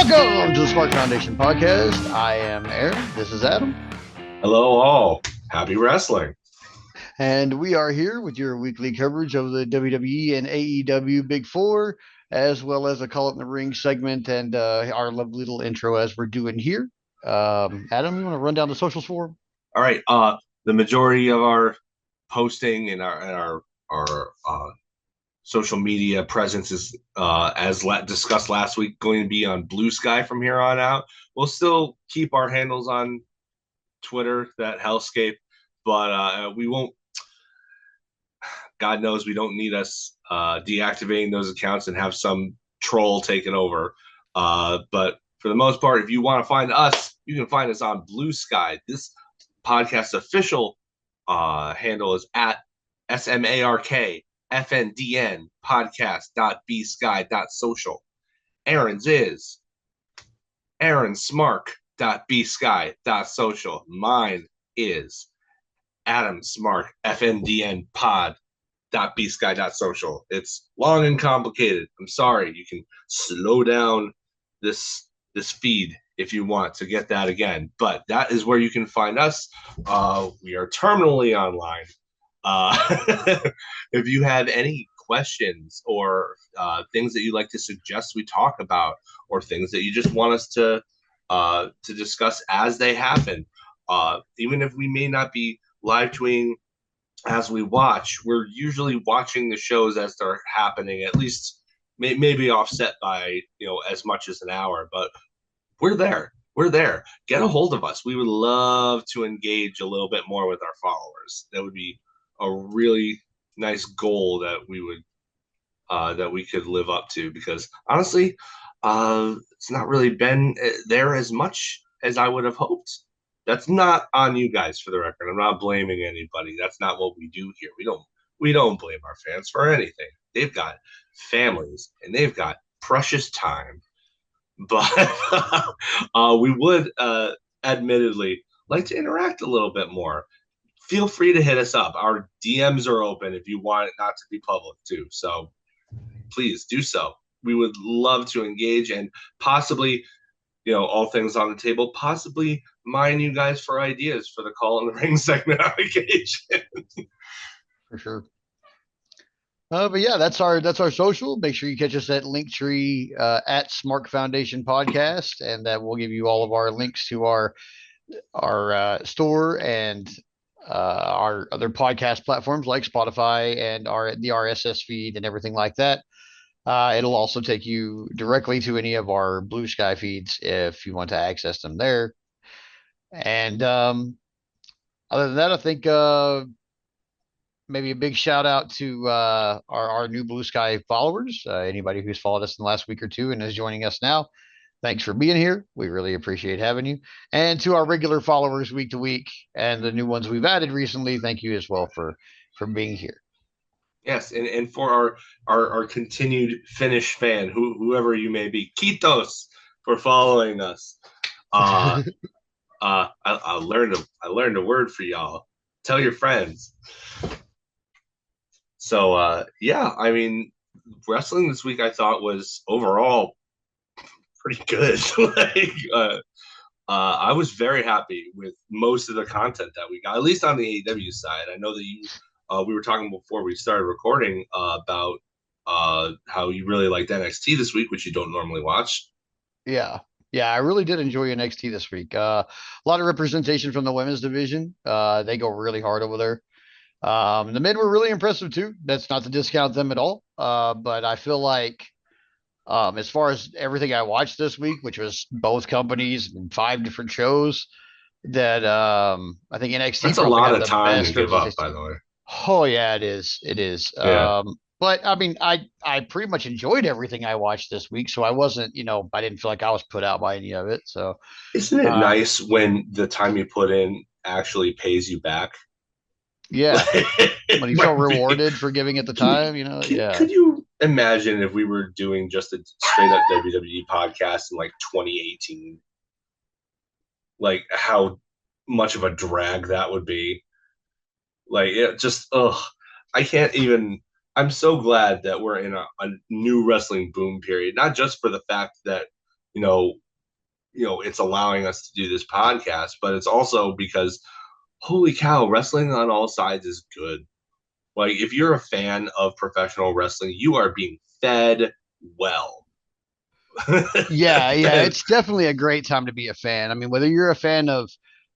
Welcome to the Smark Foundation podcast. I am Aaron. This is Adam. Hello, all. Happy wrestling. And we are here with your weekly coverage of the WWE and AEW Big Four, as well as a Call It in the Ring segment and our lovely little intro as we're doing here. Adam, you want to run down the socials for him? All right. The majority of our posting and our social media presence is, discussed last week, going to be on Blue Sky from here on out. We'll still keep our handles on Twitter, that hellscape, but we won't. God knows we don't need us deactivating those accounts and have some troll taking over. But for the most part, if you want to find us, you can find us on Blue Sky. This podcast's official handle is at SMARKFNDN podcast.bsky.social. Aaron's is aaronsmark.bsky.social. Mine is Adam Smark FNDN pod.bsky.social. It's long and complicated. I'm sorry. You can slow down this feed if you want to get that again, but that is where you can find us. We are terminally online. If you have any questions or things that you'd like to suggest we talk about, or things that you just want us to discuss as they happen, even if we may not be live tweeting as we watch, we're usually watching the shows as they're happening, at least maybe offset by as much as an hour, but we're there. Get a hold of us. We would love to engage a little bit more with our followers. That would be a really nice goal that we could live up to, because honestly, it's not really been there as much as I would have hoped. That's not on you guys, for the record. I'm not blaming anybody. That's not what we do here. We don't blame our fans for anything. They've got families and they've got precious time. But we would admittedly like to interact a little bit more. Feel free to hit us up. Our DMs are open if you want it not to be public too. So please do so. We would love to engage and possibly, all things on the table, possibly mine you guys for ideas for the Call in the Ring segment on occasion. For sure. But yeah, that's our social. Make sure you catch us at Linktree at Smark Foundation Podcast, and that will give you all of our links to our store and our other podcast platforms like Spotify and the RSS feed and everything like that. It'll also take you directly to any of our Blue Sky feeds if you want to access them there. And other than that, I think maybe a big shout out to our new Blue Sky followers. Anybody who's followed us in the last week or two and is joining us now, thanks for being here. We really appreciate having you. And to our regular followers week to week and the new ones we've added recently, thank you as well for being here. Yes, and for our continued Finnish fan, whoever you may be, Kiitos for following us. I learned a word for y'all. Tell your friends. So yeah, I mean, wrestling this week I thought was overall pretty good. I was very happy with most of the content that we got, at least on the AEW side. I know that we were talking before we started recording about how you really liked NXT this week, which you don't normally watch. Yeah, I really did enjoy NXT this week. A lot of representation from the women's division. They go really hard over there. The men were really impressive too. That's not to discount them at all. But I feel like as far as everything I watched this week, which was both companies and 5 different shows, that I think NXT That's a lot of time to give up, by the way. Oh yeah, it is. Yeah. But I mean, I pretty much enjoyed everything I watched this week, so I wasn't, I didn't feel like I was put out by any of it. So isn't it nice when the time you put in actually pays you back? Yeah, when you feel rewarded for giving it the time, yeah. Could you imagine if we were doing just a straight up WWE podcast in like 2018? Like how much of a drag that would be. Like it just, I can't even. I'm so glad that we're in a new wrestling boom period. Not just for the fact that you know, it's allowing us to do this podcast, but it's also because holy cow, wrestling on all sides is good. Like if you're a fan of professional wrestling, you are being fed well. Yeah, yeah, it's definitely a great time to be a fan. I mean, whether you're a fan of,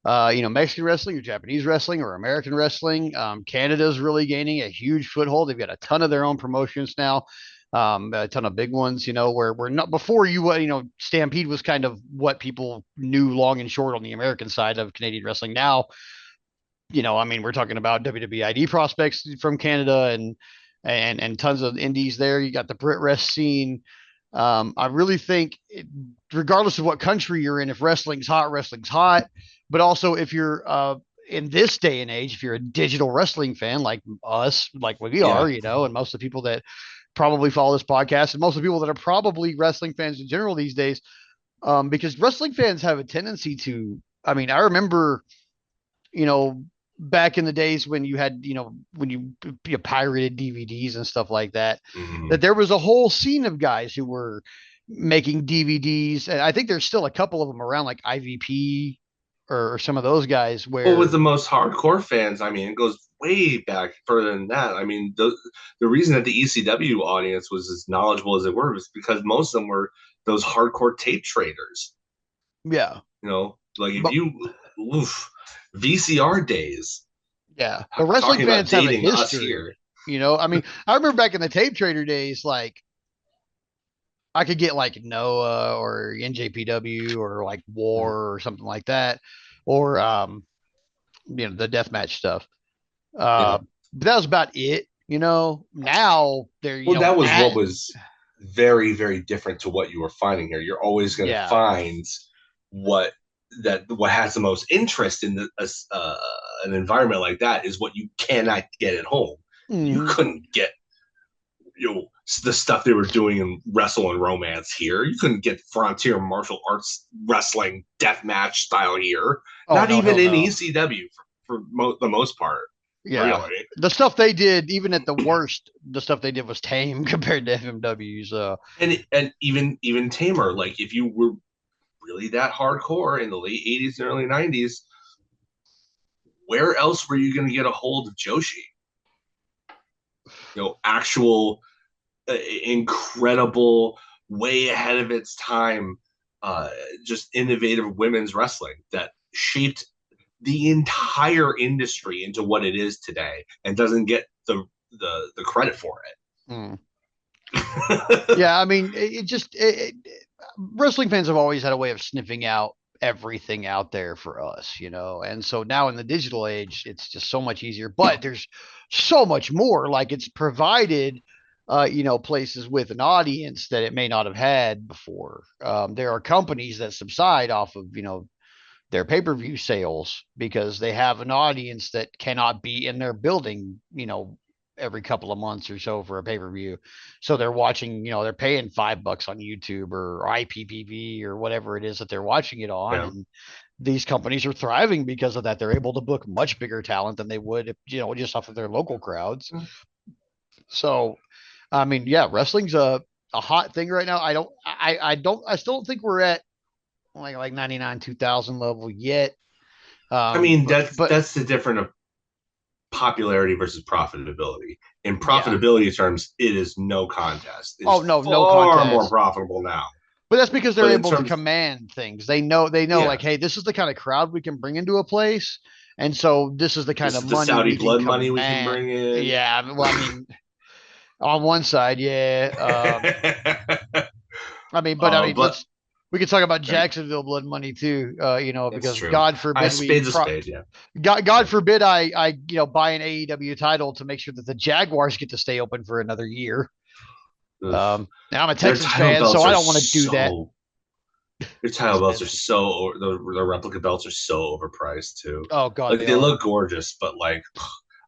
Mexican wrestling or Japanese wrestling or American wrestling, Canada's really gaining a huge foothold. They've got a ton of their own promotions now, a ton of big ones. Where we're not before Stampede was kind of what people knew long and short on the American side of Canadian wrestling. Now, I mean, we're talking about WWID prospects from Canada and tons of indies there. You got the Brit Rest scene. I really think, regardless of what country you're in, if wrestling's hot, wrestling's hot. But also, if you're in this day and age, if you're a digital wrestling fan like us, like we Yeah. are, and most of the people that probably follow this podcast, and most of the people that are probably wrestling fans in general these days, because wrestling fans have a tendency to. I mean, I remember, you know, back in the days when you had, when you pirated DVDs and stuff like that, that Mhm. there was a whole scene of guys who were making DVDs. And I think there's still a couple of them around, like IVP or some of those guys Well, with where, the most hardcore fans, I mean, it goes way back further than that. I mean, the reason that the ECW audience was as knowledgeable as it were was because most of them were those hardcore tape traders. yeah, Like if but you, oof, VCR days, yeah, but wrestling talking about fans have a dating us history. here. I mean, I remember back in the tape trader days, like I could get like Noah or NJPW or like Mhm. War or something like that, or the deathmatch stuff. Yeah. But that was about it. Now they're, Well, that was now, what was very, very different to what you were finding here. You're always going to yeah. find what what has the most interest in an environment like that is what you cannot get at home. You Mm. couldn't get the stuff they were doing in Wrestle and Romance here. You couldn't get frontier martial arts wrestling deathmatch style here. Oh, Not no, even hell in no. ECW for the most part, Yeah. really. The stuff they did, even at the worst, the stuff they did was tame compared to FMW's. And even tamer. Like if you were really that hardcore in the late 80s and early 90s, where else were you going to get a hold of Joshi? Actual incredible, way ahead of its time, uh, just innovative women's wrestling that shaped the entire industry into what it is today and doesn't get the credit for Mm. it. Yeah, I mean, wrestling fans have always had a way of sniffing out everything out there for us, and so now in the digital age, it's just so much easier. But there's so much more. Like it's provided, places with an audience that it may not have had before. There are companies that subside off of their pay-per-view sales because they have an audience that cannot be in their building, every couple of months or so for a pay-per-view. So they're watching, they're paying $5 on YouTube or IPPV or whatever it is that they're watching it on. Yeah. And these companies are thriving because of that. They're able to book much bigger talent than they would if, just off of their local crowds. So, I mean, yeah, wrestling's a hot thing right now. I still don't think we're at like 99, 2000 level yet. I mean, But that's the difference of popularity versus profitability. In yeah. profitability terms, it is no contest. It Oh is no, no far more contest. profitable now. But that's because they're But in able to terms, command things. They know yeah, like, hey, this is the kind of crowd we can bring into a place. And so this is the kind this of is the money Saudi we can blood money we can command. bring in. Yeah, well, I mean, on one side, yeah. But I mean, But we could talk about Jacksonville blood money too. that's Because true. God I forbid spades a spade. Yeah. God forbid I buy an AEW title to make sure that the Jaguars get to stay open for another year. Ugh. Now I'm a Their Texans title fan, so belts I are don't want to do that. their title belts are Expensive. so the replica belts are so overpriced too. Oh God, Like they they are. look gorgeous, but like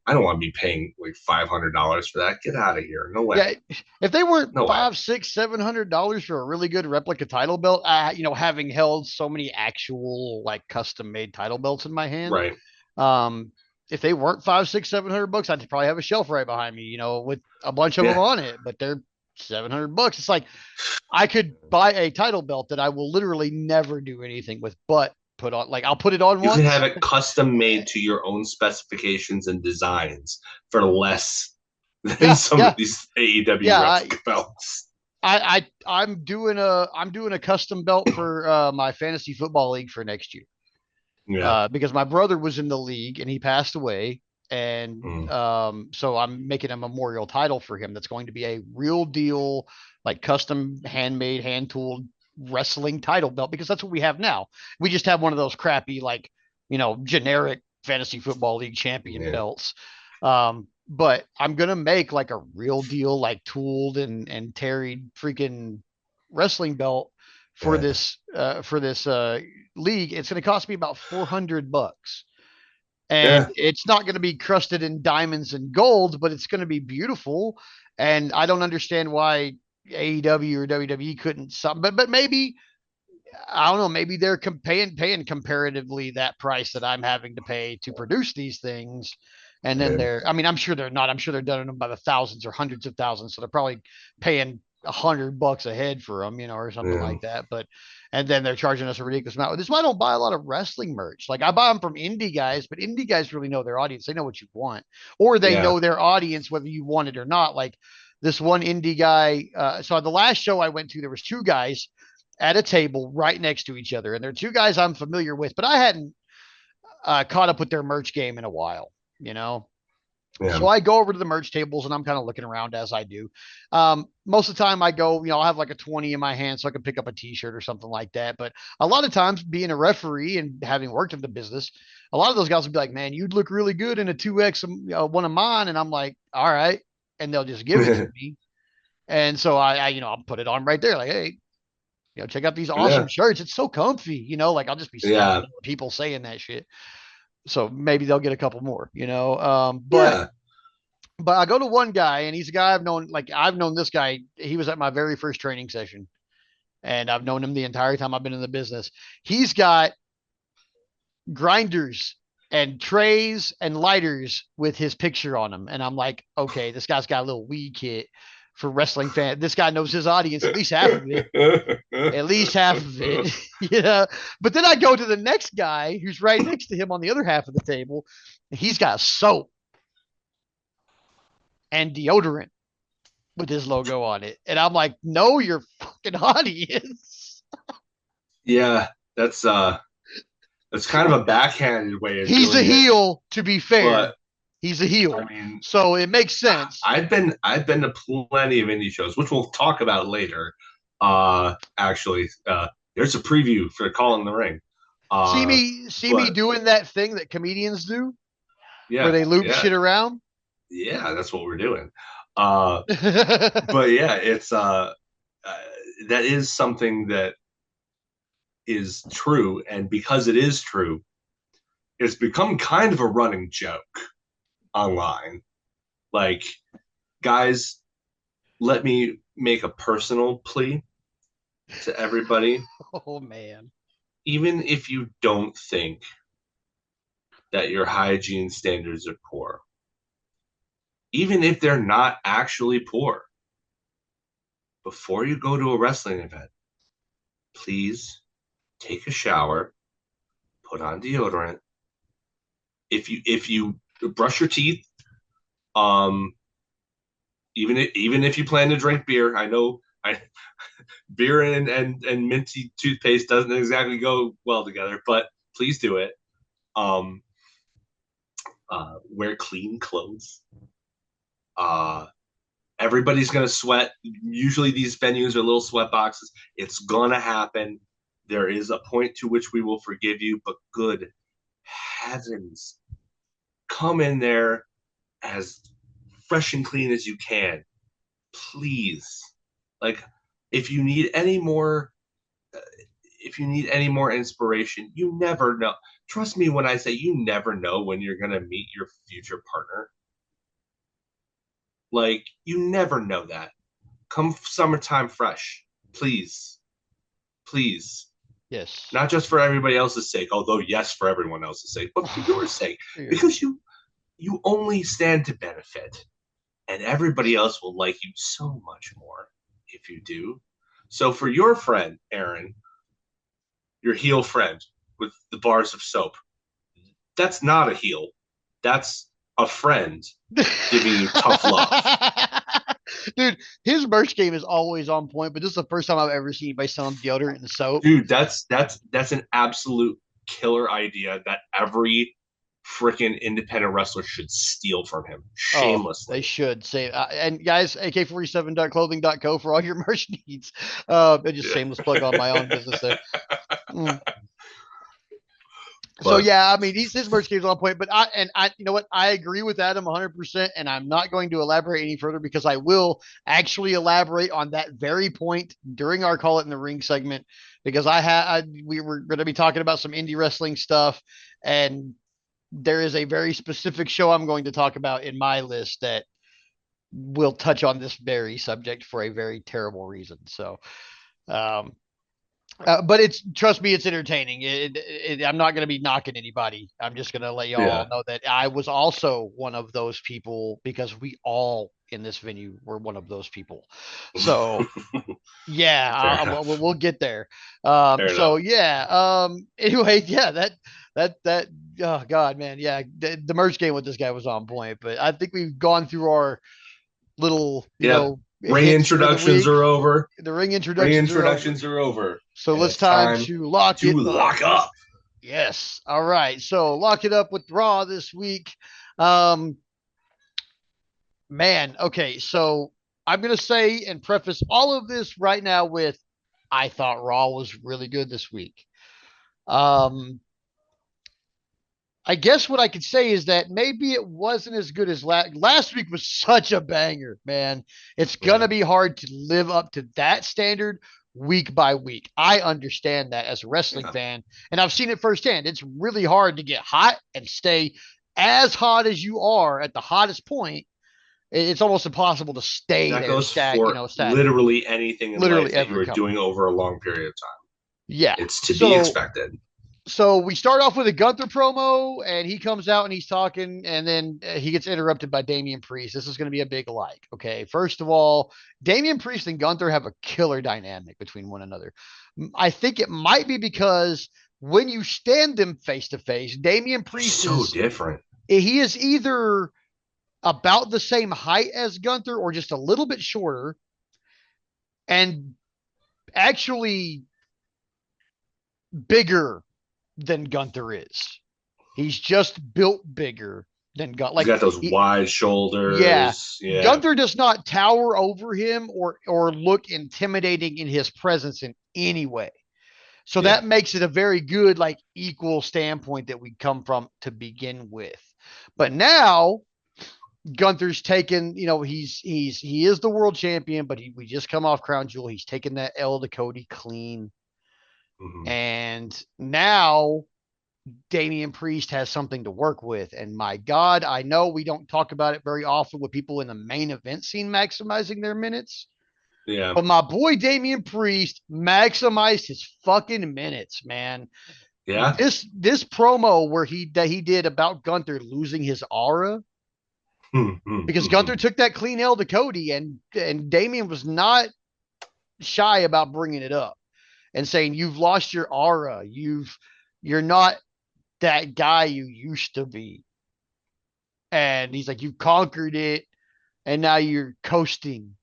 I don't want to be paying like $500 for that. Get out of here. No way. Yeah, if they weren't No way. five, six, $700 for a really good replica title belt, having held so many actual like custom made title belts in my hand, Right. um, if they weren't five, six, $700, I'd probably have a shelf right behind me, with a bunch of them Yeah. on it. But they're $700. It's like I could buy a title belt that I will literally never do anything with, but put on, like I'll put it on You can have once. it custom made to your own specifications and designs for less than Yeah, some of yeah, these AEW yeah. replica belts. I'm doing a custom belt for my fantasy football league for next year. Yeah. Because my brother was in the league and he passed away. And Mm. so I'm making a memorial title for him that's going to be a real deal, like custom handmade, hand tooled wrestling title belt because that's what we have now. We just have one of those crappy, like, generic fantasy football league champion Yeah. belts. But I'm gonna make like a real deal, like tooled and terried freaking wrestling belt for Yeah. this league. It's going to cost me about $400, and Yeah. it's not going to be crusted in diamonds and gold, but it's going to be beautiful. And I don't understand why AEW or WWE couldn't some, but maybe I don't know. Maybe they're paying comparatively that price that I'm having to pay to produce these things. And then Yeah. I mean, I'm sure they're not. I'm sure they're done them by the thousands or hundreds of thousands. So they're probably paying $100 a head for them, or something Yeah. like that. And then they're charging us a ridiculous amount. This is why I don't buy a lot of wrestling merch. Like I buy them from indie guys, but indie guys really know their audience. They know what you want, or they Yeah. know their audience, whether you want it or not. Like this one indie guy. So the last show I went to, there was two guys at a table right next to each other. And they're two guys I'm familiar with, but I hadn't caught up with their merch game in a while, you know? Yeah. So I go over to the merch tables and I'm kind of looking around as I do. Most of the time I go, I'll have like a 20 in my hand so I can pick up a t-shirt or something like that. But a lot of times being a referee and having worked in the business, a lot of those guys will be like, man, you'd look really good in a 2X, one of mine. And I'm like, all right. And they'll just give it to me. And so I'll put it on right there. Like, hey, check out these awesome Yeah. shirts. It's so comfy, like I'll just be standing Yeah. there with people saying that shit. So maybe they'll get a couple more. But Yeah. I go to one guy and he's a guy I've known this guy. He was at my very first training session and I've known him the entire time I've been in the business. He's got grinders and trays and lighters with his picture on them. And I'm like, okay, this guy's got a little weed kit for wrestling fan. This guy knows his audience, at least half of it. At least half of it. But then I go to the next guy who's right next to him on the other half of the table. And he's got soap and deodorant with his logo on it. And I'm like, know your fucking audience. Yeah. That's kind of a backhanded way of He's a doing it. heel, to be fair. But He's a heel. I mean, So it makes sense. I've been to plenty of indie shows, which we'll talk about later. Actually, there's a preview for Call in the Ring. See me But doing that thing that comedians do where yeah, they loop yeah, shit around. yeah, that's what we're doing. Uh, but yeah, it's that is something that is true, and because it is true, it's become kind of a running joke online. Like, guys, let me make a personal plea to everybody. Oh man. Even if you don't think that your hygiene standards are poor, even if they're not actually poor, before you go to a wrestling event, please take a shower, put on deodorant. If you brush your teeth, um, even if you plan to drink beer, I know beer and minty toothpaste doesn't exactly go well together, but please do it. Um, wear clean clothes. Uh, everybody's gonna sweat. Usually these venues are little sweat boxes. It's gonna happen. There is a point to which we will forgive you, but good heavens, come in there as fresh and clean as you can, please. Like, if you need any more, if you need any more inspiration, you never know. Trust me when I say you never know when you're gonna meet your future partner. Like, you never know that. Come summertime fresh, please, please. Yes. Not just for everybody else's sake, although yes, for everyone else's sake, but for your sake, because you only stand to benefit. and everybody else will like you so much more if you do. So for your friend, Aaron, your heel friend with the bars of soap, that's not a heel. That's a friend giving you tough love. Dude, his merch game is always on point, but this is the first time I've ever seen anybody selling deodorant and soap. Dude, that's an absolute killer idea that every freaking independent wrestler should steal from him Oh, they shamelessly. should say. And guys, AK47.clothing.co for all your merch needs. Just shameless plug on my own business there. Mm. So But yeah, I mean, his merch game's on point, but you know what? I agree with Adam 100%, and I'm not going to elaborate any further because I will actually elaborate on that very point during our Call It in the Ring segment because we were going to be talking about some indie wrestling stuff, and there is a very specific show I'm going to talk about in my list that will touch on this very subject for a very terrible reason. So, um, but trust me, it's entertaining. I'm not going to be knocking anybody. I'm just going to let y'all yeah. know that I was also one of those people because we all in this venue were one of those people. So yeah, Fair we'll enough. get there. Fair So enough. yeah. Anyway, yeah, that. Oh God, man, yeah. The merge game with this guy was on point, but I think we've gone through our little, Yep. Ring hits for the introductions week. are over. The ring Ring introductions are over. introductions are over. So And let's it's time time to lock to it up. lock up. Yes. All right. So lock it up with Raw this week. Um, man. Okay. So I'm gonna say and preface all of this right now with I thought Raw was really good this week. Um, I guess what I could say is that maybe it wasn't as good as last week was such a banger, man. It's Yeah. gonna be hard to live up to that standard week by week. I understand that as a wrestling Yeah. fan, and I've seen it firsthand. It's really hard to get hot and stay as hot as you are at the hottest point. It's almost impossible to stay That there goes for static. literally anything in life Literally that you every are doing company. over a long period of time. Yeah. It's to be So expected. we start off with a Gunther promo, and he comes out and he's talking, and then he gets interrupted by Damian Priest. This is going to be a big like. Okay, first of all, Damian Priest and Gunther have a killer dynamic between one another. I think it might be because when you stand them face to face, Damian They're Priest so is different. he is either about the same height as Gunther or just a little bit shorter, and actually bigger than Gunther is. He's just built bigger than Gunther. He's got those He, wide yeah, shoulders. Yeah. Gunther does not tower over him or look intimidating in his presence in any way. So Yeah. that makes it a very good equal standpoint that we come from to begin with. But now Gunther's taken, he is the world champion, but we just come off Crown Jewel. He's taken that L to Cody clean. Mm-hmm. And now Damian Priest has something to work with. And my God, I know we don't talk about it very often with people in the main event scene maximizing their minutes, Yeah. but my boy Damian Priest maximized his fucking minutes, man. Yeah. This promo where he did about Gunther losing his aura because Gunther took that clean L to Cody, and Damian was not shy about bringing it up and saying you've lost your aura, you're not that guy you used to be. And he's like, you conquered it and now you're coasting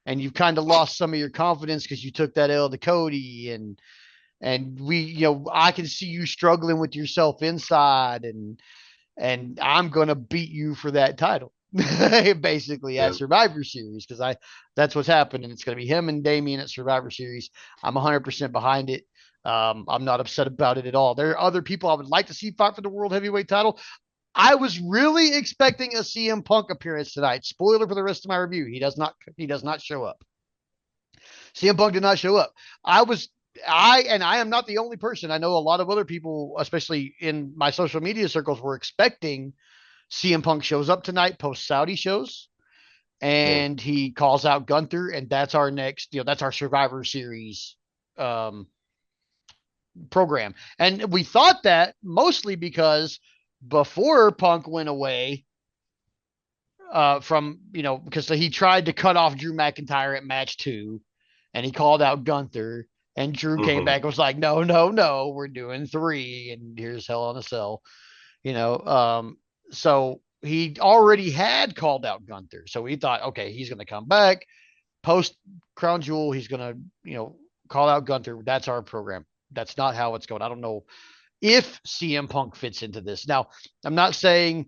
and you've kind of lost some of your confidence because you took that L to Cody and we, I can see you struggling with yourself inside and I'm gonna beat you for that title. Basically at Yeah. Survivor Series because I that's what's happening. It's gonna be him and Damien at Survivor Series. I'm 100% behind it. I'm not upset about it at all. There are other people I would like to see fight for the world heavyweight title. I was really expecting a CM Punk appearance tonight. Spoiler for the rest of my review: he does not. He does not show up. CM Punk did not show up. I was. I am not the only person. I know a lot of other people, especially in my social media circles, were expecting CM Punk shows up tonight post Saudi shows, Yeah. and he calls out Gunther, and that's our next. That's our Survivor Series um, program. And we thought that mostly because before Punk went away, from because he tried to cut off Drew McIntyre at match 2, and he called out Gunther, and Drew came Mm-hmm. back and was like, no, no, no, we're doing 3, and here's Hell in a Cell. You know, so he already had called out Gunther, so he thought, okay, he's going to come back post Crown Jewel. He's going to call out Gunther. That's our program. That's not how it's going. I don't know if CM Punk fits into this. Now, I'm not saying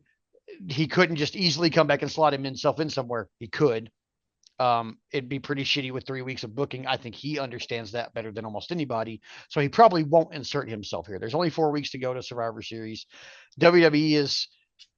he couldn't just easily come back and slot himself in somewhere. He could. It'd be pretty shitty with 3 weeks of booking. I think he understands that better than almost anybody. So he probably won't insert himself here. There's only 4 weeks to go to Survivor Series. WWE has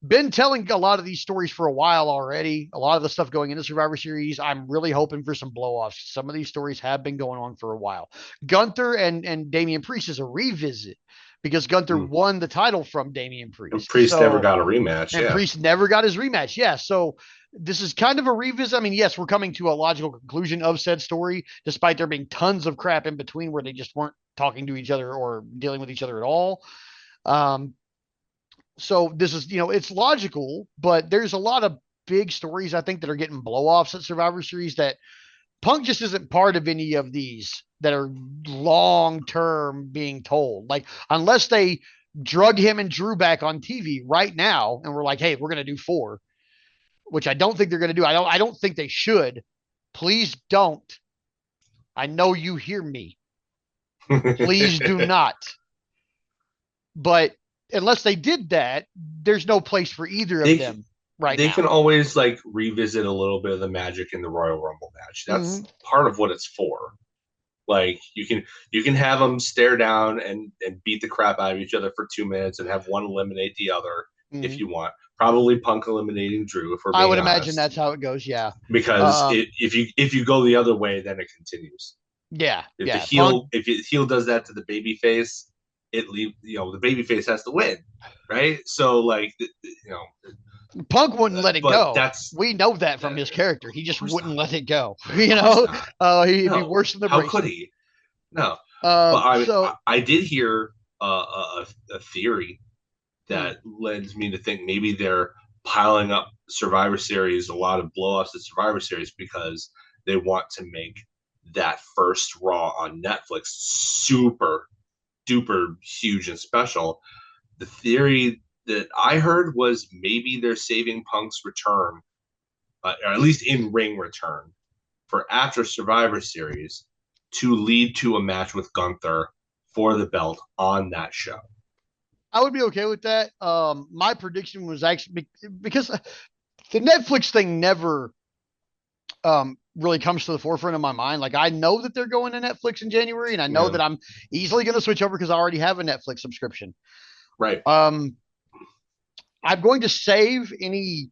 been telling a lot of these stories for a while already. A lot of the stuff going into Survivor Series, I'm really hoping for some blow-offs. Some of these stories have been going on for a while. Gunther and Damian Priest is a revisit because Gunther won the title from Damian And Priest. Priest never got a rematch. And Yeah. Priest never got his rematch. Yeah. So this is kind of a revisit. I mean, yes, we're coming to a logical conclusion of said story, despite there being tons of crap in between where they just weren't talking to each other or dealing with each other at all. Um, so this is, it's logical, but there's a lot of big stories I think that are getting blow-offs at Survivor Series that Punk just isn't part of any of these that are long term being told. Like, unless they drug him and Drew back on TV right now and we're like, hey, we're going to do 4, which I don't think they're going to do. I don't think they should. Please don't. I know you hear me. Please do not. But unless they did that, there's no place for either of them right they now. can always like revisit a little bit of the magic in the Royal Rumble match. That's part of what it's for. Like you can have them stare down and beat the crap out of each other for 2 minutes and have one eliminate the other if you want. Probably Punk eliminating Drew, if we're I being would honest. imagine that's how it goes. Yeah, because if you go the other way, then it continues. Yeah, if the heel does that to the baby face, it leave the baby face has to win, right? So like Punk wouldn't let it go. That's we know that from his character. He just wouldn't let it go. He'd be worse than the How bracelet. could he? No. But I did hear a theory that led me to think maybe they're piling up Survivor Series, a lot of blow-ups at Survivor Series because they want to make that first Raw on Netflix super duper huge and special. The theory that I heard was maybe they're saving Punk's return, or at least in ring return, for after Survivor Series to lead to a match with Gunther for the belt on that show. I would be okay with that. My prediction was actually because the Netflix thing never really comes to the forefront of my mind. Like, I know that they're going to Netflix in January, and I know that I'm easily going to switch over because I already have a Netflix subscription. Right. I'm going to save any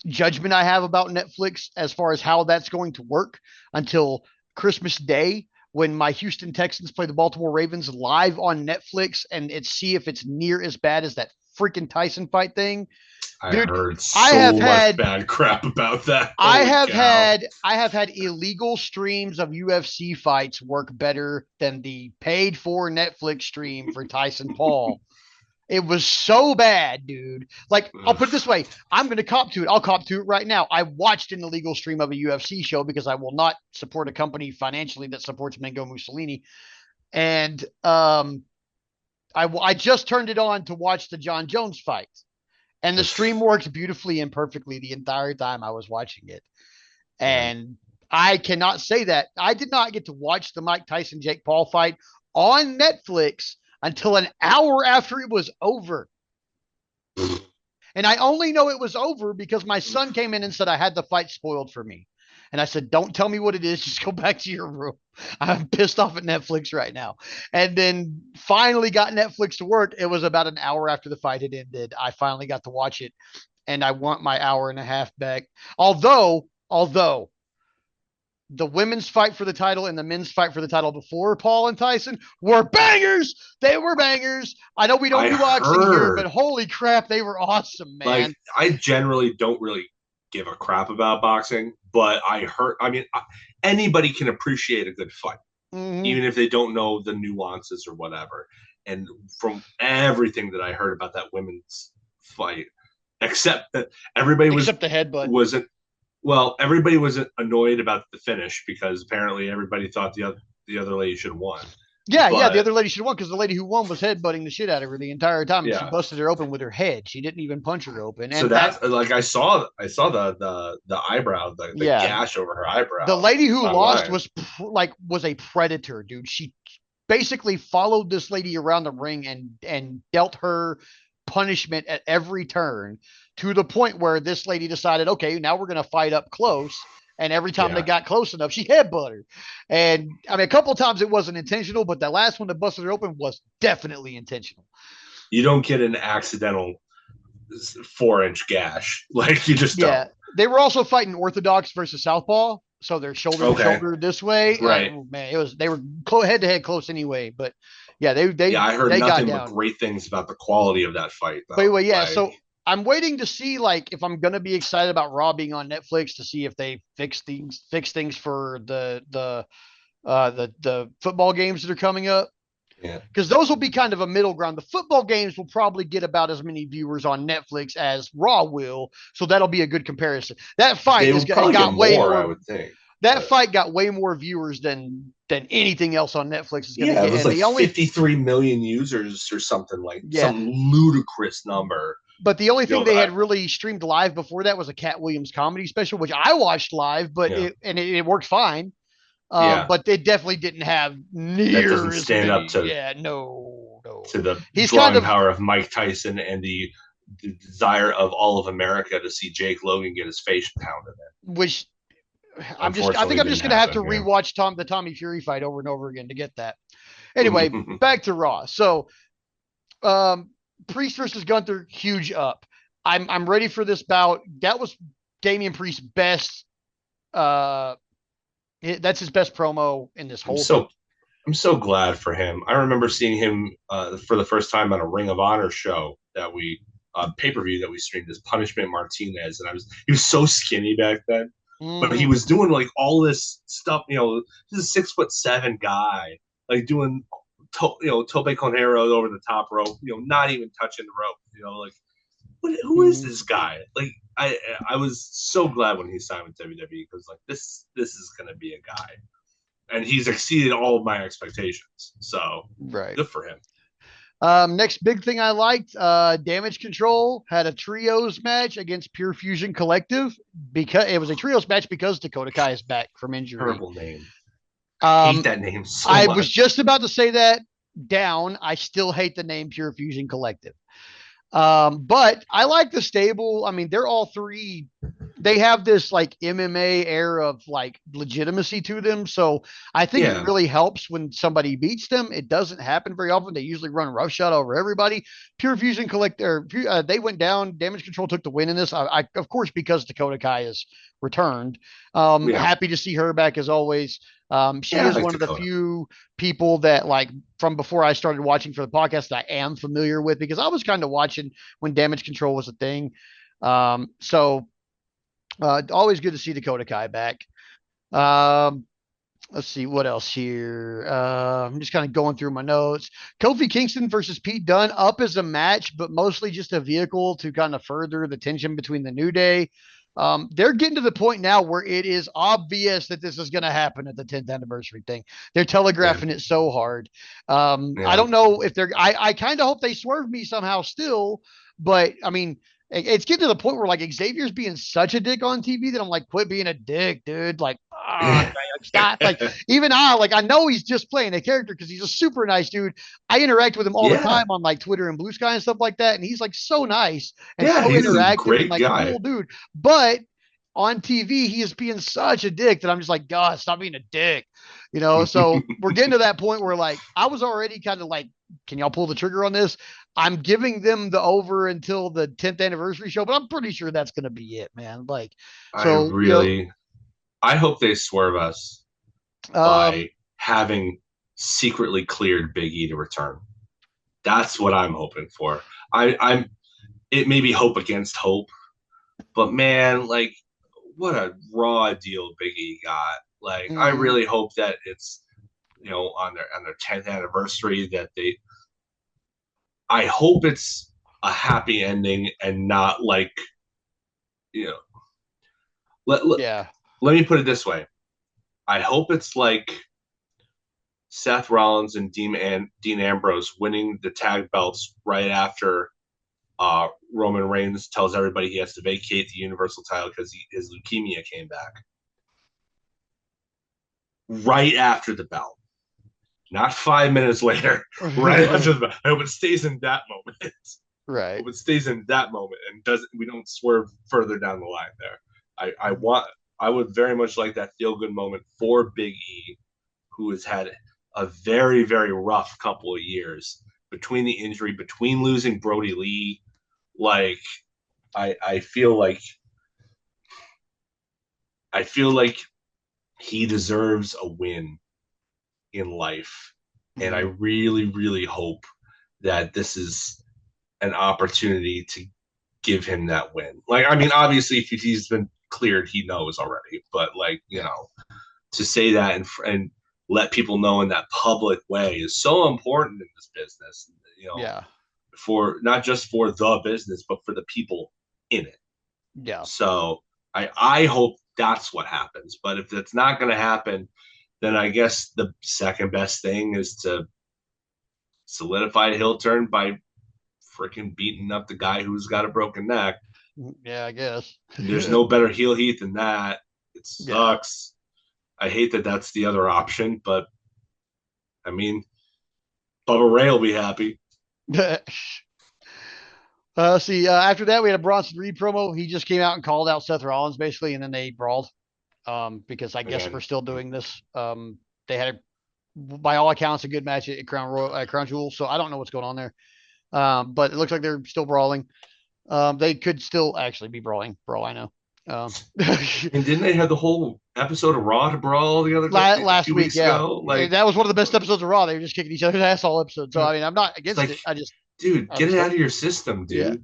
judgment I have about Netflix as far as how that's going to work until Christmas Day, when my Houston Texans play the Baltimore Ravens live on Netflix, and see if it's near as bad as that freaking Tyson fight thing. Dude, I heard so much bad crap about that. I have had illegal streams of UFC fights work better than the paid for Netflix stream for Tyson Paul. It was so bad, dude. Like, I'll put it this way. I'm going to cop to it. I'll cop to it right now. I watched an illegal stream of a UFC show because I will not support a company financially that supports Mango Mussolini. And I just turned it on to watch the John Jones fight. And the stream worked beautifully and perfectly the entire time I was watching it. And I cannot say that. I did not get to watch the Mike Tyson Jake Paul fight on Netflix until an hour after it was over. And I only know it was over because my son came in and said I had the fight spoiled for me. And I said, don't tell me what it is. Just go back to your room. I'm pissed off at Netflix right now. And then finally got Netflix to work. It was about an hour after the fight had ended. I finally got to watch it. And I want my hour and a half back. Although the women's fight for the title and the men's fight for the title before Paul and Tyson were bangers. They were bangers. I know we don't do boxing here, but holy crap, they were awesome, man. Like, I generally don't really give a crap about boxing, but anybody can appreciate a good fight, even if they don't know the nuances or whatever. And from everything that I heard about that women's fight, except that everybody except the headbutt. wasn't well, everybody was annoyed about the finish because apparently everybody thought the other lady should have won. Yeah, yeah, the But other lady should have won because the lady who won was headbutting the shit out of her the entire time, and she yeah, busted her open with her head. She didn't even punch her open, so and that, that's like I saw the eyebrow, the yeah, gash over her the eyebrow lady who lost online. was was a predator, dude. She basically followed this lady around the ring and dealt her punishment at every turn to the point where this lady decided, okay, now we're gonna fight up close. And every time they Yeah, got close enough, she headbutted her. And I mean, a couple of times it wasn't intentional, but that last one that busted her open was definitely intentional. you don't get an accidental 4-inch gash. Like you just Yeah, don't. they were also fighting orthodox versus southpaw, so they're shoulder to Okay, shoulder this way. right. Man, it was they were head to head close anyway. But yeah, Yeah, I heard they got nothing but down. great things about the quality of that fight, But though. anyway, yeah. Like, So I'm waiting to see like if I'm gonna be excited about Raw being on Netflix to see if they fix things for the football games that are coming up, yeah, because those will be kind of a middle ground. The football games will probably get about as many viewers on Netflix as Raw will, so that'll be a good comparison. That fight they is would probably get got way more, I more. would think. That But fight got way more viewers than anything else on Netflix is going to yeah, it get. was And like the only 53 million users or something, like yeah, some ludicrous number. but the only You thing know, they had really streamed live before that was a Cat Williams comedy special, which I watched live, but yeah, it worked fine. yeah, But it definitely didn't have that doesn't near as stand up many. Yeah, no, to no. the He's kind drawing of power of Mike Tyson and the desire of all of America to see Jake Logan get his face pounded in. which I Unfortunately, think I'm didn't just gonna have to happen. Yeah. rewatch the Tommy Fury fight over and over again to get that. Anyway, back to Raw. So um Priest versus Gunther, huge up. I'm ready for this bout. That was Damian Priest's best uh that's his best promo in this I'm whole thing. so I'm so glad for him. I remember seeing him for the first time on a Ring of Honor show that we pay per view that we streamed as Punishment Martinez, and he was so skinny back then, but he Mm-hmm. was doing like all this stuff. You know, he's a 6'7" guy, like doing tope con hero over the top rope. You know, not even touching the rope. You know, like who is Mm-hmm. this guy? Like I was so glad when he signed with WWE because like this is gonna be a guy, and he's exceeded all of my expectations. So Right. good for him. Next big thing I liked, Damage Control had a trios match against Pure Fusion Collective because it was a trios match because Dakota Kai is back from injury. Terrible name. Hate Um, that name so I was much. just about to say that down. I still hate the name Pure Fusion Collective. But I like the stable. I mean, they're all three. They have this like MMA air of like legitimacy to them. So I think it Yeah, really helps when somebody beats them. It doesn't happen very often. They usually run roughshod over everybody. Pure Fusion Collector, they went down. Damage Control took the win in this. Of course, because Dakota Kai is returned. yeah, Happy to see her back as always. She yeah. I is like one of the Dakota. few people that like from before I started watching for the podcast that I am familiar with because I was kind of watching when Damage Control was a thing. So always good to see Dakota Kai back. Um, let's see what else here. I'm just kind of going through my notes. Kofi Kingston versus Pete Dunne up as a match, but mostly just a vehicle to kind of further the tension between the New Day. They're getting to the point now where it is obvious that this is going to happen at the 10th anniversary thing. They're Yeah, telegraphing it so hard. I yeah, don't know if I kind of hope they swerve me somehow still, but I mean, it's getting to the point where like Xavier's being such a dick on TV that I'm like, quit being a dick, dude. Like, yeah, stop. Like, even I know he's just playing a character because he's a super nice dude. I interact with him all the yeah. time on like Twitter and Blue Sky and stuff like that. And he's like so nice and Yeah, so he's a interactive and great like guy. cool dude. But on TV, he is being such a dick that I'm just like, God, stop being a dick. So we're getting to that point where like I was already kind of like, can y'all pull the trigger on this? I'm giving them the over until the 10th anniversary show, but I'm pretty sure that's gonna be it, man. Like, I so really, I hope they swerve us um, by having secretly cleared Big E to return. That's what I'm hoping for. I'm. It may be hope against hope, but man, like, what a raw deal Big E got. Like, I mm-hmm. really hope that it's on their 10th anniversary that they. I hope it's a happy ending and not like, you know, let, let, Yeah. let me put it this way. I hope it's like Seth Rollins and Dean Ambrose winning the tag belts right after Roman Reigns tells everybody he has to vacate the Universal title because his leukemia came back. Right after the belt, not 5 minutes later, right after the belt. I hope it stays in that moment. I Right. hope it stays in that moment and doesn't we don't swerve further down the line there. I would very much like that feel good moment for Big E, who has had a very, very rough couple of years between the injury, between losing Brody Lee. Like I feel like he deserves a win in life. And I Mhm. really, really hope that this is an opportunity to give him that win. Like, I mean, obviously, if he's been cleared, he knows already. But like, Yeah. to say that and let people know in that public way is so important in this business. Yeah. For not just for the business, but for the people in it. Yeah. So I hope that's what happens. But if that's not going to happen, then I guess the second best thing is to solidify a heel turn by freaking beating up the guy who's got a broken neck. Yeah, I guess. There's no better heel heat than that. It Yeah. sucks. I hate that that's the other option, but I mean, Bubba Ray will be happy See, after that, we had a Bronson Reed promo. He just came out and called out Seth Rollins basically, and then they brawled. Because I guess we're again. still doing this. They had, by all accounts, a good match at Crown Jewel. So I don't know what's going on there. But it looks like they're still brawling. They could still actually be brawling, for all I know. Um, And didn't they have the whole episode of Raw to brawl the other day, a last few week, weeks yeah, ago? Like, that was one of the best episodes of Raw. They were just kicking each other's ass all episode. So I mean, I'm not it's against like, it. I just dude, get it out understand. of your system, Yeah.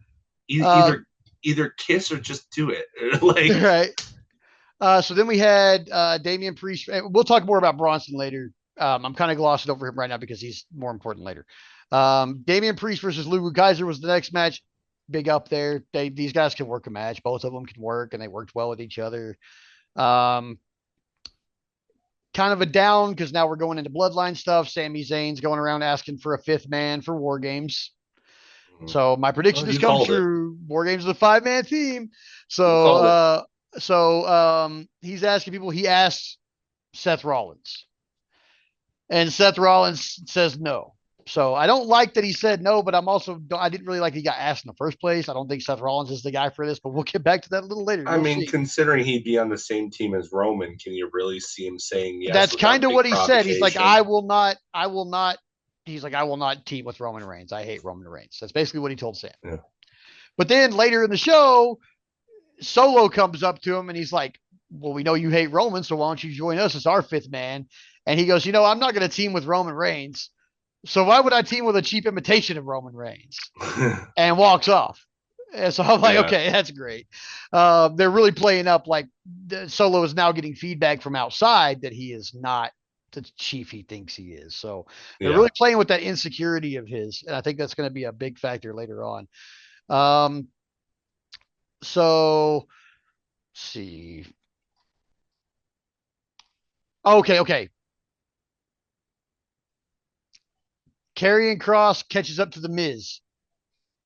dude. Uh, Either kiss or just do it. Like, right. So then we had Damian Priest. We'll talk more about Bronson later. I'm kind of glossing over him right now because he's more important later. Damian Priest versus Lugu Kaiser was the next match. Big up there. These guys can work a match. Both of them can work, and they worked well with each other. Um, Kind of a down because now we're going into bloodline stuff. Sami Zayn's going around asking for a fifth man for War Games. So my prediction well, has you come called it. true. War Games is a 5-man team. You So called it. he's asking people. He asks Seth Rollins, and Seth Rollins says no. So I don't like that he said no, but I didn't really like that he got asked in the first place. I don't think Seth Rollins is the guy for this, but we'll get back to that a little later. I You'll mean, see. considering he'd be on the same team as Roman, can you really see him saying yes That's without kind a of big what he said. He's like, provocation? I will not. He's like, I will not team with Roman Reigns. I hate Roman Reigns. That's basically what he told Sam. Yeah. But then later in the show, Solo comes up to him and he's like, well, we know you hate Roman, so why don't you join us as our fifth man? And he goes, I'm not going to team with Roman Reigns. So why would I team with a cheap imitation of Roman Reigns? And walks off. And so I'm like, Yeah. okay, that's great. They're really playing up like Solo is now getting feedback from outside that he is not the chief he thinks he is. So they're Yeah. really playing with that insecurity of his. And I think that's going to be a big factor later on. Um, so let's see. Okay. Karrion Cross catches up to the Miz.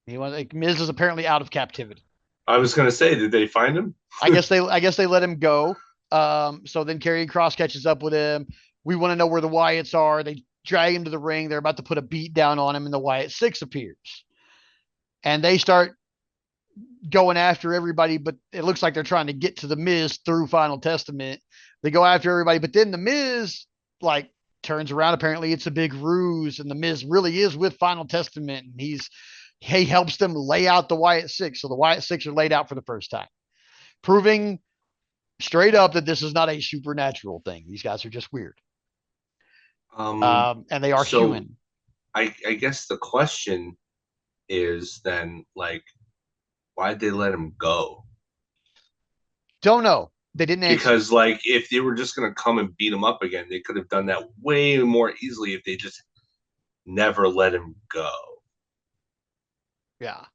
Miz is apparently out of captivity. I was gonna say, did they find him? I guess they let him go. So then Karrion Cross catches up with him. We want to know where the Wyatts are. They drag him to the ring. They're about to put a beat down on him, and the Wyatt Six appears. And they start going after everybody, but it looks like they're trying to get to the Miz through Final Testament. They go after everybody, but then the Miz like turns around. Apparently, it's a big ruse, and the Miz really is with Final Testament, and he helps them lay out the Wyatt Six. So the Wyatt Six are laid out for the first time, proving straight up that this is not a supernatural thing. These guys are just weird. Um, And they are so human. I guess the question is then like, why'd they let him go? Don't know. They didn't answer. Because like if they were just gonna come and beat him up again, they could have done that way more easily if they just never let him go. Yeah.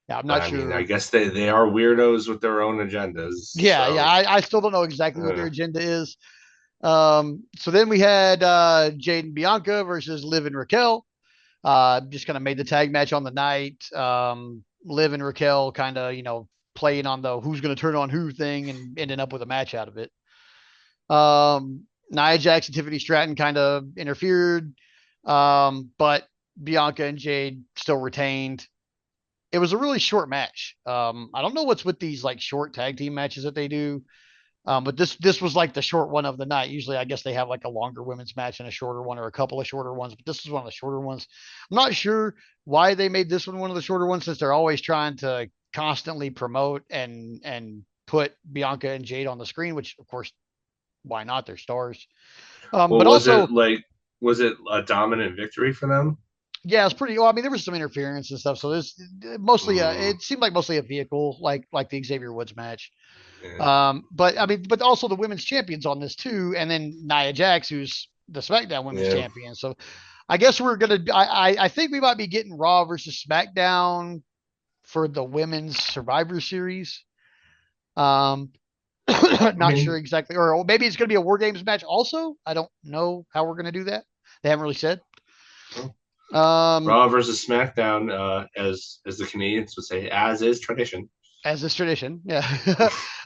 Yeah, I'm But not I mean, I sure. guess they are weirdos with their own agendas. Yeah, yeah, So I still don't know exactly what their uh, agenda is. So then we had Jade and Bianca versus Liv and Raquel. Just kind of made the tag match on the night. Liv and Raquel kind of, playing on the who's going to turn on who thing and ending up with a match out of it. Nia Jax and Tiffany Stratton kind of interfered, but Bianca and Jade still retained. It was a really short match. I don't know what's with these like short tag team matches that they do. But this was like the short one of the night. Usually, I guess they have like a longer women's match and a shorter one, or a couple of shorter ones. But this is one of the shorter ones. I'm not sure why they made this one of the shorter ones, since they're always trying to constantly promote and put Bianca and Jade on the screen. Which, of course, why not? They're stars. well, But also, was it a dominant victory for them? yeah, it's pretty. Well, I mean, there was some interference and stuff. So this mostly, Mm, it seemed like mostly a vehicle, like the Xavier Woods match. yeah. But I mean, but also the women's champions on this too, and then Nia Jax, who's the SmackDown Women's Yeah. Champion. So I guess we're gonna. I think we might be getting Raw versus SmackDown for the Women's Survivor Series. Um, I not sure mean, exactly, or maybe it's gonna be a War Games match. Also, I don't know how we're gonna do that. They haven't really said. well, Um, Raw versus SmackDown, as the Canadians would say, as is tradition. as is tradition, yeah.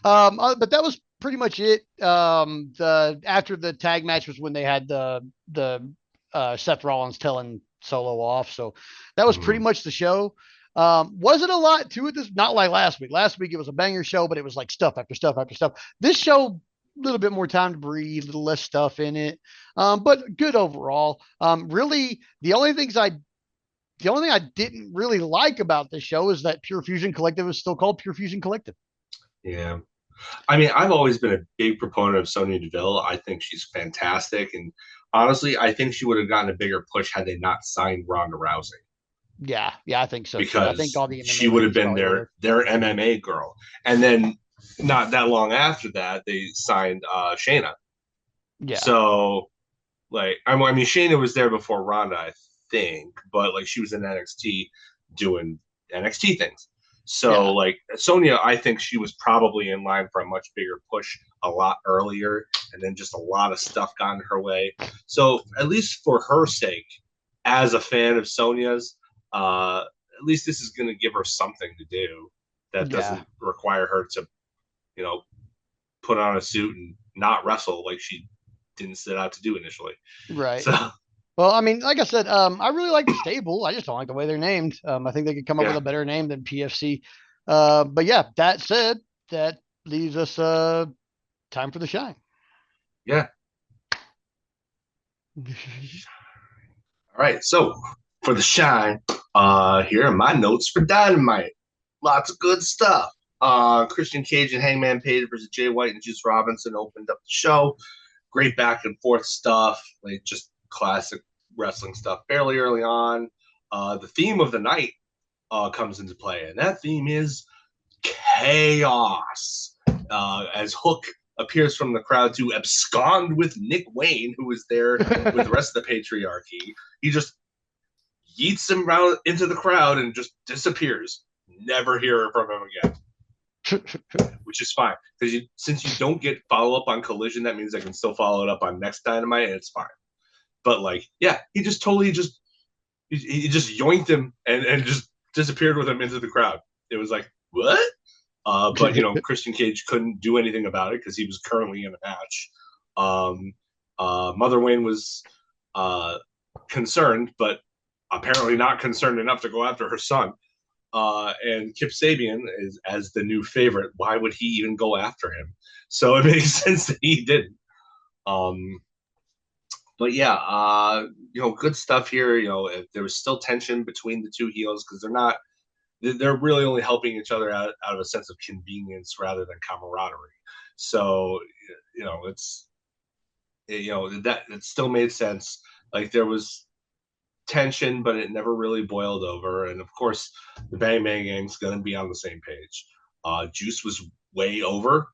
But that was pretty much it. The after the tag match was when they had the Seth Rollins telling Solo off, so that was pretty Mm, much the show. Wasn't a lot to it. This not like last week. Last week it was a banger show, but it was like stuff after stuff after stuff. This show, a little bit more time to breathe, a little less stuff in it, but good overall. Really, the only thing I didn't really like about this show is that Pure Fusion Collective is still called Pure Fusion Collective. yeah. I mean, I've always been a big proponent of Sonya Deville. I think she's fantastic, and honestly, I think she would have gotten a bigger push had they not signed Ronda Rousey, Yeah, yeah, I think so too. I think because all the she MMA would have ladies been probably would have. their MMA girl. And then not that long after that, they signed Shayna. Yeah, So I mean, Shayna was there before Ronda, I think, but like she was in NXT doing NXT things. So yeah, like Sonya, I think she was probably in line for a much bigger push a lot earlier, and then just a lot of stuff got in her way. So at least for her sake, as a fan of Sonya's, at least this is going to give her something to do that yeah. doesn't require her to, you know, put on a suit and not wrestle like she didn't set out to do initially. Right. So Well, I mean, like I said, I really like the stable. I just don't like the way they're named. I think they could come up with yeah, a better name than PFC. But yeah, that said, that leaves us time for the shine. yeah. All right. So for the shine, here are my notes for Dynamite. Lots of good stuff. Christian Cage and Hangman Page versus Jay White and Juice Robinson opened up the show. Great back and forth stuff, like just classic wrestling stuff. Fairly early on, the theme of the night comes into play, and that theme is chaos. As Hook appears from the crowd to abscond with Nick Wayne, who is there with the rest of the patriarchy. He just yeets him around into the crowd and just disappears. Never hear from him again, which is fine because since you don't get follow up on Collision, that means I can still follow it up on next Dynamite, and it's fine. But like, yeah, he just totally just he just yoinked him and just disappeared with him into the crowd. It was like, what? But Christian Cage couldn't do anything about it because he was currently in a match. Mother Wayne was concerned, but apparently not concerned enough to go after her son. And Kip Sabian is as the new favorite. Why would he even go after him? So it makes sense that he didn't. Um, but yeah, good stuff here. There was still tension between the two heels because they're really only helping each other out of a sense of convenience rather than camaraderie. So, that it still made sense. Like there was tension, but it never really boiled over. And of course, the Bang Bang Gang's going to be on the same page. Juice was way over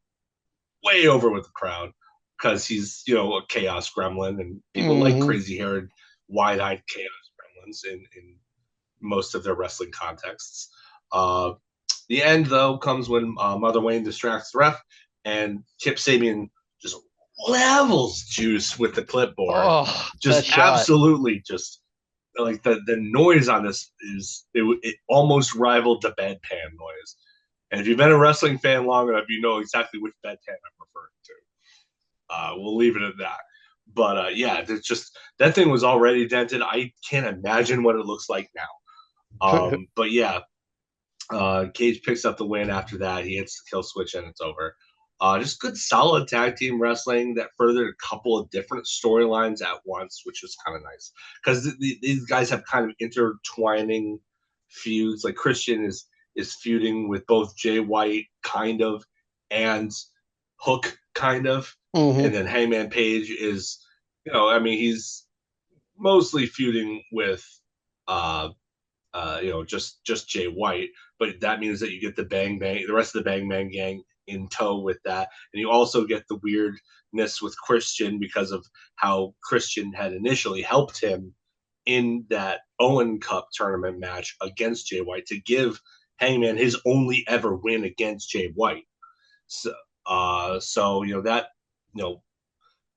with the crowd because he's, a chaos gremlin, and people like Hmm. crazy haired, wide eyed chaos gremlins in most of their wrestling contexts. Uh, the end, though, comes when Mother Wayne distracts the ref and Kip Sabian just levels Juice with the clipboard. Oh, that Just shot. absolutely just like the noise on this it almost rivaled the bedpan noise. And if you've been a wrestling fan long enough, you know exactly which bedpan I'm referring to. We'll leave it at that. But yeah, it's just that thing was already dented. I can't imagine what it looks like now. But yeah, Cage picks up the win after that. He hits the kill switch and it's over. Just good, solid tag team wrestling that furthered a couple of different storylines at once, which was kind of nice because these guys have kind of intertwining feuds. Like Christian is feuding with both Jay White, kind of, and Hook, kind of, and Hmm. then Hangman Page is, I mean, he's mostly feuding with uh just Jay White, but that means that you get the rest of the Bang Bang gang in tow with that, and you also get the weirdness with Christian because of how Christian had initially helped him in that Owen Cup tournament match against Jay White to give Hangman his only ever win against Jay White. So, that you know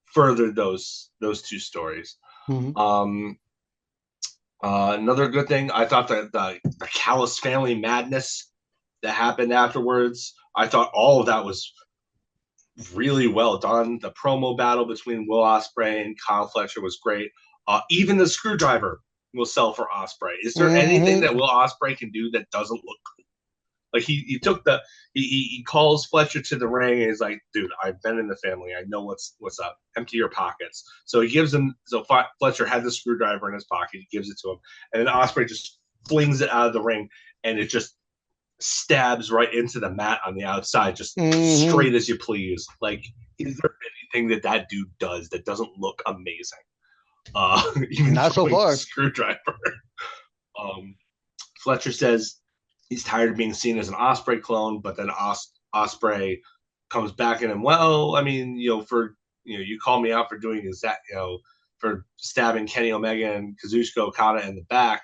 furthered those two stories. Hmm. Um, Another good thing, I thought that the Callis family madness that happened afterwards, I thought all of that was really well done. The promo battle between Will Ospreay and Kyle Fletcher was great. Even the screwdriver will sell for Ospreay. Is there anything Hmm. that Will Ospreay can do that doesn't look like he took he calls Fletcher to the ring and he's like, dude, I've been in the family. I know what's up. Empty your pockets. So he gives him. So Fletcher had the screwdriver in his pocket. He gives it to him, and then Ospreay just flings it out of the ring, and it just stabs right into the mat on the outside, just Hmm. straight as you please. Like, is there anything that dude does that doesn't look amazing? Even Not so throwing the far. screwdriver. Um, Fletcher says he's tired of being seen as an Ospreay clone, but then Ospreay comes back in him. Well, I mean, you call me out for doing exact, for stabbing Kenny Omega and Kazuchika Okada in the back,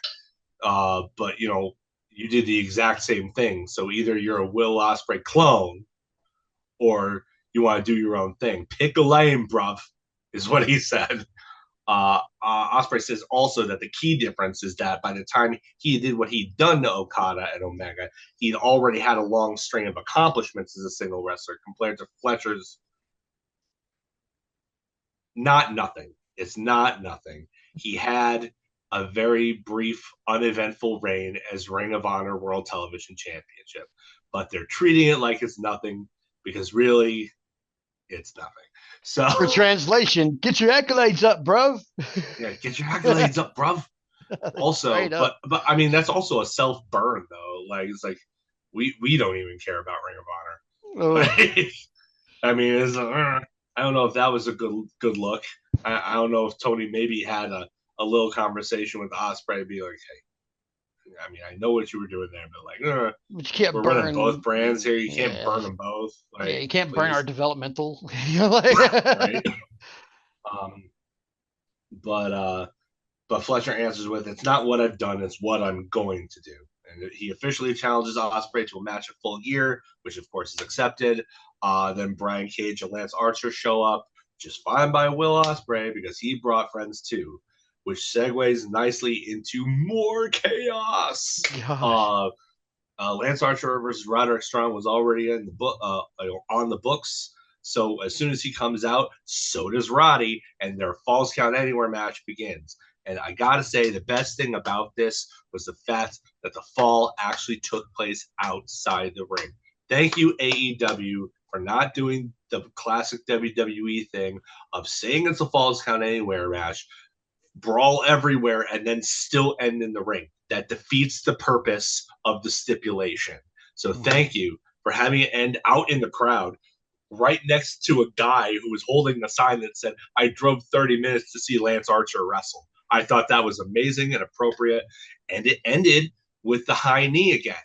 but you did the exact same thing. So either you're a Will Ospreay clone or you want to do your own thing. Pick a lane, bruv, is what he said. Ospreay says also that the key difference is that by the time he did what he'd done to Okada and Omega, he'd already had a long string of accomplishments as a single wrestler compared to Fletcher's not nothing. It's not nothing. He had a very brief, uneventful reign as Ring of Honor World Television Championship, but they're treating it like it's nothing because really, it's nothing. So, For translation, get your accolades up, bro. yeah, get your accolades up, bruv. Straight Also, up. but I mean that's also a self burn though. Like it's like we don't even care about Ring of Honor. Oh, Like, I mean, I don't know if that was a good look. I don't know if Tony maybe had a little conversation with Osprey, be like, hey, I mean, I know what you were doing there, but like, but you can't we're running both burn. brands here. You can't Yeah, burn them both. yeah, Like, you can't burn our please, developmental. You're like, right? Um, but Fletcher answers with, "It's not what I've done; it's what I'm going to do." And he officially challenges Osprey to a match of Full Gear, which of course is accepted. Then Brian Cage and Lance Archer show up, which is fine by Will Osprey because he brought friends too, which segues nicely into more chaos. gosh. Uh, Lance Archer versus Roderick Strong was already in the book on the books. So as soon as he comes out, so does Roddy, and their Falls Count Anywhere match begins. And I gotta say, the best thing about this was the fact that the fall actually took place outside the ring. Thank you, AEW, for not doing the classic WWE thing of saying it's a Falls Count Anywhere match, brawl everywhere, and then still end in the ring. That defeats the purpose of the stipulation. So Mhm. thank you for having it end out in the crowd, right next to a guy who was holding a sign that said, I drove 30 minutes to see Lance Archer wrestle. I thought that was amazing and appropriate. And it ended with the high knee again.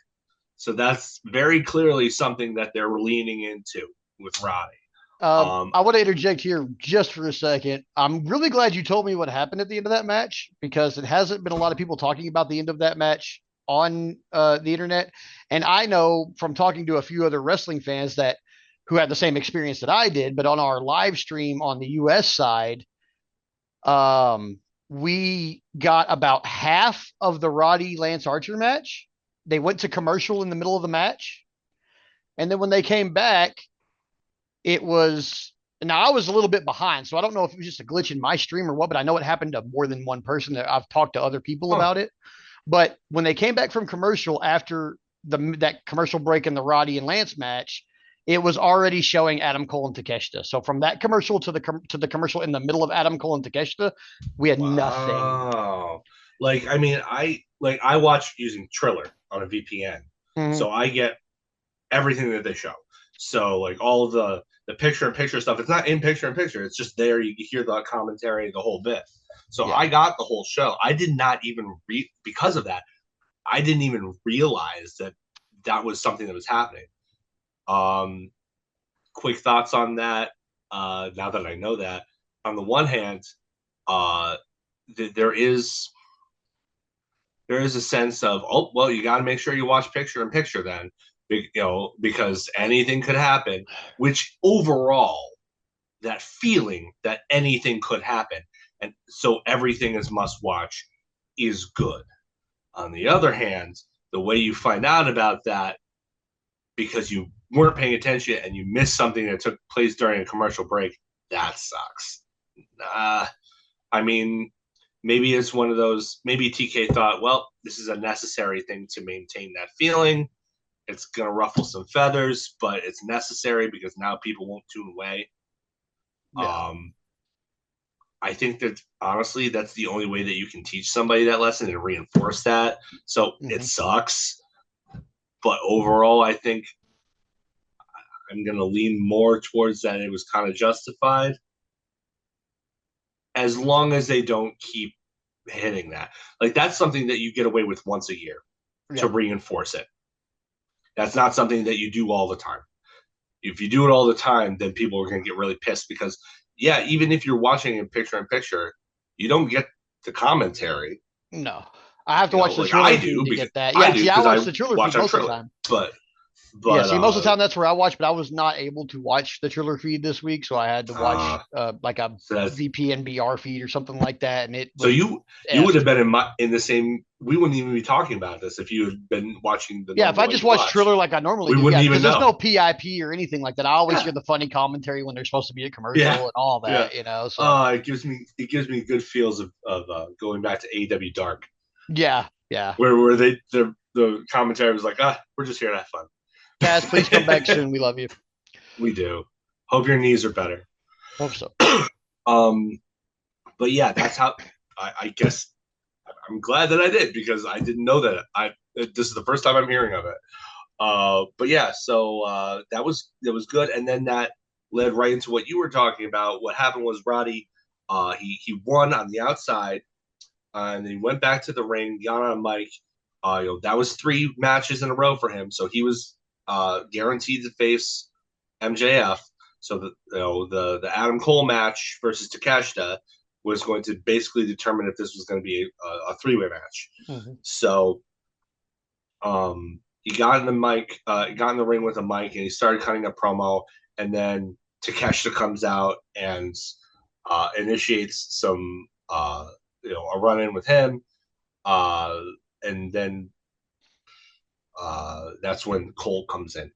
So that's very clearly something that they're leaning into with Roddy. Um, I want to interject here just for a second. I'm really glad you told me what happened at the end of that match because it hasn't been a lot of people talking about the end of that match. on the internet. And I know from talking to a few other wrestling fans that who had the same experience that I did, but on our live stream on the US side, um, we got about half of the Roddy Lance Archer match. They went to commercial in the middle of the match. And then when they came back, it was now I was a little bit behind, so I don't know if it was just a glitch in my stream or what, but I know it happened to more than one person. That I've talked to other people Huh. about it. But when they came back from commercial after that commercial break in the Roddy and Lance match, it was already showing Adam Cole and Takeshita. So from that commercial to the commercial in the middle of Adam Cole and Takeshita, we had nothing. Wow. Like, I mean, I watch using Triller on a VPN, Mhm. so I get everything that they show. So like all of the picture in picture stuff, it's not in picture in picture. It's just there. You hear the commentary, the whole bit. So Yeah. I got the whole show. I did not even read because of that. I didn't even realize that that was something that was happening. Um, quick thoughts on that. Now that I know that, on the one hand, uh, there is a sense of, oh well, you got to make sure you watch picture in picture then, because anything could happen. Which overall, that feeling that anything could happen, and so everything is must watch, is good. On the other hand, the way you find out about that because you weren't paying attention and you missed something that took place during a commercial break, that sucks. Uh, I mean, maybe it's one of those, maybe TK thought, well, this is a necessary thing to maintain that feeling. It's going to ruffle some feathers, but it's necessary because now people won't tune away. Yeah. Um, I think that honestly, that's the only way that you can teach somebody that lesson and reinforce that. So it Hmm. sucks, but overall, I think I'm going to lean more towards that it was kind of justified as long as they don't keep hitting that. Like that's something that you get away with once a year to Yeah. reinforce it. That's not something that you do all the time. If you do it all the time, then people are going to get really pissed because, yeah, even if you're watching in picture, you don't get the commentary. No. I have to watch the Like Triller feed to get that. I Yeah. do See, I because watch I the Triller feed watch on most of the Triller. time. But Yeah, but see, most of the time that's where I watch, but I was not able to watch the Triller feed this week, so I had to watch like a so that's VPN BR feed or something like that, and it so was you would have effed. been in the same. We wouldn't even be talking about this if you had been watching the Yeah, if normal I way just you watch watch. Triller like I normally We do, wouldn't yeah, because even there's know. no PIP or anything like that. I always Yeah, hear the funny commentary when there's supposed to be a yeah, commercial and all yeah. that, So It gives me good feels of going back to AEW Dark, yeah, yeah. where the commentary was like, we're just here to have Taz, please come back fun. soon. We love you. We do. Hope your knees are better. Hope so. Um, but yeah, that's how I guess I'm glad that I did because I didn't know that. This is the first time I'm hearing of it. But yeah, so that was good, and then that led right into what you were talking about. What happened was Roddy, he won on the outside, and then he went back to the ring, got on a mic. That was 3 matches in a row for him, so he was guaranteed to face MJF. So the Adam Cole match versus Takeshita was going to basically determine if this was going to be a 3-way match. Mhm. So he got in the mic, got in the ring with a mic, and he started cutting a promo. And then Takeshita comes out and initiates some, a run in with him. Uh, and then that's when Cole comes in.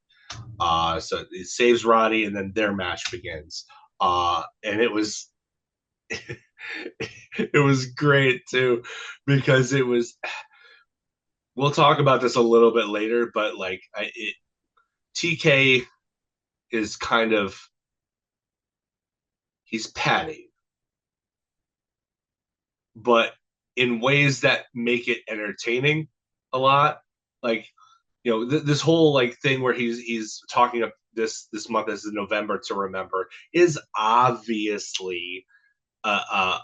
So it saves Roddy, and then their match begins. And it was it was great too because it was. We'll talk about this a little bit later, but like TK is kind of he's petty, but in ways that make it entertaining a lot. Like this whole like thing where he's talking of this month as the November to remember is obviously a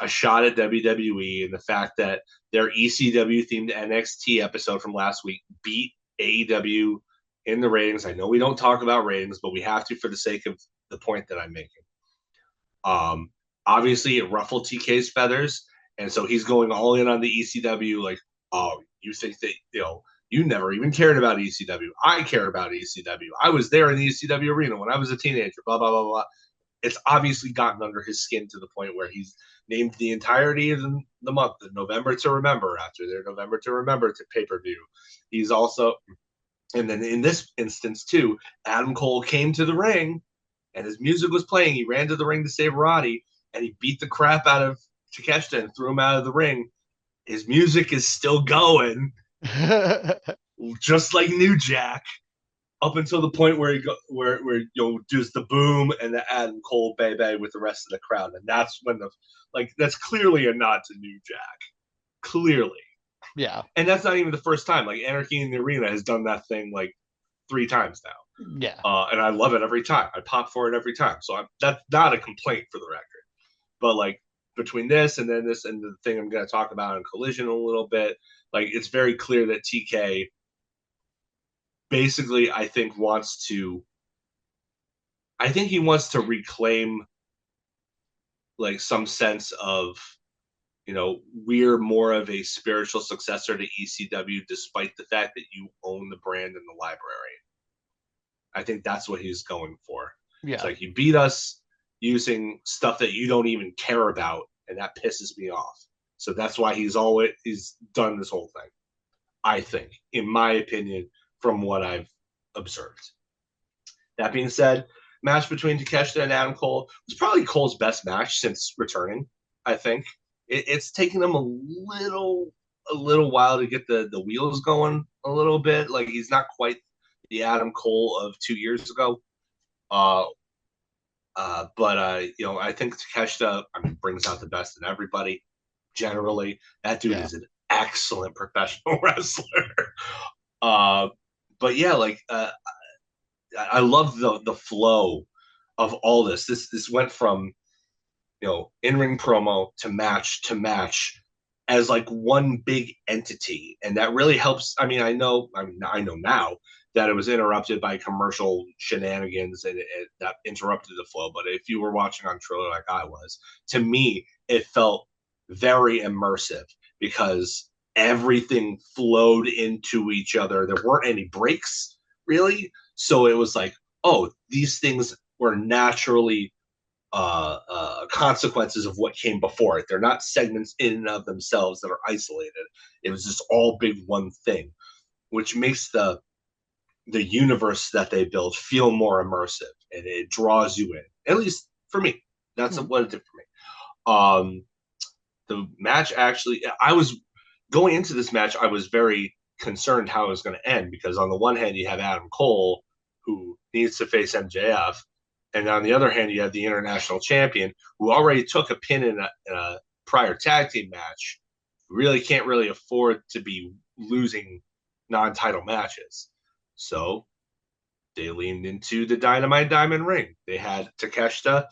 shot at WWE and the fact that their ECW themed NXT episode from last week beat AEW in the ratings. I know we don't talk about ratings, but we have to for the sake of the point that I'm making. Um, obviously, it ruffled TK's feathers, and so he's going all in on the ECW. Like, oh, You think that, you never even cared about ECW. I cared about ECW. I was there in the ECW arena when I was a teenager, blah, blah, blah, blah. It's obviously gotten under his skin to the point where he's named the entirety of the month, the November to Remember, after their November to Remember to pay-per-view. He's also, and then in this instance too, Adam Cole came to the ring and his music was playing. He ran to the ring to save Roddy and he beat the crap out of Takeshita and threw him out of the ring. His music is still going, just like New Jack, up until the point where where does the boom and the Adam Cole baby with the rest of the crowd, and that's when that's clearly a nod to New Jack, clearly. Yeah. And that's not even the first time. Like Anarchy in the Arena has done that thing like 3 times now. Yeah. And I love it every time. I pop for it every time. So that's not a complaint for the record. But like between this and then this and the thing I'm going to talk about in Collision a little bit, like it's very clear that TK basically I think he wants to reclaim like some sense of, we're more of a spiritual successor to ECW, despite the fact that you own the brand in the library. I think that's what he's going for. Yeah. It's like you beat us using stuff that you don't even care about, and that pisses me off. So that's why he's done this whole thing. I think, in my opinion, from what I've observed. That being said, match between Takeshita and Adam Cole was probably Cole's best match since returning. I think it's taken him a little while to get the wheels going a little bit. Like he's not quite the Adam Cole of 2 years ago. But I think Takeshita brings out the best in everybody. Generally, that dude is an excellent professional wrestler. But yeah, I love the flow of all this. This went from in-ring promo to match as like one big entity, and that really helps. I know now that it was interrupted by commercial shenanigans and that interrupted the flow. But if you were watching on Triller like I was, to me it felt very immersive because everything flowed into each other. There weren't any breaks really, so it was like, oh, these things were naturally consequences of what came before it. They're not segments in and of themselves that are isolated. It was just all big one thing, which makes the universe that they build feel more immersive, and it draws you in. At least for me, that's what it did for me. The match actually, I was going into this match, I was very concerned how it was going to end because on the one hand you have Adam Cole who needs to face MJF, and on the other hand you have the international champion who already took a pin in a prior tag team match. Really can't really afford to be losing non-title matches. So they leaned into the Dynamite Diamond ring. They had Takeshita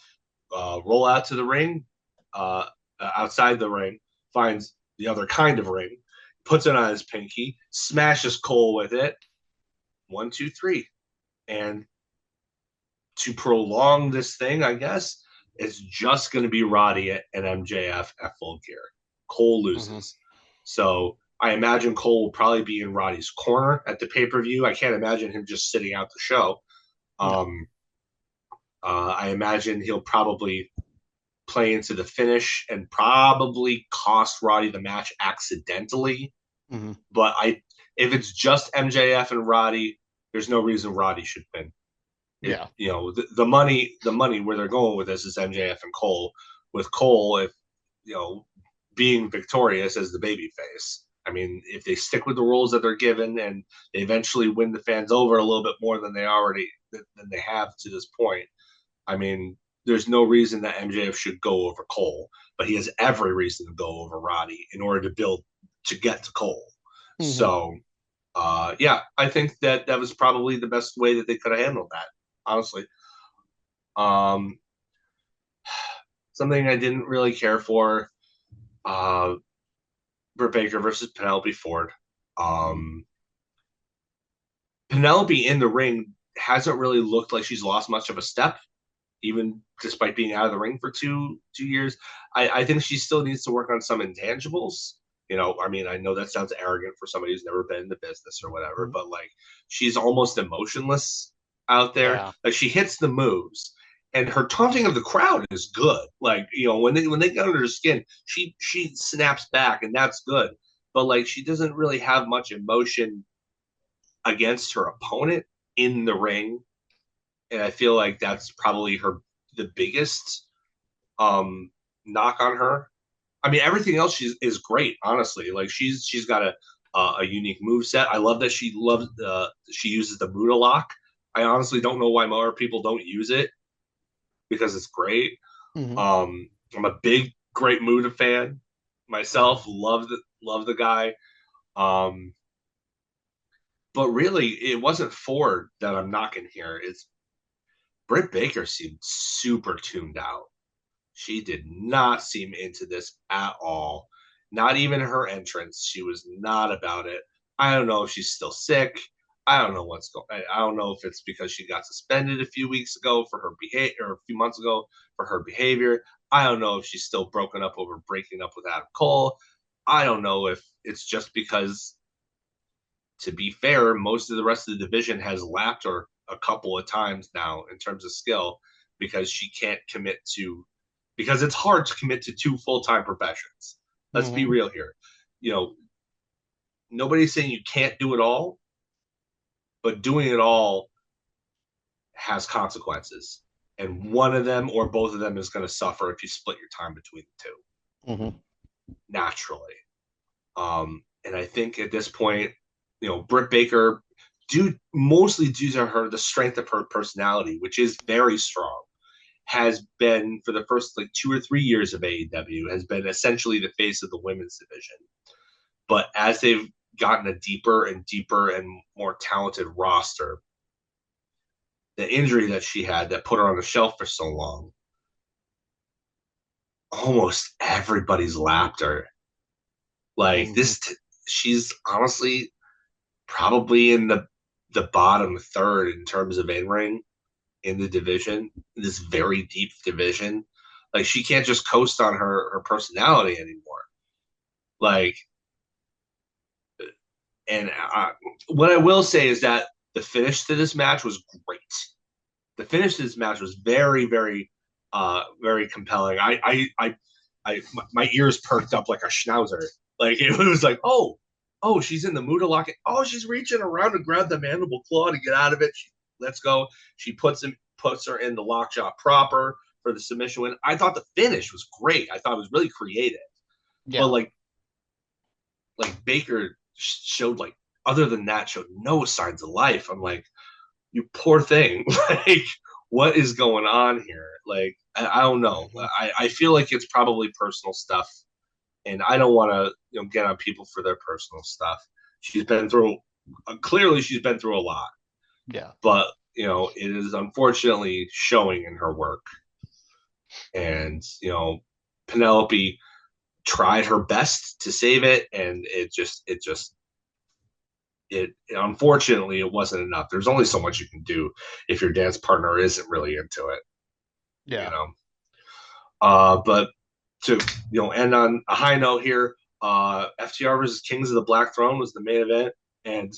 roll out to the ring, outside the ring, finds the other kind of ring, puts it on his pinky, smashes Cole with it. 1, 2, 3. And to prolong this thing, I guess, it's just going to be Roddy and MJF at Full Gear. Cole loses. So I imagine Cole will probably be in Roddy's corner at the pay-per-view. I can't imagine him just sitting out the show. I imagine he'll probably play into the finish and probably cost Roddy the match accidentally. But if it's just MJF and Roddy, there's no reason Roddy should win. The money where they're going with this is MJF and Cole. With Cole, if being victorious as the baby face. If they stick with the rules that they're given and they eventually win the fans over a little bit more than they have to this point, there's no reason that MJF should go over Cole, but he has every reason to go over Roddy in order to build to get to Cole. So, I think that was probably the best way that they could have handled that, honestly. Something I didn't really care for, Britt Baker versus Penelope Ford. Penelope in the ring hasn't really looked like she's lost much of a step, even despite being out of the ring for two years. I think she still needs to work on some intangibles. I mean, I know that sounds arrogant for somebody who's never been in the business or whatever, Mhm. but like she's almost emotionless out there. Yeah. Like she hits the moves, and her taunting of the crowd is good. Like when they get under her skin, she snaps back, and that's good. But like she doesn't really have much emotion against her opponent in the ring, and I feel like that's probably the biggest um knock on her. I mean, everything else is great, honestly. Like she's got a unique move set. I love that she uses the Muda lock. I honestly don't know why more people don't use it because it's great. Hmm. I'm a big Great Muda fan myself. Love the guy. Um, but really, it wasn't Ford that I'm knocking here. It's Britt Baker seemed super tuned out. She did not seem into this at all. Not even her entrance. She was not about it. I don't know if she's still sick. I don't know what's going. I don't know if it's because she got suspended a few weeks ago for her behavior, or a few months ago for her behavior. I don't know if she's still broken up over breaking up with Adam Cole. I don't know if it's just because, to be fair, most of the rest of the division has lapped her a couple of times now in terms of skill because she can't commit to because it's hard to commit to two full-time professions. Let's be Hmm. real here. You know, nobody's saying you can't do it all, but doing it all has consequences. And one of them or both of them is going to suffer if you split your time between the two Hmm. naturally. And I think at this point, Britt Baker, mostly due to the strength of her personality, which is very strong, has been for the first like 2 or 3 years of AEW, has been essentially the face of the women's division. But as they've gotten a deeper and deeper and more talented roster, the injury that she had that put her on the shelf for so long, almost everybody's lapped her. Like Hmm. she's honestly probably in the bottom third in terms of in ring in the division, in this very deep division. Like she can't just coast on her personality anymore. Like, and what I will say is that the finish to this match was great. The finish to this match was very, very, very compelling. My ears perked up like a schnauzer. Like it was like, oh, she's in the Muda lock. Oh, she's reaching around to grab the mandible claw to get out of it. Let's go. She puts her in the lockjaw proper for the submission win. I thought the finish was great. I thought it was really creative. But Yeah. like Baker showed like other than that showed no signs of life. I'm like, you poor thing. Like, what is going on here? Like, I don't know. Hmm. I feel like it's probably personal stuff, and I don't want to get on people for their personal stuff. She's been through clearly she's been through a lot, Yeah. but it is unfortunately showing in her work. And Penelope tried her best to save it, and it unfortunately it wasn't enough. There's only so much you can do if your dance partner isn't really into it, you Yeah. know. But to end on a high note here, FTR versus Kings of the Black Throne was the main event, and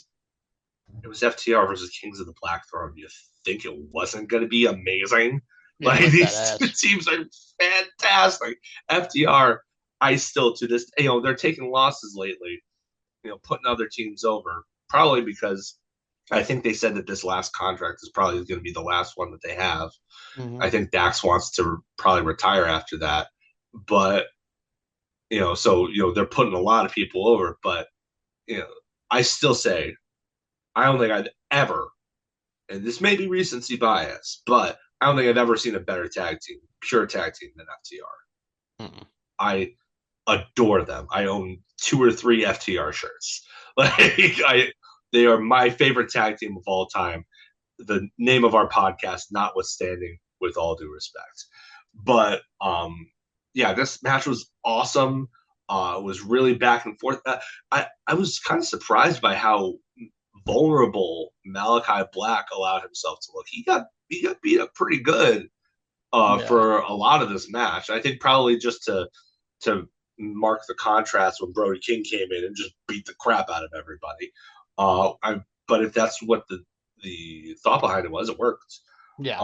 it was FTR versus Kings of the Black Throne. You think it wasn't going to be amazing? Yeah. Like Whip that these two ass. teams are fantastic. FTR, I still to this, they're taking losses lately, putting other teams over, probably because I think they said that this last contract is probably going to be the last one that they have. Hmm. I think Dax wants to probably retire after that, but so they're putting a lot of people over. But you know, I still say I don't think I've ever, and this may be recency bias, but I don't think I've ever seen a better pure tag team than FTR. Hmm. I adore them. I own 2 or 3 FTR shirts. Like they are my favorite tag team of all time. The name of our podcast, notwithstanding, with all due respect. But yeah, this match was awesome. It was really back and forth. I was kind of surprised by how vulnerable Malachi Black allowed himself to look. He got beat up pretty good Yeah. for a lot of this match. I think probably just to mark the contrast when Brody King came in and just beat the crap out of everybody. But if that's what the thought behind it was, it worked. Yeah.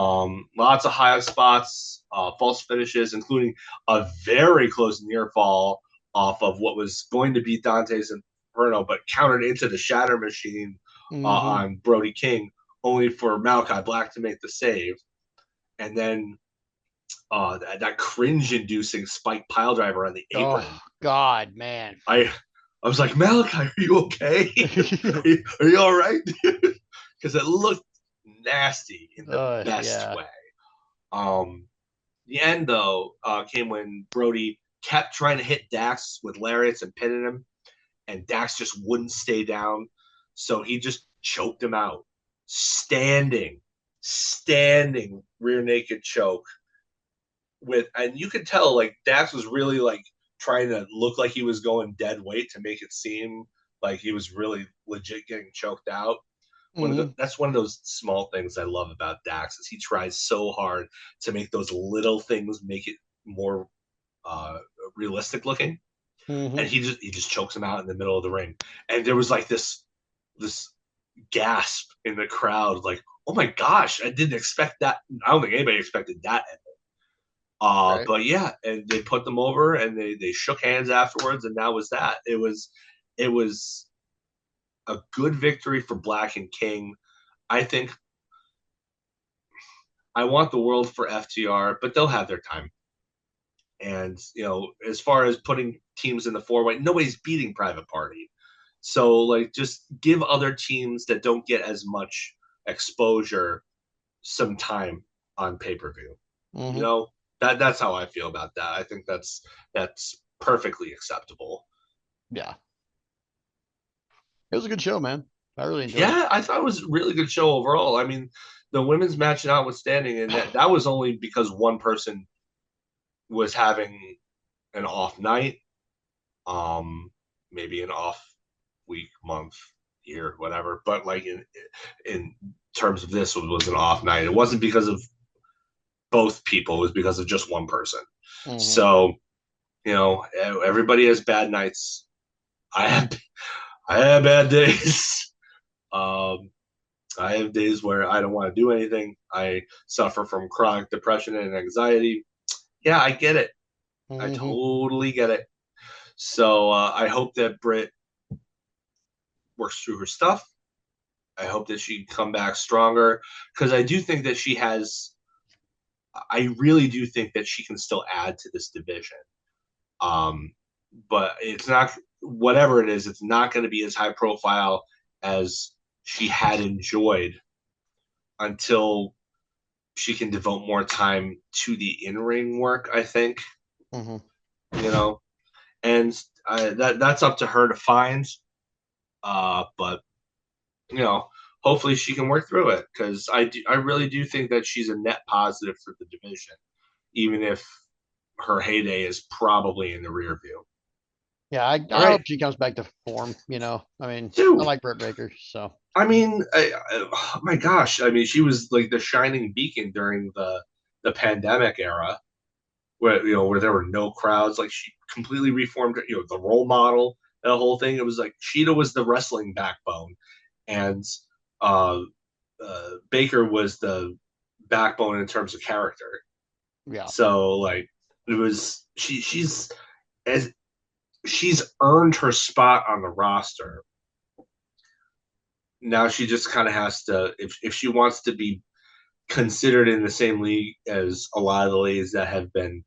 Lots of high spots, false finishes, including a very close near fall off of what was going to be Dante's Inferno, but countered into the Shatter Machine Mm-hmm. on Brody King, only for Malachi Black to make the save. And then that cringe-inducing spike pile driver on the Oh apron. God, man. I was like, Malachi, are you okay? Are you all right? Because it looked nasty in the best Yeah. way. Um, the end though came when Brody kept trying to hit Dax with lariats and pinning him, and Dax just wouldn't stay down, so he just choked him out, standing, standing rear naked choke with, and you could tell like Dax was really like trying to look like he was going dead weight to make it seem like he was really legit getting choked out. Mm-hmm. That's one of those small things I love about Dax is he tries so hard to make those little things make it more uh, realistic looking, and Mm-hmm. he just chokes him out in the middle of the ring, and there was like this gasp in the crowd, like, oh my gosh, I didn't expect that. I don't think anybody expected that. Right. But yeah, and they put them over, and they shook hands afterwards, and that was that. It was a good victory for Black and King. I think I want the world for FTR, but they'll have their time. And as far as putting teams in the four-way, nobody's beating Private Party. So like, just give other teams that don't get as much exposure some time on pay-per-view. You Mm-hmm. know that's how I feel about that. I think that's perfectly acceptable. Yeah. It was a good show, man. I really enjoyed it. Yeah, I thought it was a really good show overall. I mean, the women's match notwithstanding, and that was only because one person was having an off night, maybe an off week, month, year, whatever. But like in terms of this, was an off night. It wasn't because of both people; it was because of just one person. Mm-hmm. So everybody has bad nights. I have I have bad days. Um, I have days where I don't want to do anything. I suffer from chronic depression and anxiety. Yeah, I get it. I Mm-hmm. totally get it. So I hope that Britt works through her stuff. I hope that she come back stronger because I do think that she has. I really do think that she can still add to this division. Um, but it's not whatever it is. It's not going to be as high profile as she had enjoyed until she can devote more time to the in-ring work. I think Mm-hmm. you know, and that's up to her to find. But you know, hopefully she can work through it because I really do think that she's a net positive for the division, even if her heyday is probably in the rear view. Yeah, All I hope right, she comes back to form. I mean, I dude. like Britt Baker, so I mean, oh my gosh. I mean, she was like the shining beacon during the pandemic era, where there were no crowds. Like she completely reformed, the role model, the whole thing. It was like Sheeta was the wrestling backbone, and uh, Baker was the backbone in terms of character. yeah. So like it was as she's earned her spot on the roster. Now she just kind of has to, if she wants to be considered in the same league as a lot of the ladies that have been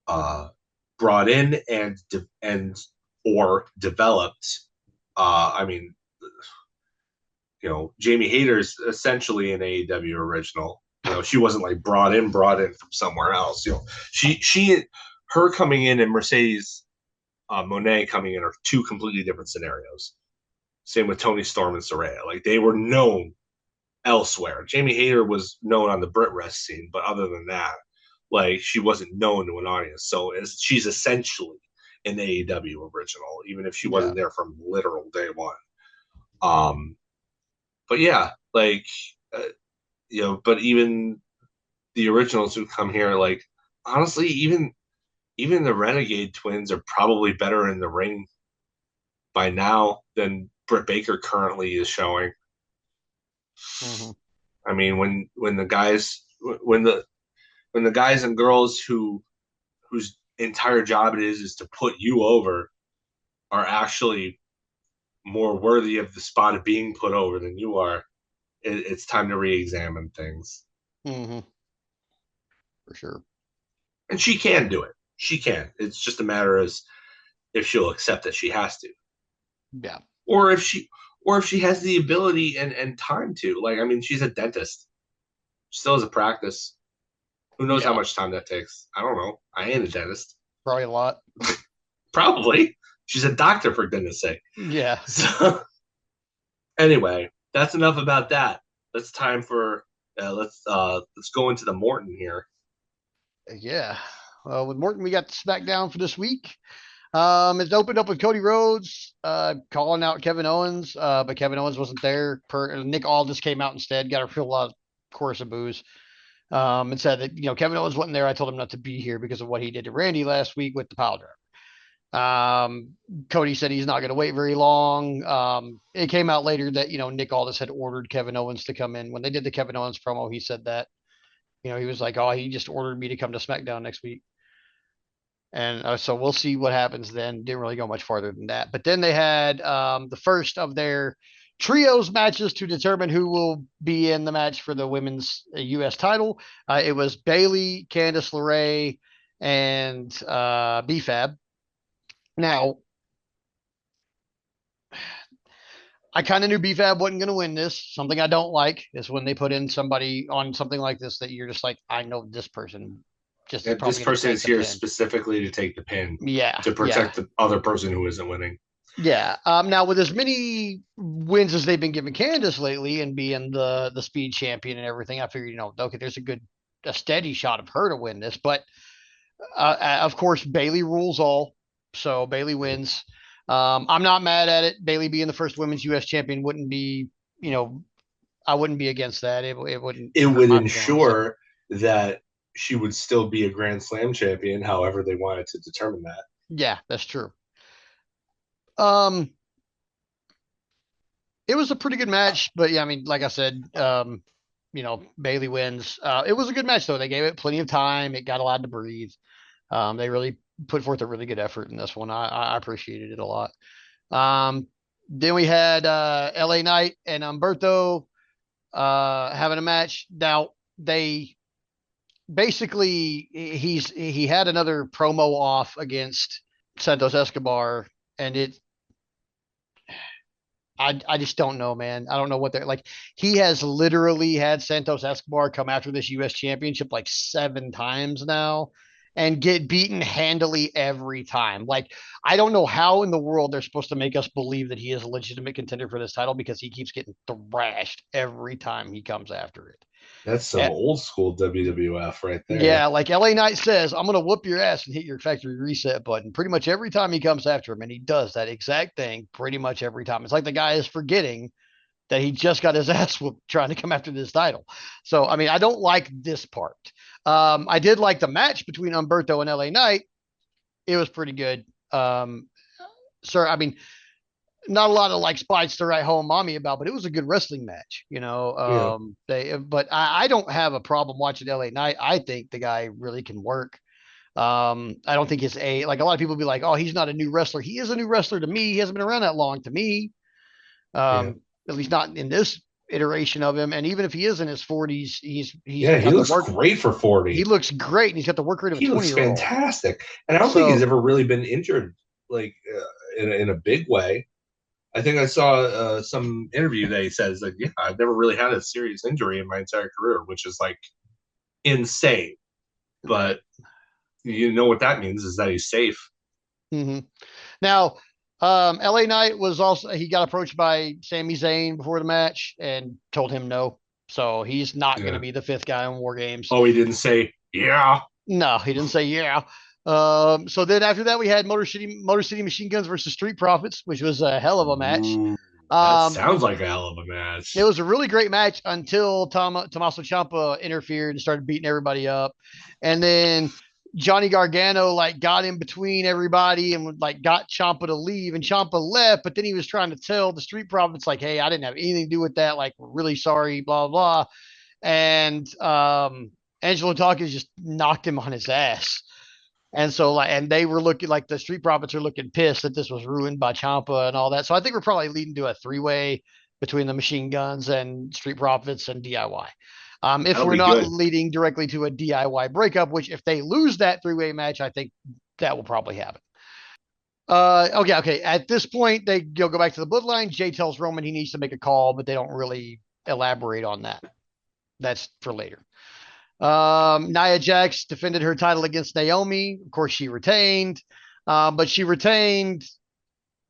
uh, brought in and or developed. I mean, Jamie Hayter's essentially an AEW original. She wasn't like brought in from somewhere else. Her coming in and Mercedes Monet coming in are two completely different scenarios. Same with Tony Storm and Soraya. Like they were known elsewhere. Jamie Hayter was known on the Brit Rest scene, but other than that, like she wasn't known to an audience. So she's essentially an AEW original, even if she Yeah. wasn't there from literal day one. Um, but yeah, like uh, but even the originals who come here, like honestly, even even the Renegade Twins are probably better in the ring by now than Britt Baker currently is showing. Mm-hmm. I mean, when the guys when the guys and girls whose entire job it is to put you over are actually more worthy of the spot of being put over than you are, it's time to re-examine things. Mm-hmm. For sure. And she can do it. She can. It's just a matter of if she'll accept that she has to, Yeah. or if she has the ability and time to. Like, I mean, she's a dentist. She still has a practice. Who knows how Yeah. much time that takes? I don't know. I ain't a dentist. Probably a lot. Probably. She's a doctor, for goodness sake. Yeah. So anyway, that's enough about that. It's time for let's go into the Morton here. Yeah. With Morton, we got SmackDown for this week. It's opened up with Cody Rhodes calling out Kevin Owens, but Kevin Owens wasn't there. Nick Aldis came out instead, got a real lot of chorus of boos, and said that Kevin Owens wasn't there. I told him not to be here because of what he did to Randy last week with the pile driver. Cody said he's not going to wait very long. It came out later that Nick Aldis had ordered Kevin Owens to come in. When they did the Kevin Owens promo, he said that he was like, "Oh, he just ordered me to come to SmackDown next week." And so we'll see what happens then. Didn't really go much farther than that. But then they had the first of their trios matches to determine who will be in the match for the women's U.S. title. It was Bayley, Candice LeRae, and BFAB. Now, I kind of knew BFAB wasn't going to win this. Something I don't like is when they put in somebody on something like this that you're just like, I know this person just is This probably going to person take is the here pin. specifically to take the pin Yeah, to yeah. protect the other person who isn't winning. Yeah. Now with as many wins as they've been giving Candice lately and being the speed champion and everything, I figured, okay, there's a steady shot of her to win this. But of course, Bayley rules all, so Bayley wins. I'm not mad at it. Bayley being the first women's U.S. champion wouldn't be, I wouldn't be against that. It wouldn't It hurt would my feelings. ensure that she would still be a Grand Slam champion, however they wanted to determine that. Yeah, that's true. Um, it was a pretty good match, but yeah, I mean, like I said, Bayley wins. It was a good match though. They gave it plenty of time. It got allowed to breathe. They really put forth a really good effort in this one. I appreciated it a lot. Um, then we had LA Knight and Umberto having a match. Now they basically he had another promo off against Santos Escobar, and I just don't know, man. I don't know what they're like. He has literally had Santos Escobar come after this U.S. championship like 7 times now and get beaten handily every time. Like, I don't know how in the world they're supposed to make us believe that he is a legitimate contender for this title because he keeps getting thrashed every time he comes after it. That's some Eh, old school WWF right yeah, there. like LA Knight says, I'm going to whoop your ass and hit your factory reset button pretty much every time he comes after him. And he does that exact thing pretty much every time. It's like the guy is forgetting that he just got his ass whooped trying to come after this title. So, I mean, I don't like this part. I did like the match between Umberto and LA Knight. It was pretty good. Sir, I mean, not a lot of like spites to write home mommy about, but it was a good wrestling match, Yeah, but I don't have a problem watching LA Knight. I think the guy really can work. I don't think his like a lot of people be like, oh, he's not a new wrestler. He is a new wrestler to me. He hasn't been around that long to me. yeah, At least not in this iteration of him. And even if he is in his 40s, he's yeah. He got the looks work. great for He 40. looks great, and he's got the work rate of a He 20 looks year old. fantastic, and I don't think he's So, ever really been injured like in a big way. I think I saw some interview that he says like, yeah, I've never really had a serious injury in my entire career, which is like insane. right. But you know what that means is that he's safe. Mm-hmm. Now, LA Knight was also, he got approached by Sami Zayn before the match and told him no. So he's not going to Yeah. be the fifth guy on War Games. Oh, he didn't say yeah. No, he didn't say yeah. So then after that, we had Motor City Machine Guns versus Street Profits, which was a hell of a match. Ooh, that Um, sounds like a hell of a it match. was a really great match until Tommaso Ciampa interfered and started beating everybody up. And then Johnny Gargano like got in between everybody and like got Ciampa to leave, and Ciampa left, but then he was trying to tell the Street Profits like, "Hey, I didn't have anything to do with that. Like, we're really sorry." Blah blah. And Angelo Dawkins just knocked him on his ass. And so like, and they were looking like the Street Profits are looking pissed that this was ruined by Ciampa and all that. So I think we're probably leading to a 3-way between the Machine Guns and Street Profits and DIY. If That'll we're be not good. leading directly to a DIY breakup, which if they lose that 3-way match, I think that will probably happen. Okay. At this point, they go back to the bloodline. Jay tells Roman he needs to make a call, but they don't really elaborate on that. That's for later. Nia Jax defended her title against Naomi. Of course, she retained, but she retained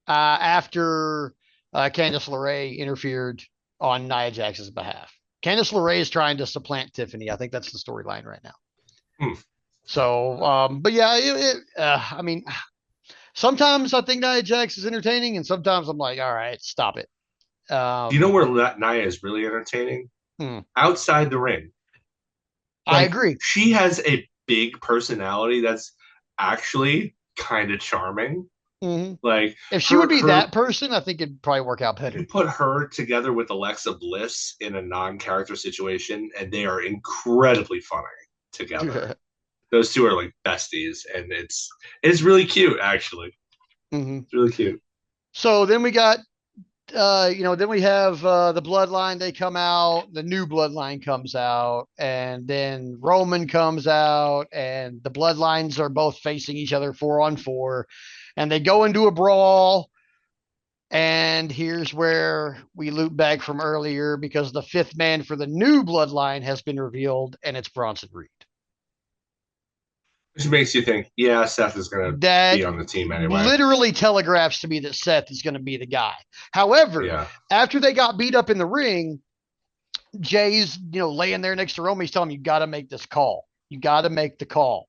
after Candice LeRae interfered on Nia Jax's behalf. Candice LeRae is trying to supplant Tiffany. I think that's the storyline right now. Hmm. So, but yeah, I mean, sometimes I think Nia Jax is entertaining, and sometimes I'm like, all right, stop it. Do you know where Nia is really entertaining? Hmm, Outside the ring. I Like agree. she has a big personality that's actually kind of charming. Mm-hmm. Like If she would her be her that person, I think it'd probably work out you better. put her together with Alexa Bliss in a non-character situation, and they are incredibly funny together. Those two are like besties, and it's really cute actually. Mm-hmm. It's really cute. So then we got then we have the bloodline. They come out, the new bloodline comes out, and then Roman comes out, and the bloodlines are both facing each other 4-on-4, and they go into a brawl. And here's where we loop back from earlier because the fifth man for the new bloodline has been revealed, and it's Bronson Reed. Which makes you think, yeah, Seth is gonna That be on the team anyway. literally telegraphs to me that Seth is going to be the guy. However, Yeah. after they got beat up in the ring, Jay's, laying there next to Roman. He's telling him, you got to make this call. You got to make the call.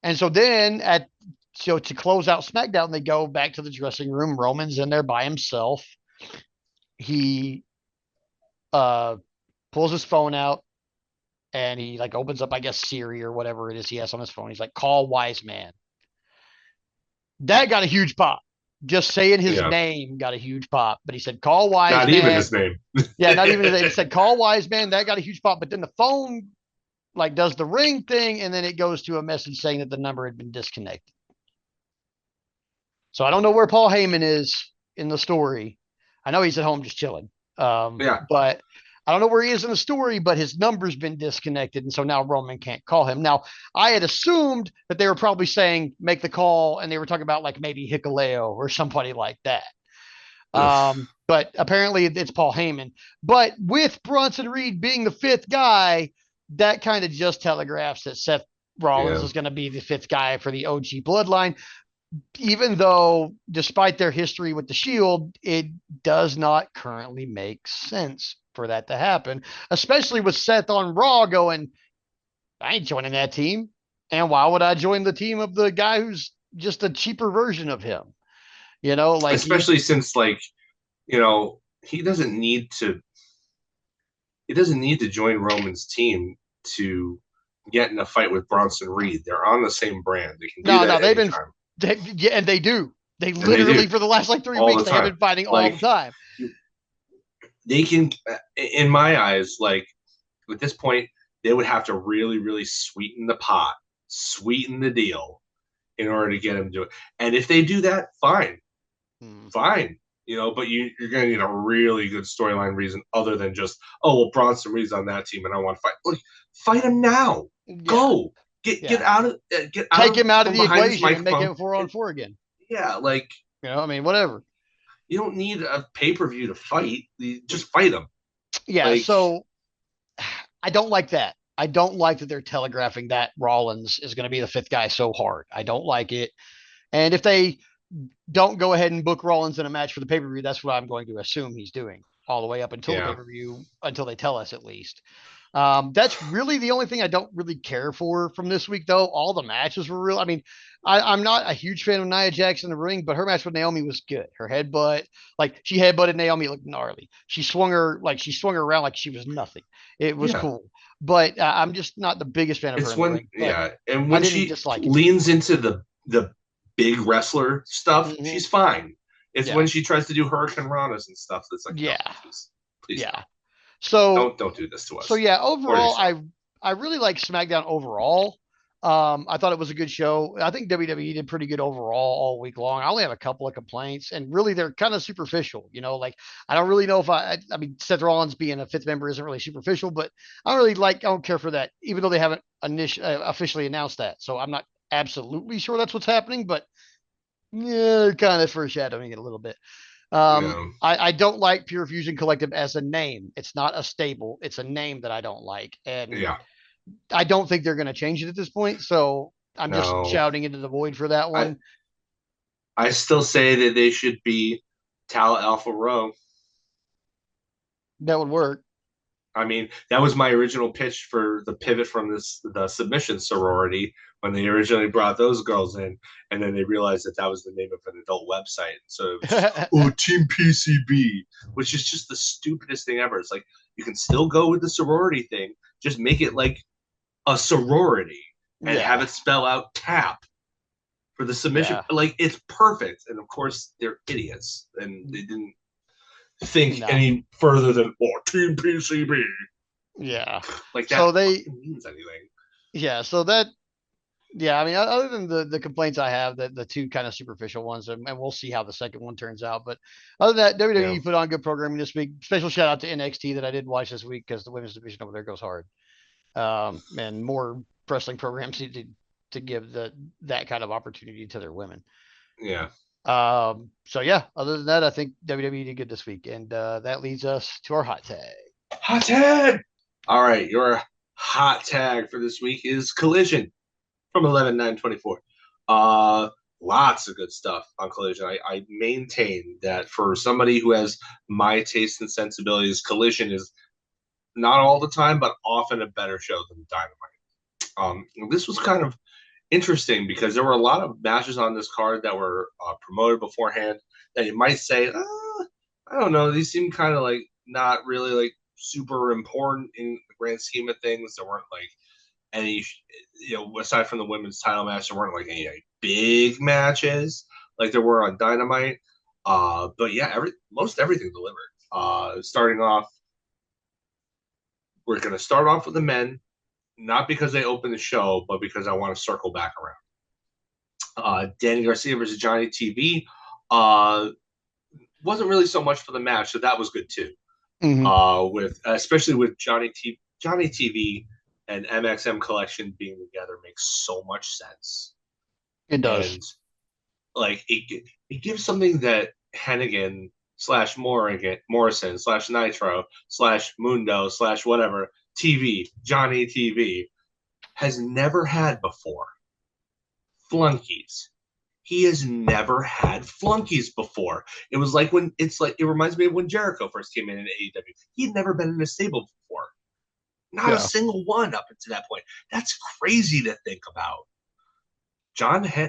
And so then to close out SmackDown, they go back to the dressing room. Roman's in there by himself. He uh, pulls his phone out and he like opens up, I guess, Siri or whatever it is he has on his phone. He's like, call Wise Man. That got a huge pop. Just saying his Yeah. name got a huge pop. But he said, call Wise Not even Man. his name. Yeah, not even his name. He said, call Wise Man. That got a huge pop. But then the phone like does the ring thing, and then it goes to a message saying that the number had been disconnected. So I don't know where Paul Heyman is in the story. I know he's at home just chilling. Yeah. But I don't know where he is in the story, but his number's been disconnected. And so now Roman can't call him. Now, I had assumed that they were probably saying make the call, and they were talking about like maybe Hikuleo or somebody like that. But apparently it's Paul Heyman. But with Bronson Reed being the fifth guy, that kind of just telegraphs that Seth Rollins Yeah. is going to be the fifth guy for the OG bloodline, even though despite their history with the Shield, it does not currently make sense for that to happen, especially with Seth on Raw going, I ain't joining that team. And why would I join the team of the guy who's just a cheaper version of him? Like Especially since you know, he doesn't need to join Roman's team to get in a fight with Bronson Reed. They're on the same brand. They can do no, that they've been, anytime. yeah, and they do. They And they literally do for the last like three all weeks the they have time. been fighting all the Like time. they can, in my eyes, like at this point, they would have to really, really sweeten the pot, sweeten the deal in order to get him to do it. And if they do that, fine, fine. But you're going to need a really good storyline reason other than just, oh, well, Bronson Reed's on that team and I want to fight. Look, fight him now. Yeah, Go. Get yeah. out of Take him out of from the behind this equation and make microphone. it 4-on-4 again. Yeah, I mean, whatever. you don't need a pay-per-view to fight. You just fight him. Yeah, Like so I don't like that. I don't like that they're telegraphing that Rollins is going to be the fifth guy so hard. I don't like it. And if they don't go ahead and book Rollins in a match for the pay per view, that's what I'm going to assume he's doing all the way up until the pay yeah. per view, until they tell us at least. That's really the only thing I don't really care for from this week, though. All the matches were real. I mean, I'm not a huge fan of Nia Jax in the ring, but her match with Naomi was good. Her headbutt, like she headbutted Naomi, looked gnarly. She swung her around like she was nothing. It was Yeah. cool, but I'm just not the biggest fan of her It's in the when ring. But yeah, and I when didn't she dislike it. leans into the big wrestler stuff, Hmm. she's fine. It's Yeah, when she tries to do Hurricane Ranas and stuff that's like, no, yeah, please no. yeah. So Don't do this to so us yeah, or overall, yourself. I really like SmackDown overall. I thought it was a good show. I think WWE did pretty good overall all week long. I only have a couple of complaints, and really they're kind of superficial. Like I don't really know if I mean, Seth Rollins being a fifth member isn't really superficial, but I don't care for that, even though they haven't officially announced that. So I'm not absolutely sure that's what's happening, but yeah, kind of foreshadowing it a little bit. Yeah, I don't like Pure Fusion Collective as a name. It's not a stable. It's a name that I don't like, and yeah. I don't think they're going to change it at this point. So I'm just No, shouting into the void for that I one. I still say that they should be Tal Alpha Row. That would work. I mean, that was my original pitch for the pivot from the submission sorority when they originally brought those girls in, and then they realized that that was the name of an adult website. So it was just, oh, Team PCB, which is just the stupidest thing ever. It's like you can still go with the sorority thing, just make it like a sorority and have Yeah, it spell out tap for the submission. yeah. Like it's perfect. And of course, they're idiots and they didn't think No, any further than Team PCB. yeah. Like that So they, fucking means anything. yeah. So that, yeah. I mean, other than the complaints I have, the two kind of superficial ones, and we'll see how the second one turns out. But other than that, Yeah, WWE put on good programming this week. Special shout out to NXT that I did watch this week because the women's division over there goes hard. And more wrestling programs need to give that kind of opportunity to their women. yeah. So yeah, other than that, I think WWE did good this week, and that leads us to our hot tag. Hot tag. All right, your hot tag for this week is Collision from 11/9/24. Uh, Lots of good stuff on Collision. I maintain that for somebody who has my taste and sensibilities, Collision is not all the time, but often a better show than Dynamite. This was kind of interesting because there were a lot of matches on this card that were promoted beforehand that you might say, I don't know, these seem kind of like not really like super important in the grand scheme of things. There weren't like any, aside from the women's title match, there weren't like any like, big matches like there were on Dynamite. But yeah, most everything delivered. Starting off, we're going to start off with the men, not because they opened the show, but because I want to circle back around. Danny Garcia versus Johnny TV wasn't really so much for the match, so that was good too. Mm-hmm. With especially with Johnny TV and MXM Collection being together makes so much sense, It does. and like it gives something that Hennigan slash Morrison slash Nitro slash Mundo slash whatever TV Johnny TV has never had before. Flunkies. He has never had flunkies before. It reminds me of when Jericho first came in AEW. He'd never been in a stable before. Not a Yeah. single one up until that point. That's crazy to think about. Johnny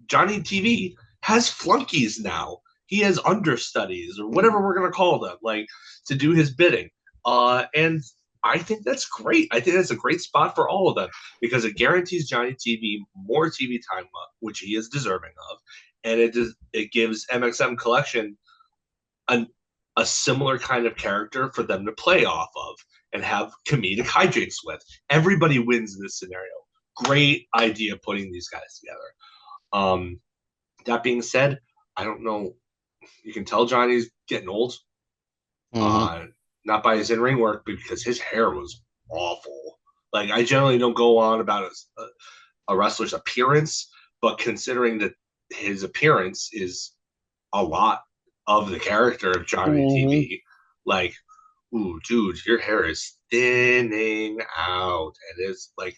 TV has flunkies now. He has understudies or whatever we're gonna call them, like to do his bidding. And I think that's great. I think that's a great spot for all of them because it guarantees Johnny TV more TV time, which he is deserving of, and it gives MXM Collection an, a similar kind of character for them to play off of and have comedic hijinks with. Everybody wins in this scenario. Great idea putting these guys together. That being said, I don't know. You can tell Johnny's getting old. Mm-hmm. Uh, Not by his in-ring work, but because his hair was awful. Like I generally don't go on about a wrestler's appearance, but considering that his appearance is a lot of the character of Johnny Mm-hmm. TV, like, ooh, dude, your hair is thinning out, and it's like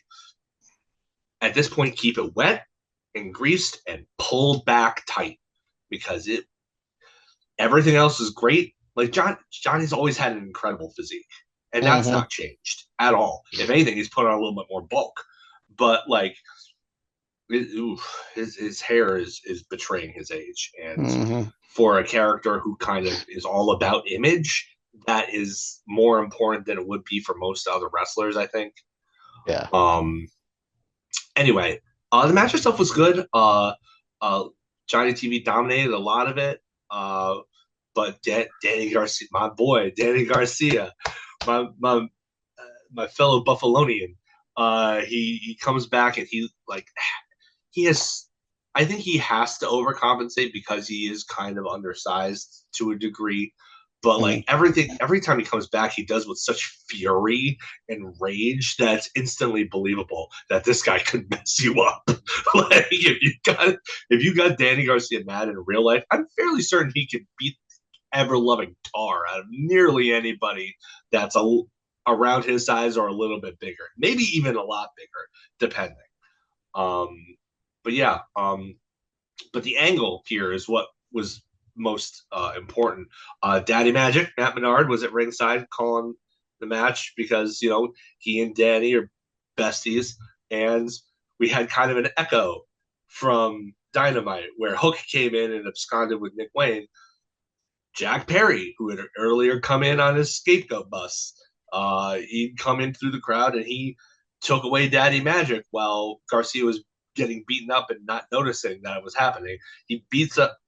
at this point, keep it wet and greased and pulled back tight because everything else is great. Like Johnny's always had an incredible physique, and that's Mm-hmm. not changed at all. If anything, he's put on a little bit more bulk, but like his hair is betraying his age, and Mm-hmm. for a character who kind of is all about image, that is more important than it would be for most other wrestlers, I think. Yeah. Um. Anyway, the match itself was good. Johnny TV dominated a lot of it. But Danny Garcia, my boy, Danny Garcia, my my fellow Buffalonian, he comes back and he has. I think he has to overcompensate because he is kind of undersized to a degree. But like every time he comes back, he does with such fury and rage that's instantly believable that this guy could mess you up. Like if you got Danny Garcia mad in real life, I'm fairly certain he could beat ever loving tar out of nearly anybody that's around his size or a little bit bigger, maybe even a lot bigger, depending. Um, but yeah, but the angle here is what was most important. Daddy Magic, Matt Menard, was at ringside calling the match because, he and Danny are besties. And we had kind of an echo from Dynamite where Hook came in and absconded with Nick Wayne. Jack Perry, who had earlier come in on his scapegoat bus, he'd come in through the crowd and he took away Daddy Magic while Garcia was getting beaten up and not noticing that it was happening. He beats up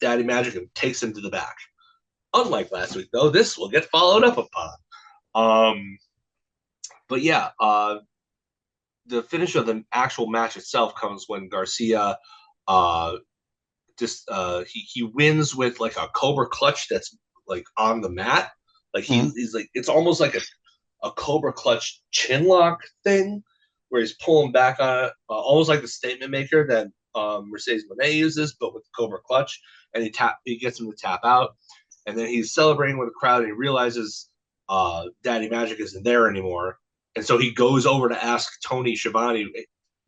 Daddy Magic and takes him to the back. Unlike last week, though, this will get followed up upon. But yeah, the finish of the actual match itself comes when Garcia he wins with like a Cobra clutch that's like on the mat. Like Mm-hmm. he's like it's almost like a Cobra clutch chin lock thing where he's pulling back on it, almost like the statement maker that Mercedes Monet uses, but with the Cobra clutch. And he gets him to tap out, and then he's celebrating with the crowd, and he realizes Daddy Magic isn't there anymore, and so he goes over to ask Tony Schiavone,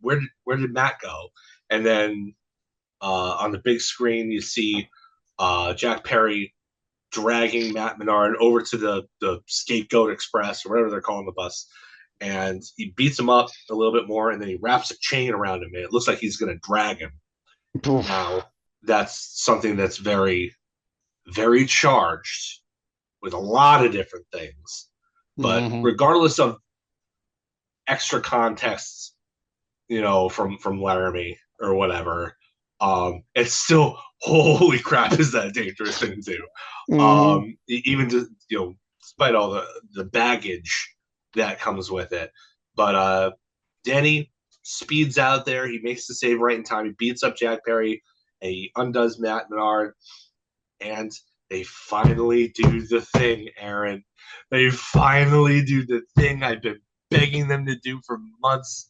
where did Matt go? And then on the big screen, you see Jack Perry dragging Matt Menard over to the Scapegoat Express or whatever they're calling the bus. And he beats him up a little bit more, and then he wraps a chain around him, and it looks like he's going to drag him. Now, that's something that's very, very charged with a lot of different things. But Mm-hmm. regardless of extra contexts, from Laramie or whatever, it's still holy crap, is that a dangerous thing to do? Mm-hmm. Even to despite all the baggage that comes with it. But Danny speeds out there. He makes the save right in time. He beats up Jack Perry, and he undoes Matt Menard, and they finally do the thing, Aaron. They finally do the thing I've been begging them to do for months.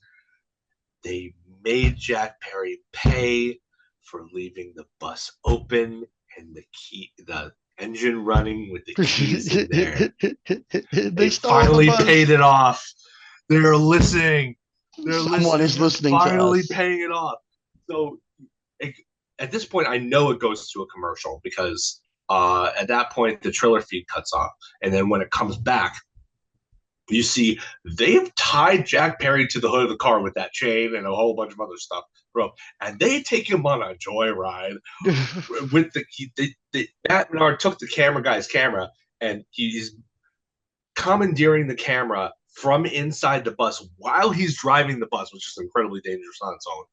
They made Jack Perry pay for leaving the bus open and the engine running with the keys in there. They They stole the finally paid bus. it off. They're listening. They're Someone listening. is They're listening to finally us. paying it off. So at this point, I know it goes to a commercial because at that point the trailer feed cuts off, and then when it comes back, you see they've tied Jack Perry to the hood of the car with that chain and a whole bunch of other stuff, bro. And they take him on a joyride with Matt Menard took the camera guy's camera, and he's commandeering the camera from inside the bus while he's driving the bus, which is incredibly dangerous on its own.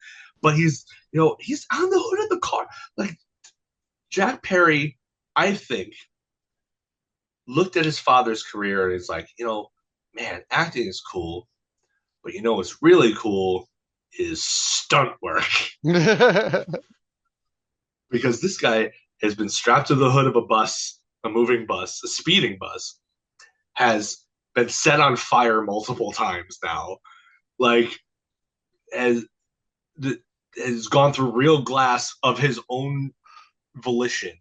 But he's on the hood of the car. Like Jack Perry, I think, looked at his father's career and is like, man, acting is cool, but what's really cool is stunt work. Because this guy has been strapped to the hood of a bus, a moving bus, a speeding bus, has been set on fire multiple times now. Like, has, has gone through real glass of his own volition.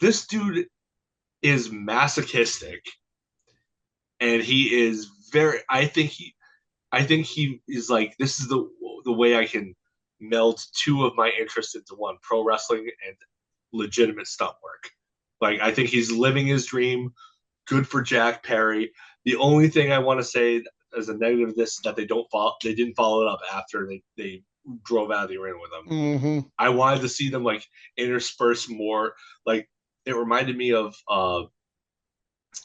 This dude is masochistic, and he is very. I think he is like, this is the way I can meld two of my interests into one: pro wrestling and legitimate stunt work. Like I think he's living his dream Good for Jack Perry. The only thing I want to say as a negative of this is that they didn't follow it up after they drove out of the arena with them. Mm-hmm. I wanted to see them like intersperse more. Like it reminded me of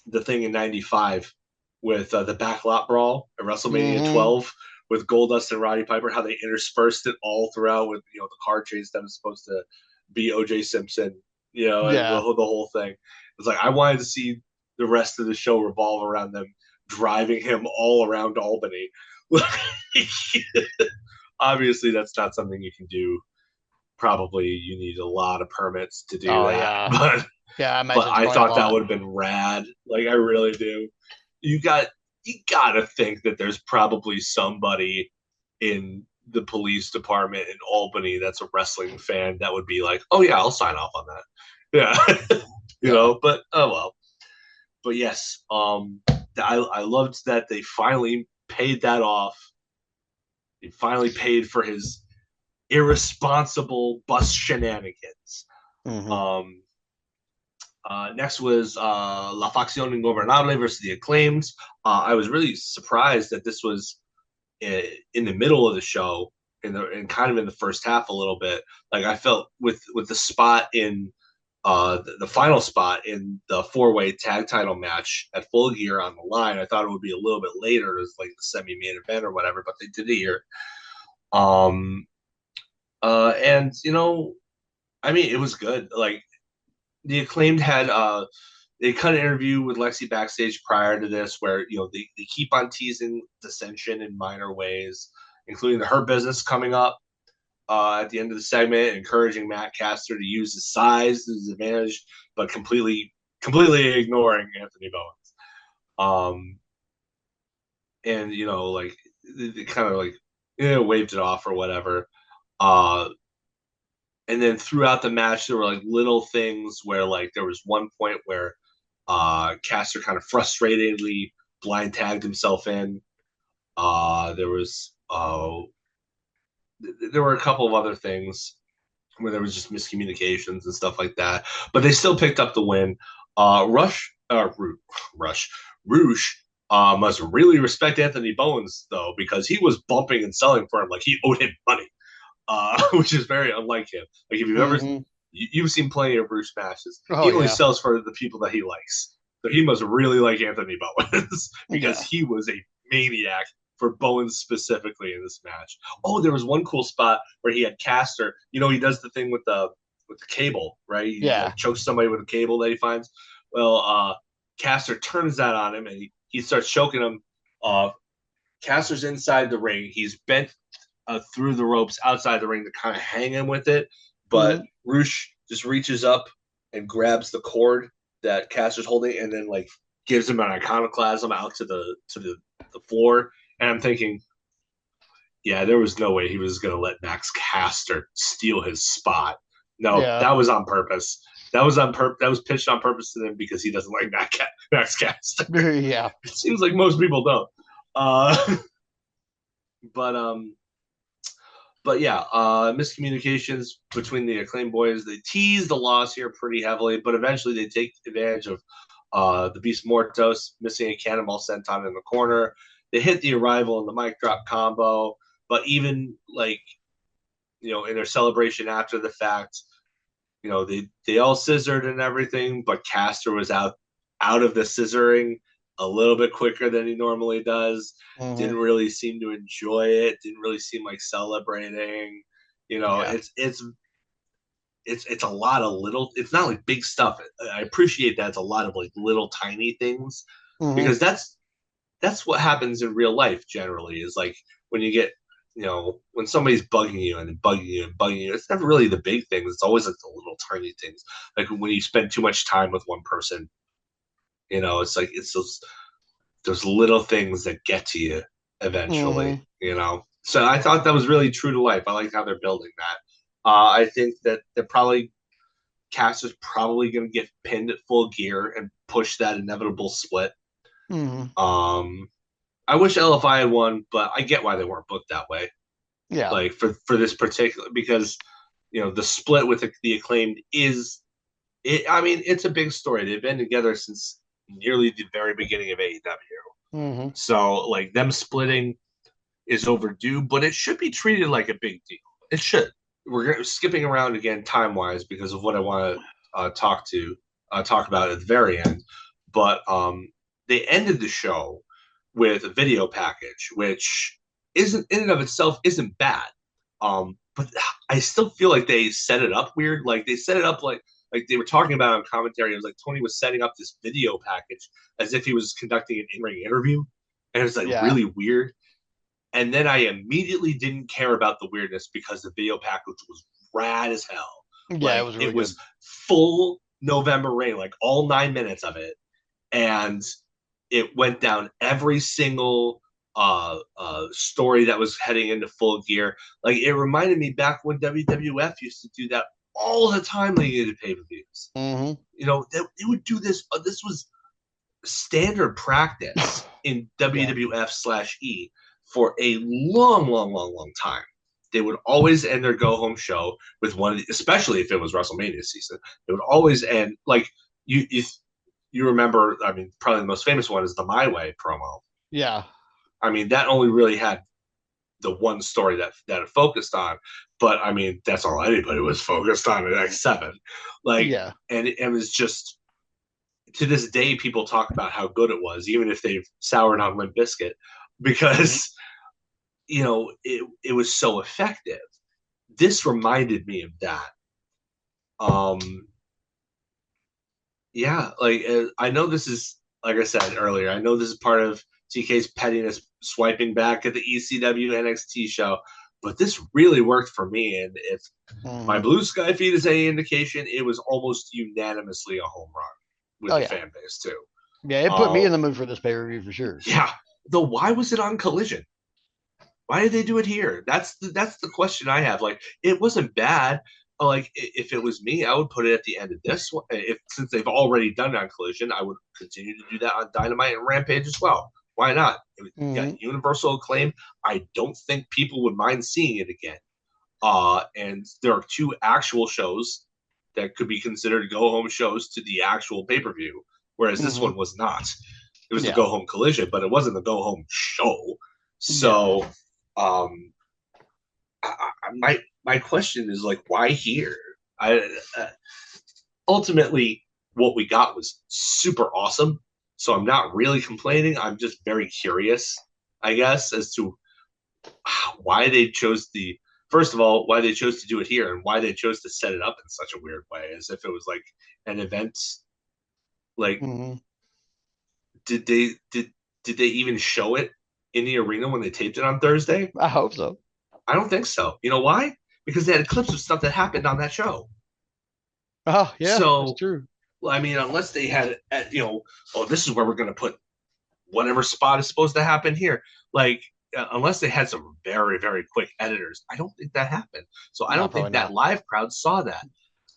the thing in '95 with the backlot brawl at WrestleMania Mm-hmm. 12 with Goldust and Roddy Piper, how they interspersed it all throughout with the car chase that was supposed to be OJ Simpson, and Yeah. the whole thing. It's like I wanted to see the rest of the show revolve around them driving him all around Albany. Obviously, that's not something you can do. Probably you need a lot of permits to do Oh that, yeah. but Yeah, I but imagine it's I probably a thought that lot. would have been rad. Like I really do. You got you got to think that there's probably somebody in the police department in Albany that's a wrestling fan that would be like, "Oh yeah, I'll sign off on that." Yeah. Yeah. But oh well. But yes, I loved that they finally paid that off. He finally paid for his irresponsible bus shenanigans. Mm-hmm. Um, Next was La Facción Ingobernable versus the Acclaimed. I was really surprised that this was in the middle of the show, and kind of in the first half a little bit. Like I felt with the spot in the final spot in the four-way tag title match at Full Gear on the line. I thought it would be a little bit later as like the semi-main event or whatever, but they did it here. Um, and I mean, it was good. Like the Acclaimed had they cut an interview with Lexi backstage prior to this where they keep on teasing dissension in minor ways, including the Hurt Business coming up at the end of the segment, encouraging Matt Caster to use his size to his advantage, but completely ignoring Anthony Bowens. And like they kind of like waved it off or whatever. Uh, and then throughout the match, there were like little things where like there was one point where Caster kind of frustratedly blind tagged himself in. There was there were a couple of other things where there was just miscommunications and stuff like that, but they still picked up the win. Rush Rouge must really respect Anthony Bowens though, because he was bumping and selling for him like he owed him money, which is very unlike him. Like if you've ever Mm-hmm. you've seen plenty of Bruce matches, Oh he only yeah. sells for the people that he likes. So he must really like Anthony Bowens because Yeah. he was a maniac for Bowens specifically in this match. Oh, there was one cool spot where he had Caster. He does the thing with the cable, right? He Yeah. like chokes somebody with a cable that he finds. Well, Caster turns that on him and he starts choking him. Uh, Caster's inside the ring. He's bent through the ropes outside the ring to kind of hang him with it. But Mm-hmm. Roosh just reaches up and grabs the cord that Caster's holding, and then like gives him an iconoclasm out to the floor. And I'm thinking, yeah, there was no way he was going to let Max Caster steal his spot. No, Yeah. that was on purpose. That was on purpose. That was pitched on purpose to them because he doesn't like Max Caster. Yeah. It seems like most people don't. Uh, but yeah, miscommunications between the Acclaim boys. They tease the loss here pretty heavily, but eventually they take advantage of the Beast Mortos missing a cannonball senton in the corner. They hit the arrival in the mic drop combo, but even like in their celebration after the fact, they all scissored and everything, but Caster was out of the scissoring a little bit quicker than he normally does. Mm-hmm. Didn't really seem to enjoy it. Didn't really seem like celebrating. Yeah. It's a lot of little. It's not like big stuff. I appreciate that it's a lot of like little tiny things Mm-hmm. because that's what happens in real life generally. Is like when you get when somebody's bugging you and bugging you and bugging you, it's never really the big things. It's always like the little tiny things. Like when you spend too much time with one person, it's like it's those little things that get to you eventually. Mm-hmm. So I thought that was really true to life. I like how they're building that. I think that they're probably Cass is probably going to get pinned at Full Gear and push that inevitable split. Mm-hmm. Um, I wish LFI had won, but I get why they weren't booked that way. Yeah. Like for this particular because the split with the Acclaimed is it. I mean, it's a big story. They've been together since nearly the very beginning of AEW. Hmm. So like them splitting is overdue, but it should be treated like a big deal. It should. We're skipping around again time wise because of what I want to talk about at the very end. But they ended the show with a video package, which isn't in and of itself isn't bad. But I still feel like they set it up weird. Like they set it up like they were talking about on commentary. It was like Tony was setting up this video package as if he was conducting an in-ring interview, and it was like Yeah. really weird. And then I immediately didn't care about the weirdness because the video package was rad as hell. Yeah, it Like was really it good. was full November Rain, like all 9 minutes of it, and it went down every single story that was heading into Full Gear. Like it reminded me back when WWF used to do that all the time leading into pay per views. Hmm. You know, they would do this. This was standard practice in Yeah. WWF/E for a long, long, long, long time. They would always end their go home show with one, especially if it was WrestleMania season. It would always end like you remember. I mean, probably the most famous one is the My Way promo. Yeah. I mean, that only really had the one story that it focused on, but I mean, that's all anybody was focused on in X7. Like, Yeah. and it was just to this day, people talk about how good it was, even if they've soured on Limp Bizkit, Hmm. because it was so effective. This reminded me of that. Um, yeah, like I know this is like I said earlier. I know this is part of TK's pettiness swiping back at the ECW NXT show, but this really worked for me. And if my Hmm. Blue Sky feed is any indication, it was almost unanimously a home run with Oh the yeah. fan base too. Yeah, it put me Uh, in the mood for this pay per view for sure. yeah. Though why was it on Collision? Why did they do it here? That's the question I have. Like, it wasn't bad. Like, if it was me, I would put it at the end of this one. If since they've already done it on Collision, I would continue to do that on Dynamite and Rampage as well. Why not? It got Hmm. universal acclaim. I don't think people would mind seeing it again. And there are two actual shows that could be considered go home shows to the actual pay per view, whereas this Hmm. one was not. It was the Yeah. go home collision, but it wasn't the go home show. Yeah. So, um, my question is like, why here? I ultimately what we got was super awesome. So I'm not really complaining. I'm just very curious, I guess, as to why they chose the first of all why they chose to do it here and why they chose to set it up in such a weird way, as if it was like an event. Like, Hmm. did they did they even show it in the arena when they taped it on Thursday? I hope so. I don't think so. You know why? Because they had clips of stuff that happened on that show. Oh yeah, that's So, true. I mean, unless they had, oh, this is where we're going to put whatever spot is supposed to happen here. Like, unless they had some very, very quick editors, I don't think that happened. So I No, don't probably think that not. live crowd saw that.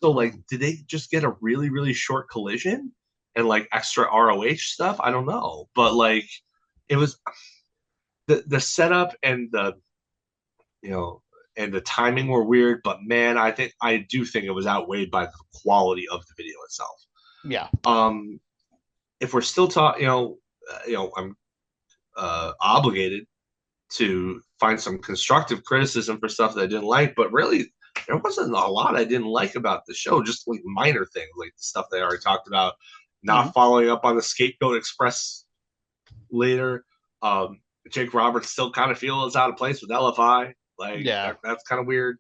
So, like, Mm. did they just get a really, really short collision and like extra ROH stuff? I don't know. But like, it was the setup and you know, and the timing were weird, but man, I do think it was outweighed by the quality of the video itself. Yeah. Um, if we're still talking, I'm obligated to find some constructive criticism for stuff that I didn't like, but really there wasn't a lot I didn't like about the show, just like minor things like the stuff they already talked about, Hmm. not following up on the Scapegoat Express later. Um, Jake Roberts still kind of feels out of place with LFI. Like Yeah. that's kind of weird.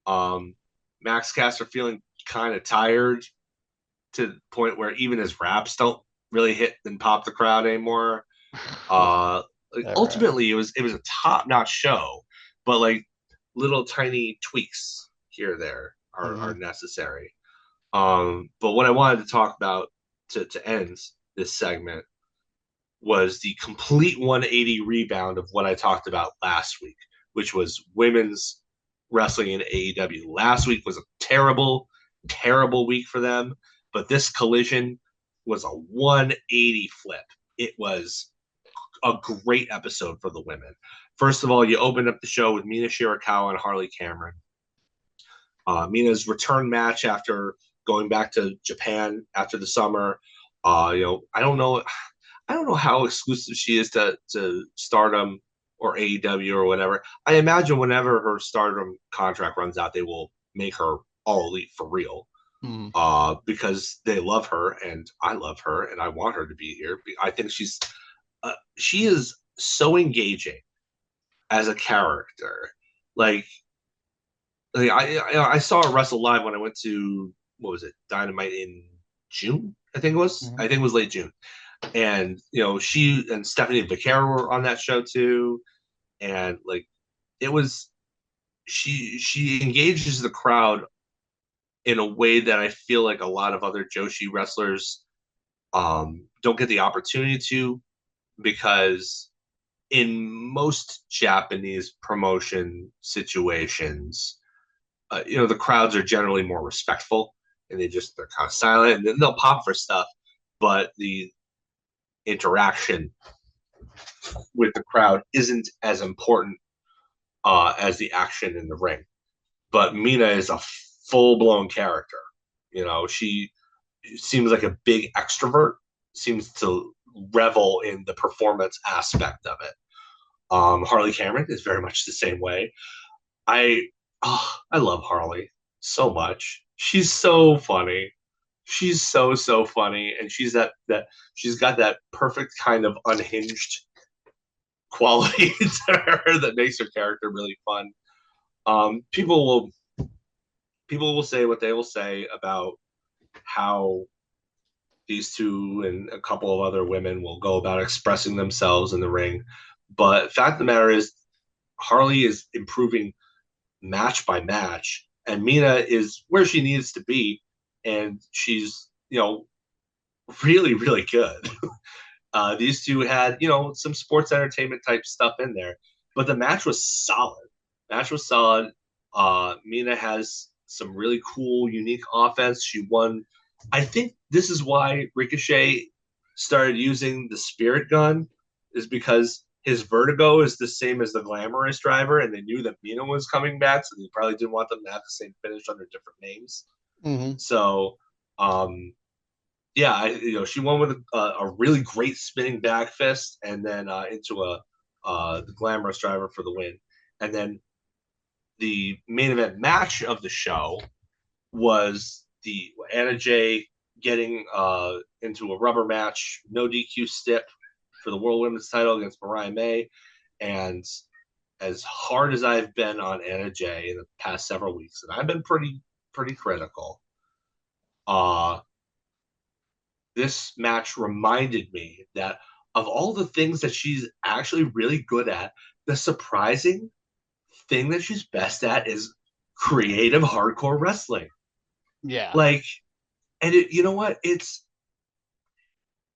Um, Max Caster feeling kind of tired to the point where even his raps don't really hit and pop the crowd anymore. Uh, like That rap. ultimately, it was a top notch show, but like little tiny tweaks here or there are Hmm. necessary. But what I wanted to talk about to end this segment was the complete 180 rebound of what I talked about last week, which was women's wrestling in AEW. Last week was a terrible, terrible week for them, but this collision was a 180 flip. It was a great episode for the women. First of all, you opened up the show with Mina Shirakawa and Harley Cameron. Mina's return match after going back to Japan after the summer. I don't know how exclusive she is to Stardom or AEW or whatever. I imagine whenever her Stardom contract runs out, they will make her all elite for real. Mm. Because they love her and I love her and I want her to be here. I think she is so engaging as a character. Like, I saw her wrestle live when I went to, what was it, Dynamite in June? I think it was. Mm. I think it was late June. And she and Stephanie Vaquero were on that show too. And like, it was she engages the crowd in a way that I feel like a lot of other Joshi wrestlers don't get the opportunity to, because in most Japanese promotion situations, the crowds are generally more respectful and they're kind of silent and then they'll pop for stuff, but the interaction with the crowd isn't as important as the action in the ring. But Mina is a full blown character. She seems like a big extrovert, seems to revel in the performance aspect of it. Harley Cameron is very much the same way. I I love Harley so much. She's so funny. She's so funny, and she's got that perfect kind of unhinged quality to her that makes her character really fun. Um, people will people will say what they will say about how these two and a couple of other women will go about expressing themselves in the ring. But fact of the matter is, Harley is improving match by match, and Mina is where she needs to be, and she's really really good. These two had some sports entertainment type stuff in there, but the match was solid. Match was solid. Mina has some really cool, unique offense. She won. I think this is why Ricochet started using the Spirit Gun, is because his vertigo is the same as the Glamorous Driver, and they knew that Mina was coming back, so they probably didn't want them to have the same finish under different names. Mm-hmm. So, yeah, she won with a really great spinning back fist, and then into the Glamorous Driver for the win. And then the main event match of the show was the Anna Jay getting into a rubber match, no DQ stip for the World Women's title against Mariah May. And as hard as I've been on Anna Jay in the past several weeks, and I've been pretty critical, uh, this match reminded me that of all the things that she's actually really good at, the surprising thing that she's best at is creative hardcore wrestling. Yeah. Like, and you know what? It's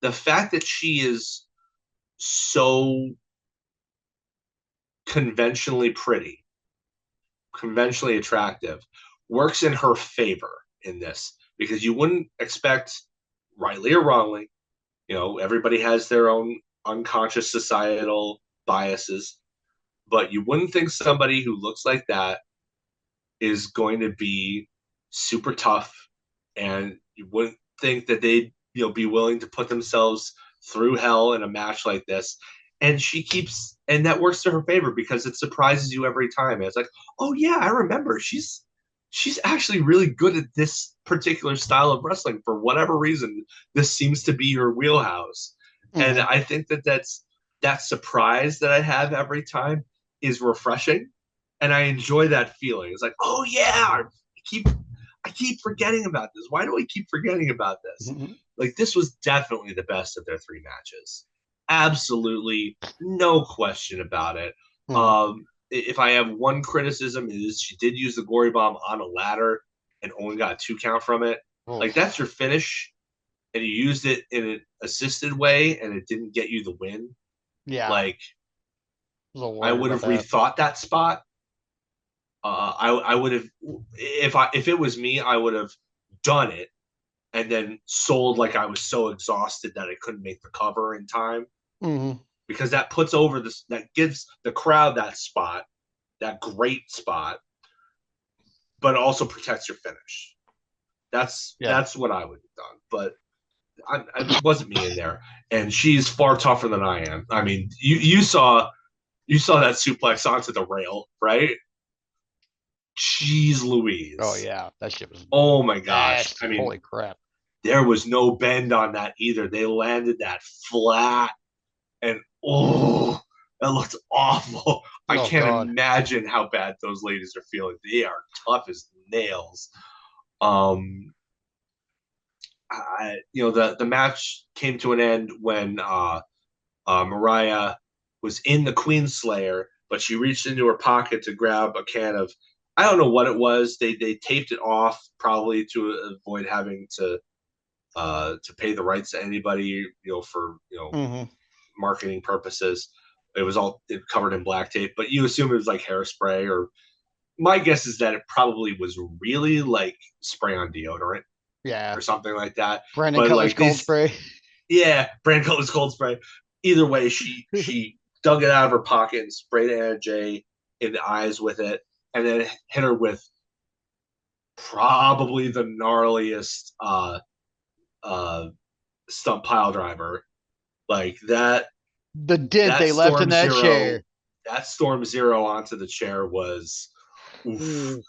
the fact that she is so conventionally pretty, conventionally attractive, works in her favor in this, because you wouldn't expect, rightly or wrongly, everybody has their own unconscious societal biases, but you wouldn't think somebody who looks like that is going to be super tough, and you wouldn't think that they'd be willing to put themselves through hell in a match like this. And and that works to her favor because it surprises you every time. And it's like, oh yeah, I remember she's actually really good at this particular style of wrestling. For whatever reason, this seems to be her wheelhouse. And Mm-hmm. I think that surprise that I have every time is refreshing, and I enjoy that feeling. It's like, oh yeah, keep I keep forgetting about this. Why do I keep forgetting about this? Mm-hmm. Like, this was definitely the best of their three matches. Absolutely, no question about it. Mm-hmm. If I have one criticism, is she did use the gory bomb on a ladder and only got a 2 count from it. Like, Oof. that's your finish, and you used it in an assisted way, and it didn't get you the win. Yeah. Like, I was a little I worried would about have that. rethought that spot. I would have, if it was me, I would have done it and then sold like I was so exhausted that I couldn't make the cover in time, Mm-hmm. because that puts over this, that gives the crowd that spot, that great spot, but also protects your finish. Yeah. That's what I would have done. But it wasn't me in there, and she's far tougher than I am. I mean, you saw that suplex onto the rail, right? Jeez Oh Louise. yeah, that shit was Oh my gosh. I nasty. mean, Holy crap. there was no bend on that either. They landed that flat, and oh, that looked awful. I Oh can't God. imagine how bad those ladies are feeling. They are tough as nails. Um, the match came to an end when Mariah was in the Queen Slayer, but she reached into her pocket to grab a can of, I don't know what it was. They taped it off probably to avoid having to pay the rights to anybody, for Hmm. marketing purposes. It was all covered in black tape, but you assume it was like hairspray, or my guess is that it probably was really like spray on deodorant Yeah. or something like that. Brandon But Cutler's like cold these, spray. yeah, brand colors cold spray. Either way, she dug it out of her pocket and sprayed Anna Jay in the eyes with it, and then hit her with probably the gnarliest uh stump pile driver like that. The dent That they left in storm that zero, chair. that storm zero onto the chair was oof,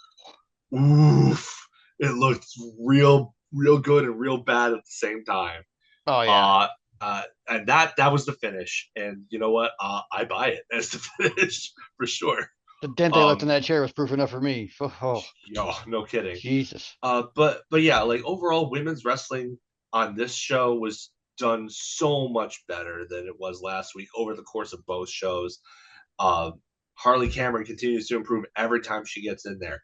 Ooh. oof. It looked real good and real bad at the same time. Oh yeah. Uh, and that was the finish. And you know what? I buy it as the finish for sure. The dent they left in Um, that chair was proof enough for me. Oh, yo, no kidding. Jesus. But yeah, like overall, women's wrestling on this show was done so much better than it was last week over the course of both shows. Uh, Harley Cameron continues to improve every time she gets in there.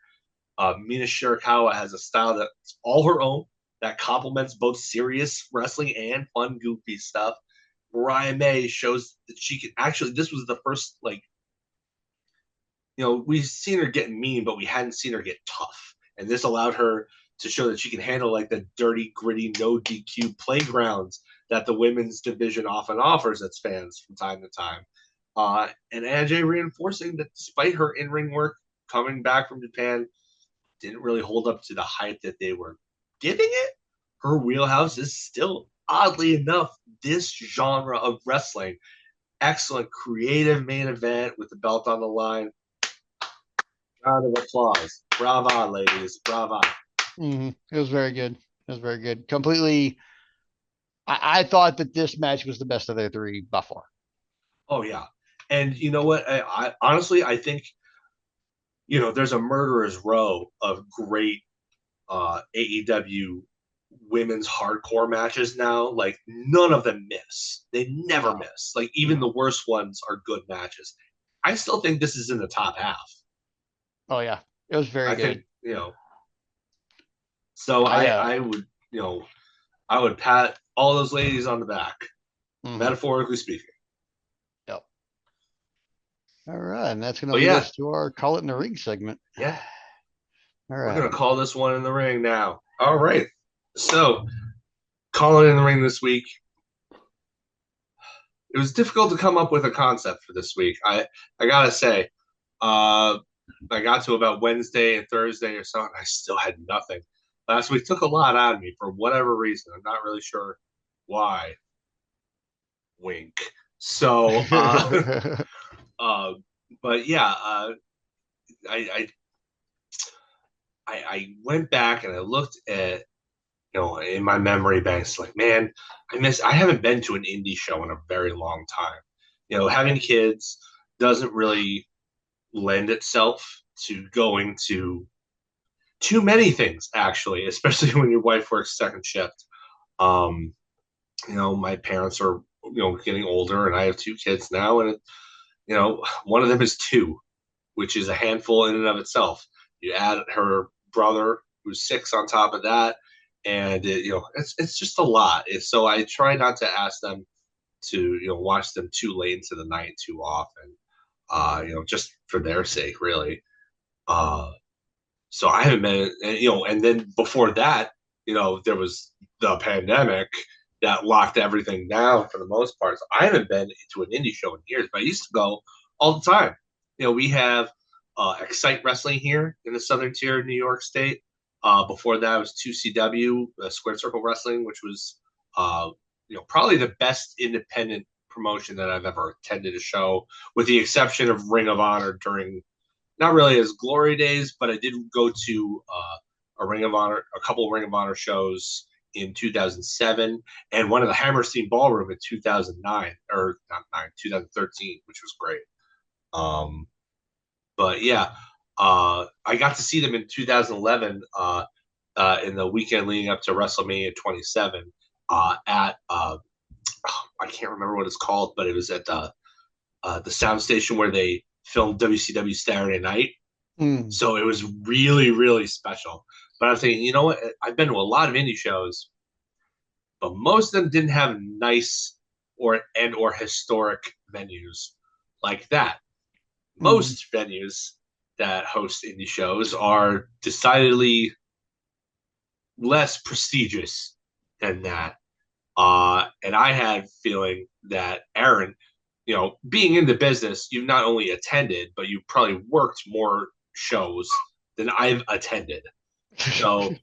Mina Shirakawa has a style that's all her own that complements both serious wrestling and fun, goofy stuff. Mariah May shows that she can actually. This was the first we've seen her get mean, but we hadn't seen her get tough, and this allowed her to show that she can handle like the dirty, gritty, no DQ playgrounds that the women's division often offers its fans from time to time. And AJ reinforcing that despite her in-ring work coming back from Japan, didn't really hold up to the hype that they were giving it. Her wheelhouse is still, oddly enough, this genre of wrestling. Excellent creative main event with the belt on the line. Round of applause. Brava, ladies. Brava. It was very good. It was very good. Completely. I thought that this match was the best of their three by far. Oh, yeah. And you know what? I honestly, I think, there's a murderer's row of great AEW women's hardcore matches now. Like, none of them miss. They never No, miss. Like, even no. the worst ones are good matches. I still think this is in the top half. Oh yeah, it was very I think, good. so I I would, I would pat all those ladies on the back, mhm. metaphorically speaking. Yep. All right, and that's going to But lead yeah, us to our call it in the ring segment. yeah, All we're gonna right. call this one in the ring now. All right. So calling in the ring this week. It was difficult to come up with a concept for this week. I gotta say, uh, I got to about Wednesday and Thursday or something. I still had nothing. Last week took a lot out of me for whatever reason. I'm not really sure why. Wink. So, uh, but yeah, I, I went back and I looked at in my memory banks, like, man, I haven't been to an indie show in a very long time. Having kids doesn't really lend itself to going to too many things, actually, especially when your wife works second shift. Um, my parents are, getting older and I have two kids now. And, one of them is two, which is a handful in and of itself. You add her brother who's six on top of that, and it's just a lot. So I try not to ask them to watch them too late into the night too often. Just for their sake, really. Uh, so I haven't been, and then before that, there was the pandemic that locked everything down for the most part. So I haven't been to an indie show in years, but I used to go all the time. We have Excite Wrestling here in the Southern Tier of New York State. Before that, it was 2CW, Square Circle Wrestling, which was uh, probably the best independent promotion that I've ever attended a show, with the exception of Ring of Honor during not really as glory days, but I did go to a Ring of Honor, a couple of Ring of Honor shows in 2007, and one of the Hammerstein Ballroom in 2009 or not 2013, which was great. Um, but yeah, I got to see them in 2011 in the weekend leading up to WrestleMania 27 at I can't remember what it's called, but it was at the sound station where they filmed WCW Saturday Night. Mm. So it was really, really special. But I'm thinking, you know what? I've been to a lot of indie shows, but most of them didn't have nice or historic venues like that. Mm. Most venues that host indie shows are decidedly less prestigious than that. And I had feeling that Aaron, being in the business, you've not only attended, but you've probably worked more shows than I've attended. So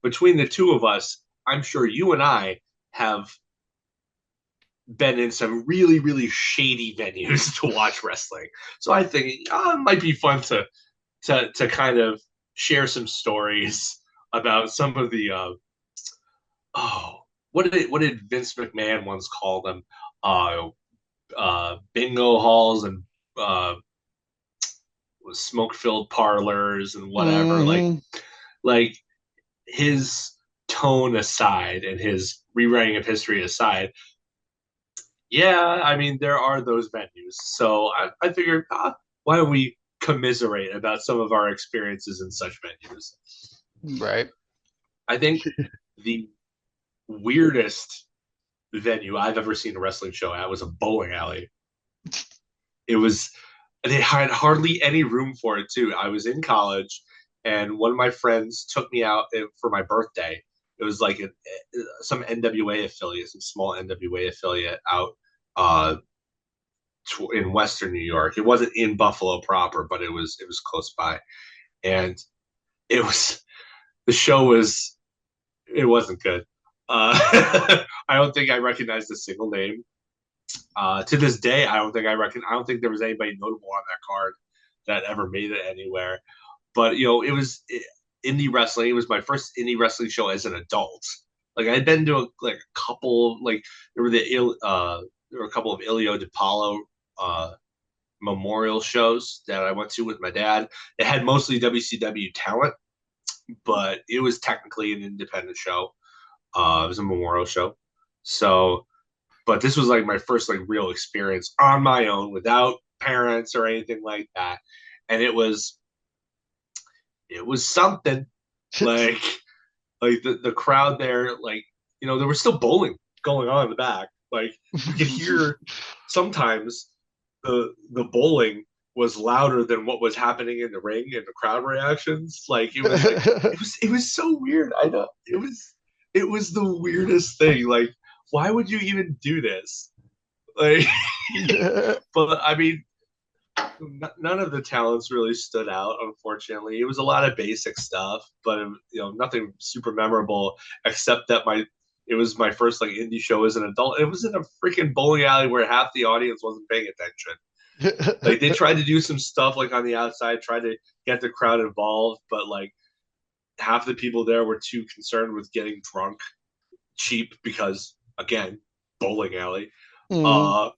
between the two of us, I'm sure you and I have been in some really, really shady venues to watch wrestling. So I think it might be fun to kind of share some stories about some of the oh what did Vince McMahon once call them? Uh, bingo halls and uh, smoke filled parlors and whatever. Hmm. Like his tone aside and his rewriting of history aside, yeah, I mean there are those venues. So I figured, why don't we commiserate about some of our experiences in such venues? Right. I think the weirdest venue I've ever seen a wrestling show at was a bowling alley. It was they had hardly any room for it too. I was in college, and one of my friends took me out for my birthday. It was like some NWA affiliate, some small NWA affiliate out uh, in Western New York. It wasn't in Buffalo proper, but it was close by, and it was the show was it wasn't good. I don't think I recognized a single name. To this day, I don't think there was anybody notable on that card that ever made it anywhere. But indie wrestling. It was my first indie wrestling show as an adult. Like I had been to a couple like there were there were a couple of Ilio DiPaolo memorial shows that I went to with my dad. It had mostly WCW talent, but it was technically an independent show. It was a memorial show. So but this was like my first like real experience on my own without parents or anything like that, and it was something. like the crowd there, like there was still bowling going on in the back. Like you could hear sometimes the bowling was louder than what was happening in the ring and the crowd reactions. It was so weird. I know it was the weirdest thing. Like why would you even do this? Like, but I mean, none of the talents really stood out. Unfortunately, it was a lot of basic stuff, but nothing super memorable except that it was my first like indie show as an adult. It was in a freaking bowling alley where half the audience wasn't paying attention. Like they tried to do some stuff like on the outside, tried to get the crowd involved, but like half the people there were too concerned with getting drunk cheap because again, bowling alley. Mm. Uh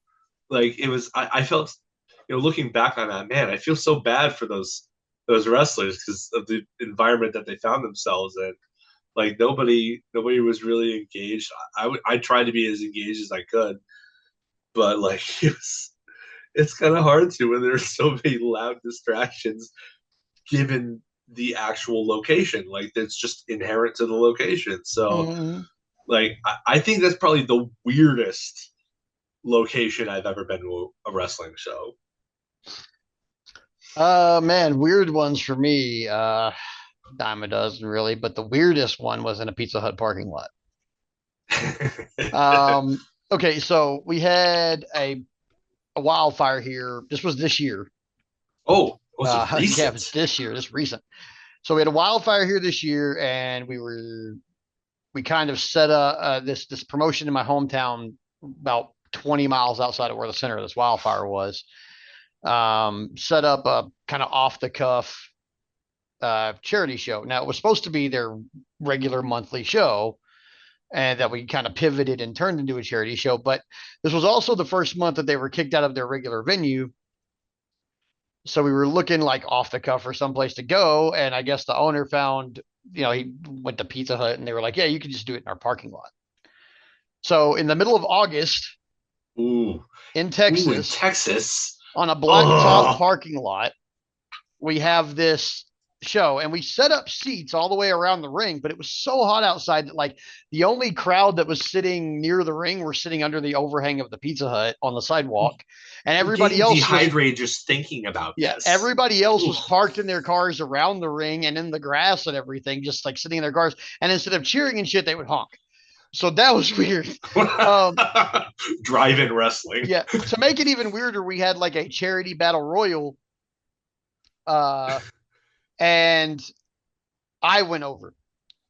like it was I felt looking back on that, man, I feel so bad for those wrestlers because of the environment that they found themselves in. Like nobody was really engaged. I tried to be as engaged as I could, but like it's kind of hard to when there's so many loud distractions given the actual location. Like that's just inherent to the location. So Mm. like I think that's probably the weirdest location I've ever been to a wrestling show. Man, weird ones for me. Dime a dozen really, but the weirdest one was in a Pizza Hut parking lot. Okay, so we had a wildfire here. This was this year. Oh, was it Yeah, it recent? was this year, this recent. So we had a wildfire here this year, and we were we kind of set this promotion in my hometown about 20 miles outside of where the center of this wildfire was. Set up a kind of off the cuff charity show. Now it was supposed to be their regular monthly show, and that we kind of pivoted and turned into a charity show. But this was also the first month that they were kicked out of their regular venue. So we were looking like off the cuff for someplace to go. And I guess the owner found, he went to Pizza Hut and they were like, yeah, you can just do it in our parking lot. So in the middle of August Ooh, in ooh, in Texas, Texas. on a blacktop Oh, parking lot, we have this show and we set up seats all the way around the ring, but it was so hot outside that like the only crowd that was sitting near the ring were sitting under the overhang of the Pizza Hut on the sidewalk, and I'm everybody getting else was dehydrated just thinking about yeah, this. everybody else Ooh. was parked in their cars around the ring and in the grass and everything, just like sitting in their cars. And instead of cheering and shit, they would honk. So that was weird. Um, Drive-in wrestling. yeah. To make it even weirder, we had like a charity battle royal, uh, and I went over.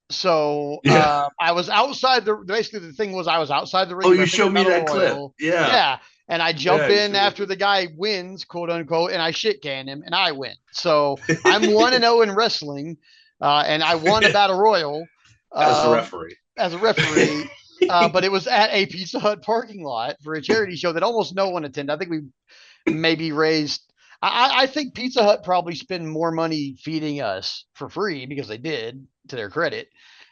So Yeah. I was outside the. Basically, the thing was I was outside the Oh, ring you ripping the showed me battle that clip. royal. Yeah. Yeah, and I jump Yeah, you in showed after me. the guy wins, quote unquote, and I shit can him, and I win. So I'm 1-0 in wrestling, and I won a battle royal As the um, referee. as a referee. But it was at a Pizza Hut parking lot for a charity show that almost no one attended. I think we maybe raised. I think Pizza Hut probably spend more money feeding us for free because they did, to their credit.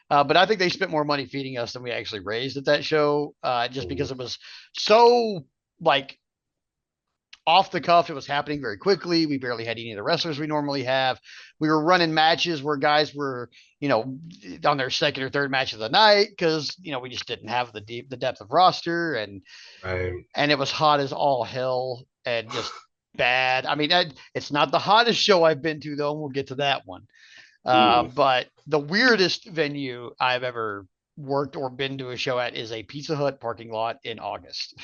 But I think they spent more money feeding us than we actually raised at that show, just because it was so like off the cuff. It was happening very quickly. We barely had any of the wrestlers we normally have. We were running matches where guys were, on their second or third match of the night because we just didn't have the depth of roster, and Right. it was hot as all hell and just bad. I mean, it's not the hottest show I've been to though, and we'll get to that one. Ooh. But the weirdest venue I've ever worked or been to a show at is a Pizza Hut parking lot in August.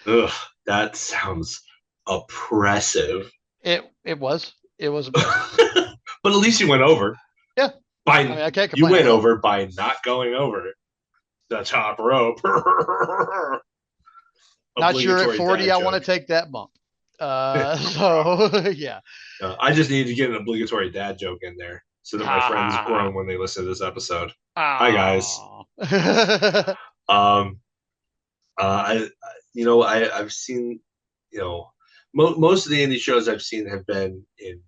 Ugh, that sounds oppressive. It was oppressive. But at least you went over. Yeah, I By mean I can't you complain. I went was all over by not going over the top rope. not sure at Obligatory 40 dad I want to joke. take that bump. Wow. So yeah. I just need to get an obligatory dad joke in there so that my Ha friends ha groan when they listen to this episode. Hi guys. ha. Ah. Um, I I've seen most of the indie shows I've seen have been in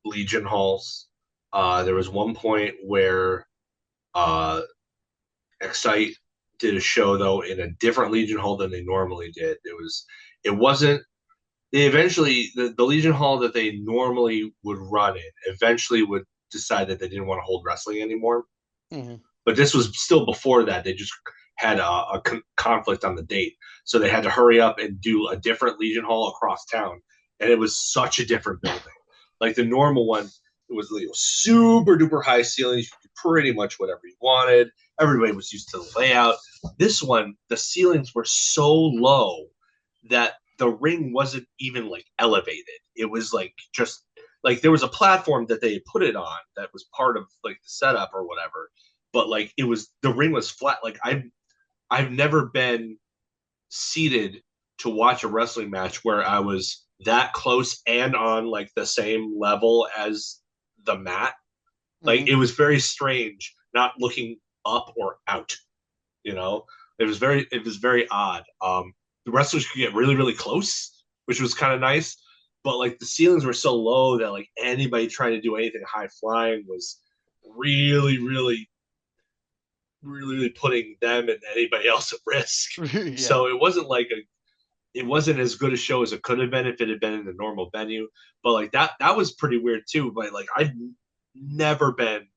Legion halls. There was one point where uh, Excite did a show though in a different Legion hall than they normally did. It wasn't they eventually the Legion hall that they normally would run in eventually would decide that they didn't want to hold wrestling anymore. Mhm. But this was still before that. They just had a conflict on the date, so they had to hurry up and do a different Legion hall across town, and it was such a different building. Like the normal one, it was super duper high ceilings. You could do pretty much whatever you wanted. Everybody was used to the layout. This one, the ceilings were so low that the ring wasn't even like elevated. It was like just like there was a platform that they put it on that was part of like the setup or whatever. But like it was the ring was flat. Like I've never been seated to watch a wrestling match where I was that close and on like the same level as the mat. Like it Mhm. was very strange not looking up or out, you know. It was very odd. The wrestlers could get really really close, which was kind of nice, but like the ceilings were so low that like anybody trying to do anything high flying was really really really putting them and anybody else at risk. Yeah. So it wasn't as good a show as it could have been if it had been in the normal venue. But like that was pretty weird too. But like I've never been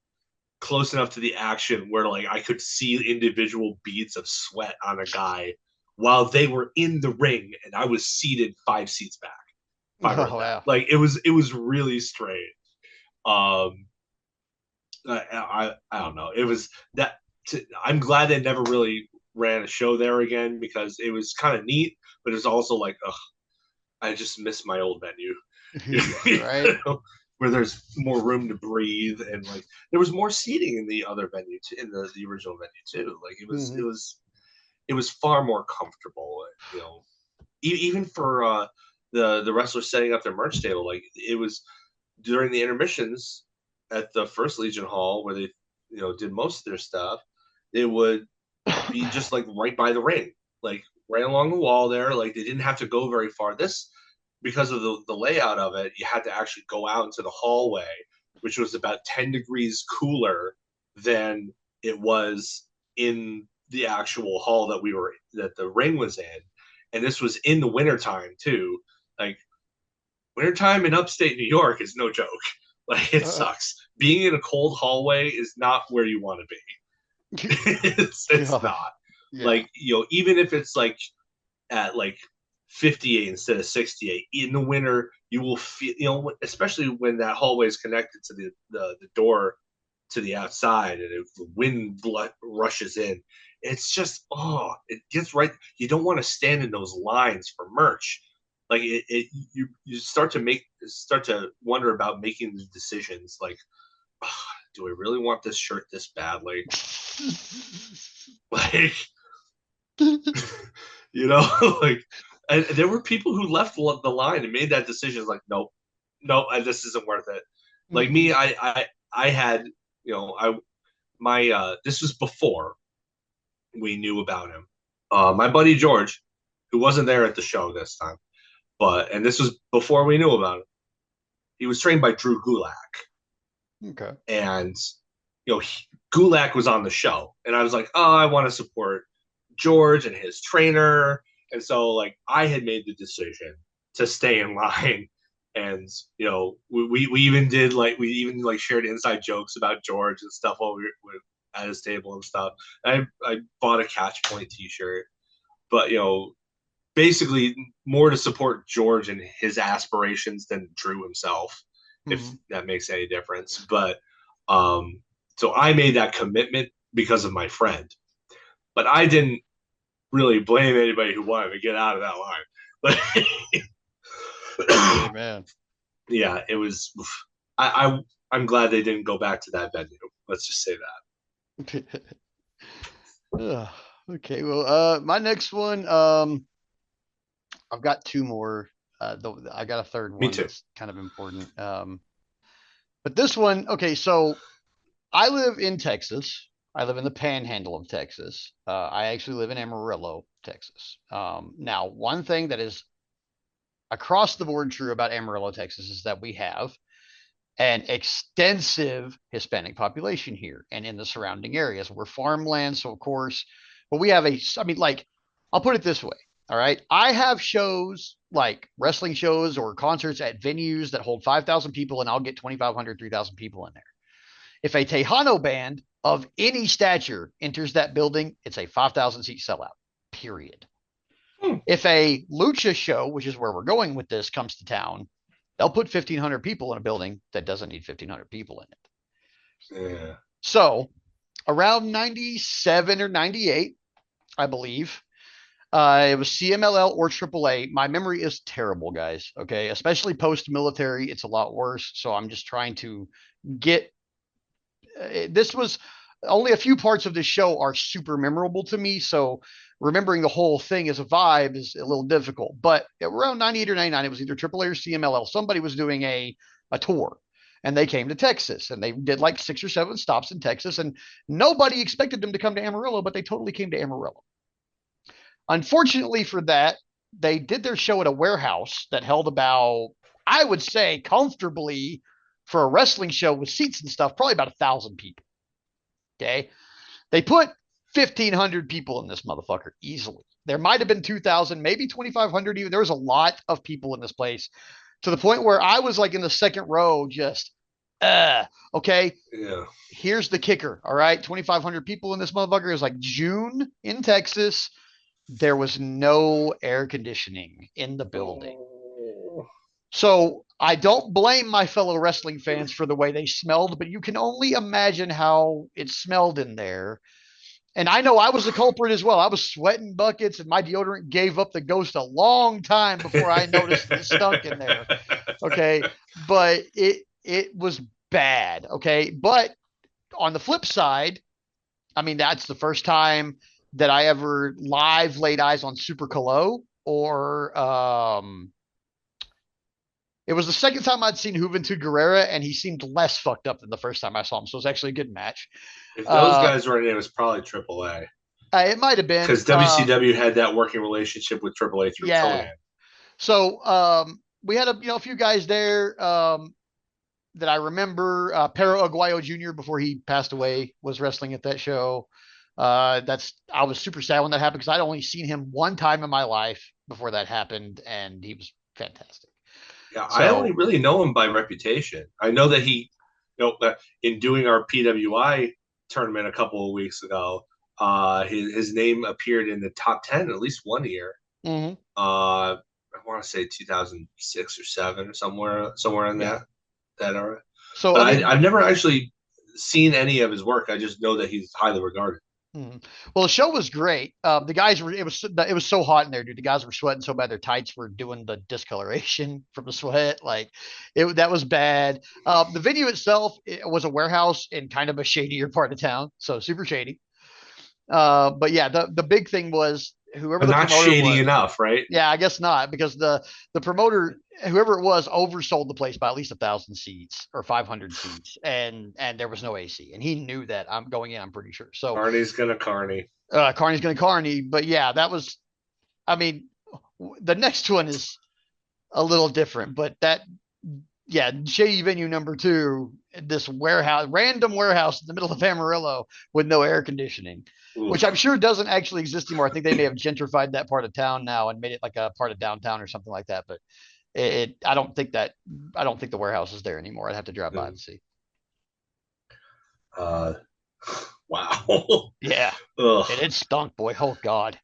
close enough to the action where like I could see individual beads of sweat on a guy while they were in the ring and I was seated 5 seats back, five Oh rows back. wow. Like it was really strange. Um, I don't know. It was that. I'm glad they never really ran a show there again because it was kind of neat, but it's also like, ugh, I just miss my old venue. Yeah, right. where there's more room to breathe, and like there was more seating in the other venue too, in the original venue too. Like Mm-hmm. it was far more comfortable. You know, even for the wrestlers setting up their merch table, like it was during the intermissions at the first Legion Hall where they did most of their stuff. It would be just like right by the ring, like right along the wall there. Like they didn't have to go very far. This, because of the layout of it, you had to actually go out into the hallway, which was about 10 degrees cooler than it was in the actual hall that the ring was in. And this was in the wintertime too. Like wintertime in upstate New York is no joke. Like it sucks. Being in a cold hallway is not where you want to be. It's God. not. Yeah. Like, even if it's like at like 58 instead of 68 in the winter, you will feel, especially when that hallway is connected to the door to the outside, and if the wind rushes in, it's just, it gets right. You don't want to stand in those lines for merch. Like you start to wonder about making the decisions. Like, oh, do I really want this shirt this badly? Like, like, and there were people who left the line and made that decision. Like, nope, nope, this isn't worth it. Like Mm-hmm. me, I had, I my this was before we knew about him. My buddy George, who wasn't there at the show this time, and this was before we knew about him. He was trained by Drew Gulak, Okay. and Gulak was on the show, and I was like, oh, I want to support George and his trainer, and so like I had made the decision to stay in line. And we even did like we even like shared inside jokes about George and stuff while we were at his table and stuff. I bought a Catch Point T-shirt, but basically more to support George and his aspirations than Drew himself, if Mm-hmm. that makes any difference. But so I made that commitment because of my friend, but I didn't really blame anybody who wanted to get out of that line. But Amen. yeah, it was. I'm glad they didn't go back to that venue. Let's just say Ugh. Okay. Well, my next one, I've got two more. I got a third that. Me one too. that's kind of important. But this one, okay. So I live in Texas. I live in the panhandle of Texas. I actually live in Amarillo, Texas. Now, one thing that is across the board true about Amarillo, Texas is that we have an extensive Hispanic population here and in the surrounding areas. We're farmland, so of course, but we have I mean, like, I'll put it this way. All right. I have shows like wrestling shows or concerts at venues that hold 5,000 people, and I'll get 2,500, 3,000 people in there. If a Tejano band of any stature enters that building, it's a 5,000 seat sellout, period. Hmm. If a lucha show, which is where we're going with this, comes to town, they'll put 1,500 people in a building that doesn't need 1,500 people in it. Yeah. So around 97 or 98, I believe, it was CMLL or AAA. My memory is terrible, guys. Okay. Especially post military, it's a lot worse. So I'm just trying to get this was only a few parts of this show are super memorable to me. So remembering the whole thing as a vibe is a little difficult. But around 98 or 99, it was either AAA or CMLL. Somebody was doing a tour and they came to Texas and they did like 6 or 7 stops in Texas. And nobody expected them to come to Amarillo, but they totally came to Amarillo. Unfortunately for that, they did their show at a warehouse that held about, I would say, comfortably for a wrestling show with seats and stuff, probably about 1,000 people. Okay. They put 1,500 people in this motherfucker easily. There might have been 2,000, maybe 2,500 even. There was a lot of people in this place to the point where I was like in the second row, just, okay. Yeah. Here's the kicker. All right. 2,500 people in this motherfucker. It was like June in Texas. There was no air conditioning in the building. Oh. So I don't blame my fellow wrestling fans for the way they smelled, but you can only imagine how it smelled in there. And I know I was a culprit as well. I was sweating buckets and my deodorant gave up the ghost a long time before I noticed that it stunk in there. Okay. But it was bad. Okay. But on the flip side, I mean, that's the first time that I ever live laid eyes on Super Colo or it was the second time I'd seen Juventud Guerrera, and he seemed less fucked up than the first time I saw him. So it was actually a good match. If those Uh, guys were in it, it was probably AAA it might have been. because WCW had that working relationship with AAA through Yeah. Conan. So we had a few guys there that I remember. Pero Aguayo Jr. before he passed away was wrestling at that show. That's I was super sad when that happened because I'd only seen him one time in my life before that happened, and he was fantastic. Yeah, I only So really know him by reputation. I know that he, in doing our PWI tournament a couple of weeks ago, his name appeared in the top 10 at least one year. mhm. I want to say 2006 or seven or somewhere in Yeah. that era. So But I mean, I've never actually seen any of his work. I just know that he's highly regarded. well, the show was great. The guys were it was so hot in there, dude. The guys were sweating so bad their tights were doing the discoloration from the sweat. Like it that was bad. The venue itself it was a warehouse in kind of a shadier part of town, so super shady. But yeah, the big thing was whoever But the not promoter shady was. enough, right? Yeah, I guess not because the promoter, whoever it was, oversold the place by at least 1,000 seats or 500 seats, and there was no AC, and he knew that. I'm going in. I'm pretty sure. So Carney's gonna Carney. Carney's going to Carney, but yeah, that was. I mean, the next one is a little different, but that yeah, shady venue number two, this warehouse, random warehouse in the middle of Amarillo with no air conditioning, which I'm Oof. sure doesn't actually exist anymore. I think they may have gentrified that part of town now and made it like a part of downtown or something like that. But I don't think the warehouse is there anymore. I'd have to drive by and see. Uh, wow. Yeah, Ugh. and it stunk, boy. Oh God,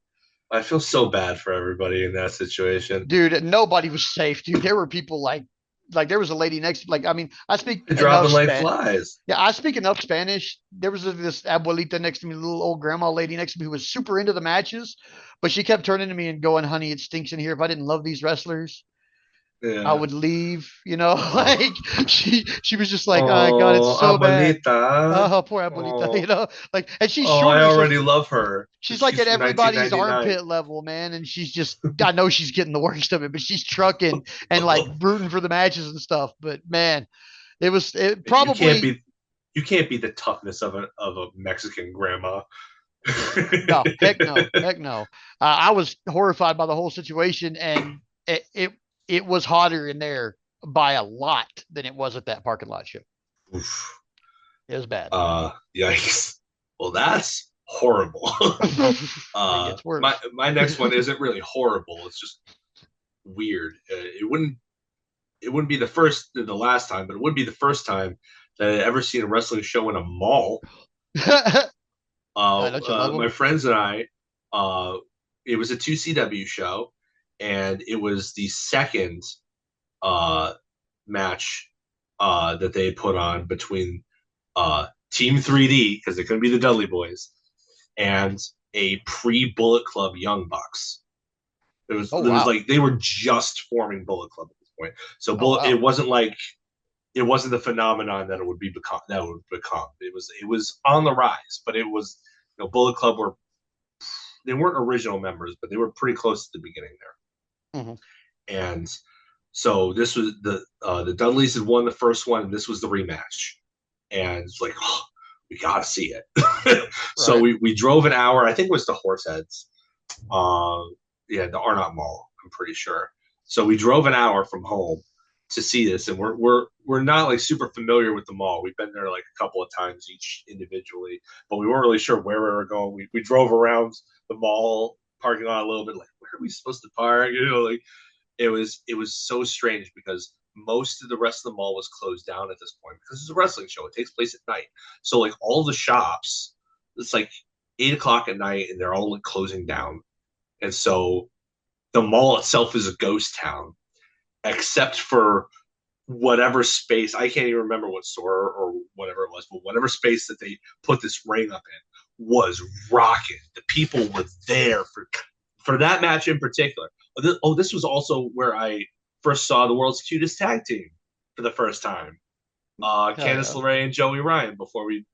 I feel so bad for everybody in that situation. dude, nobody was safe, dude. There were people like there was a lady next. Like I mean, I speak They're enough dropping like Spanish. flies. Yeah, I speak enough Spanish. There was this abuelita next to me, little old grandma lady next to me who was super into the matches, but she kept turning to me and going, "Honey, it stinks in here. If I didn't love these wrestlers, I Yeah. would leave." You know, Oh, like she was just like, "Oh God, it's oh, so bad." abuelita. Oh, poor abuelita, you Oh, know, like, and she's oh, I shorter, so already love her. she's like She's at from everybody's 1999. armpit level, man, and she's just, I know she's getting the worst of it, but she's trucking and like rooting for the matches and stuff. But man, it You can't probably be you can't be the toughness of a Mexican grandma. no, heck no, heck no. I was horrified by the whole situation, and it was hotter in there by a lot than it was at that parking lot show. Oof. It was bad. Yikes. Well, that's horrible. It gets My worse. my next one isn't really horrible. It's just weird. It wouldn't be the last time, but it would be the first time that I'd ever seen a wrestling show in a mall. Don't you love My them? friends and I, uh, it was a 2CW show, and it was the second uh, match that they had put on between Team 3D, because they couldn't be the Dudley Boys, and a pre-Bullet Club Young Bucks. Oh It was wow. like they were just forming Bullet Club at this point. So Oh it wow. wasn't like it wasn't the phenomenon that it would become. It was on the rise, but it was Bullet Club were they weren't original members, but they were pretty close to the beginning Hmm. there. And so this was the Dudleys had won the first one, and this was the rematch. And it's like, oh, we gotta see it. So Right. we drove an hour. I think it was to Horseheads. Yeah, the Arnott Mall. I'm pretty sure. So we drove an hour from home to see this, and we're not like super familiar with the mall. We've been there like a couple of times each individually, but we weren't really sure where we were going. We drove around the mall parking lot a little bit, like where are we supposed to park? Like it was so strange because most of the rest of the mall was closed down at this point because it's a wrestling show. It takes place at night, so like all the shops, it's like 8 o'clock at night, and they're all like closing down, and so the mall itself is a ghost town, except for whatever space. I can't even remember what store or whatever it was, but whatever space that they put this ring up in was rocking. The people were there for that match in particular. This was also where I first saw the world's cutest tag team for the first time. Hell Candice yeah. LeRae and Joey Ryan before we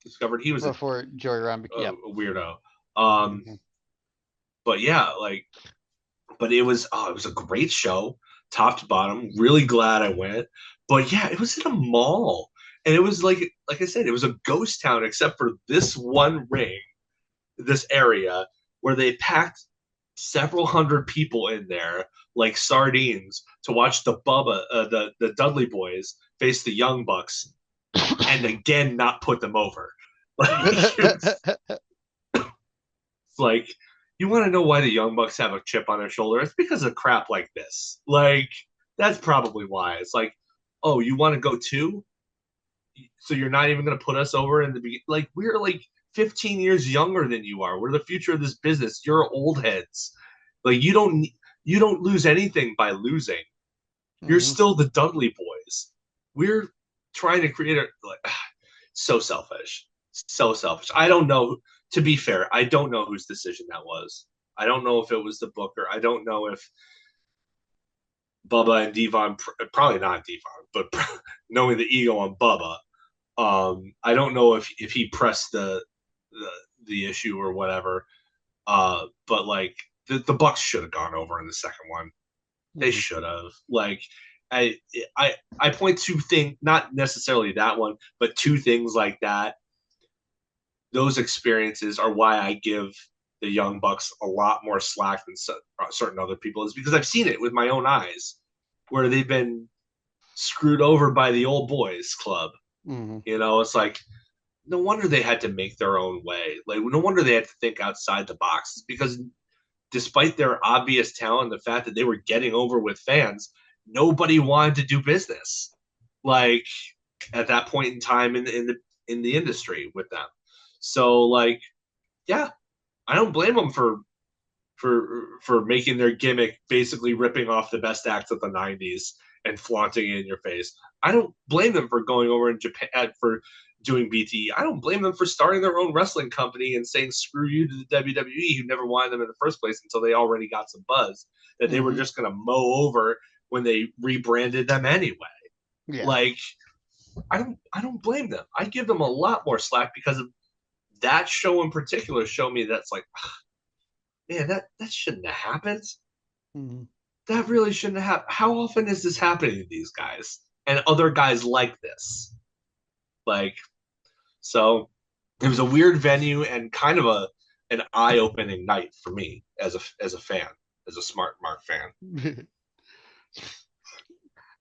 discovered he was Before Joey Ryan, yep. a weirdo. Um, Mm-hmm. but yeah, like, but it was a great show, top to bottom. Really glad I went. But yeah, it was in a mall, and it was like I said, it was a ghost town except for this one ring, this area where they packed several hundred people in there like sardines to watch the Dudley Boys face the Young Bucks and again not put them over. Like it's like you want to know why the Young Bucks have a chip on their shoulder? It's because of crap like this. Like that's probably why. It's like, oh, you want to go too? So you're not even going to put us over in the beginning? Like we're like 15 years younger than you are. We're the future of this business. You're old heads. Like you don't lose anything by losing. You're Mm-hmm. still the Dudley Boys. We're trying to create a like so selfish, so selfish. I don't know. To be fair, I don't know whose decision that was. I don't know if it was the booker. I don't know if Bubba and Devon, probably not Devon, but knowing the ego on Bubba, I don't know if he pressed the the issue or whatever. But like the Bucks should have gone over in the second one. They Mm-hmm. should have. Like I I point to things, not necessarily that one, but two things like that. Those experiences are why I give the Young Bucks a lot more slack than certain other people. Is because I've seen it with my own eyes, where they've been screwed over by the old boys club. Mm-hmm. You know, it's like no wonder they had to make their own way. Like no wonder they had to think outside the box because despite their obvious talent, the fact that they were getting over with fans, nobody wanted to do business. Like at that point in time in the industry with them. So like, yeah, I don't blame them for making their gimmick basically ripping off the best acts of the '90s and flaunting it in your face. I don't blame them for going over in Japan for doing BTE. I don't blame them for starting their own wrestling company and saying screw you to the WWE who never wanted them in the first place until they already got some buzz that they were Mm-hmm. just going to mow over when they rebranded them anyway. Yeah. Like I don't blame them. I give them a lot more slack because of that show in particular showed me that's like man, that shouldn't have happened. Mm-hmm. That really shouldn't have happened. How often is this happening to these guys and other guys like this? Like, so it was a weird venue and kind of a an eye opening night for me as a fan, as a Smart Mark fan.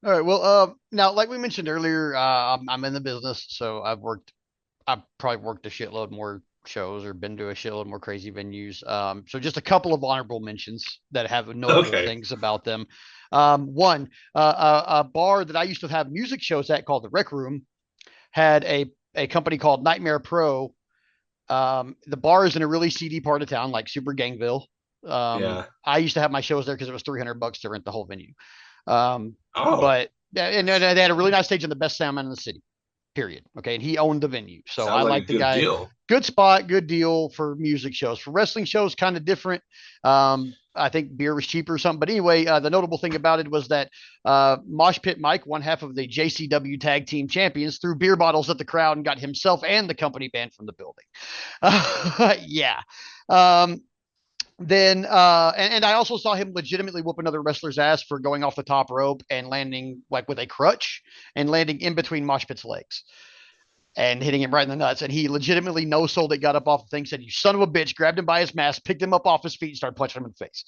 All right. Well, now, like we mentioned earlier, I'm in the business, so I've probably worked a shitload more shows or been to a shitload more crazy venues. So just a couple of honorable mentions that have notable Okay. things about them. One, a bar that I used to have music shows at called the Rec Room had a company called Nightmare Pro. The bar is in a really seedy part of town, like Super Gangville. Yeah. I used to have my shows there because it was $300 to rent the whole venue. Oh, But and they had a really nice stage and the best sound man in the city. Period. Okay, and he owned the venue, so I sounds like a like the good guy. deal. Good spot, good deal for music shows. For wrestling shows, kind of different. I think beer was cheaper or something. But anyway, the notable thing about it was that Mosh Pit Mike, one half of the JCW Tag Team Champions, threw beer bottles at the crowd and got himself and the company banned from the building. Yeah. Um, then and I also saw him legitimately whoop another wrestler's ass for going off the top rope and landing like with a crutch and landing in between Mosh Pit's legs and hitting him right in the nuts. And he legitimately no sold it, got up off the thing, said, "You son of a bitch," grabbed him by his mask, picked him up off his feet, and started punching him in the face.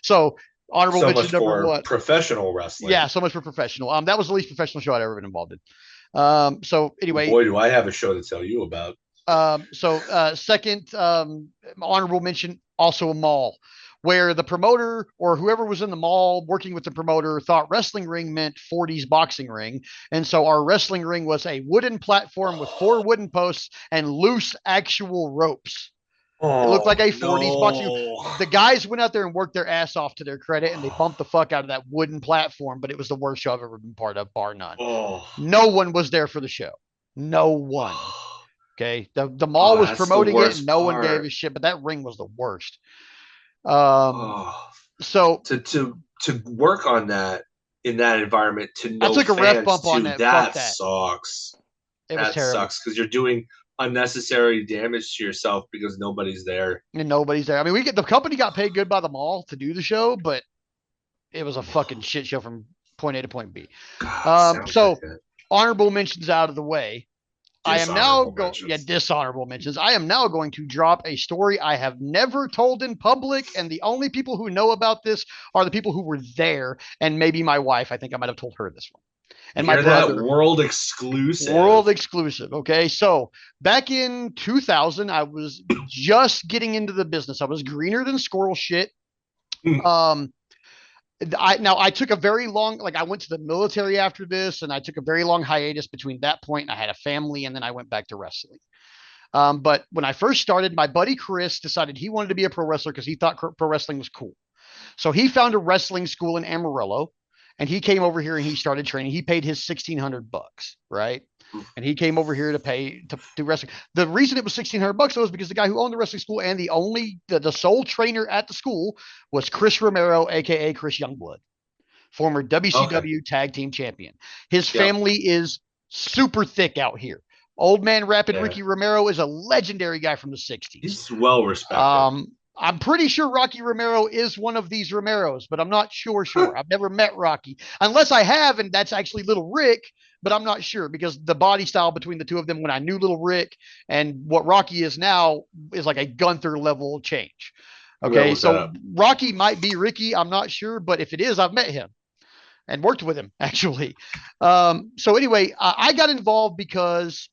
So honorable So much mention number for one. professional Yeah, wrestling. so much for professional. That was the least professional show I'd ever been involved in. So anyway, Boy, do I have a show to tell you about. second honorable mention, also a mall where the promoter or whoever was in the mall working with the promoter thought wrestling ring meant 40s boxing ring. And so our wrestling ring was a wooden platform with four wooden posts and loose actual ropes. It looked like Oh a 40s boxing. no. The guys went out there and worked their ass off to their credit and they bumped the fuck out of that wooden platform, but it was the worst show I've ever been part of, bar none. Oh. No one was there for the show. No one. Okay. The mall Oh, was that's the promoting it and worst no one gave part. a shit, but that ring was the worst. Um, Oh, so to work on that. in that environment to I no took a ref fans bump on too. that. Fuck That that. sucks. It was That terrible. sucks because you're doing unnecessary damage to yourself because nobody's there. And nobody's there. I mean, the company got paid good by the mall to do the show, but it was a fucking shit show from point A to point B. God, sounds like So it. honorable mentions out of the way. I am now Dishonorable go yeah, mentions. dishonorable mentions. I am now going to drop a story I have never told in public, and the only people who know about this are the people who were there, and maybe my wife. I think I might have told her this one, and You my hear that? brother. World exclusive. World exclusive. Okay, so back in 2000, I was just getting into the business. I was greener than squirrel shit. Um, I took a very long, like, I went to the military after this, and I took a very long hiatus between that point. I had a family, and then I went back to wrestling. But when I first started, my buddy Chris decided he wanted to be a pro wrestler because he thought pro wrestling was cool. So he found a wrestling school in Amarillo, and he came over here and he started training. He paid his $1,600, right? And he came over here to pay to do wrestling. The reason it was $1,600 was because the guy who owned the wrestling school and the sole trainer at the school was Chris Romero, aka Chris Youngblood, former Okay. WCW Tag Team Champion. His Yep. family is super thick out here. Old Man Rapid Yeah. Ricky Romero is a legendary guy from the 60s. He's well respected. I'm pretty sure Rocky Romero is one of these Romeros, but I'm not sure. I've never met Rocky, unless I have, and that's actually Little Rick, but I'm not sure because the body style between the two of them when I knew Little Rick and what Rocky is now is like a Gunther level change. We'll Okay, look that so up. Rocky might be Ricky, I'm not sure, but if it is, I've met him and worked with him actually. So anyway, I got involved because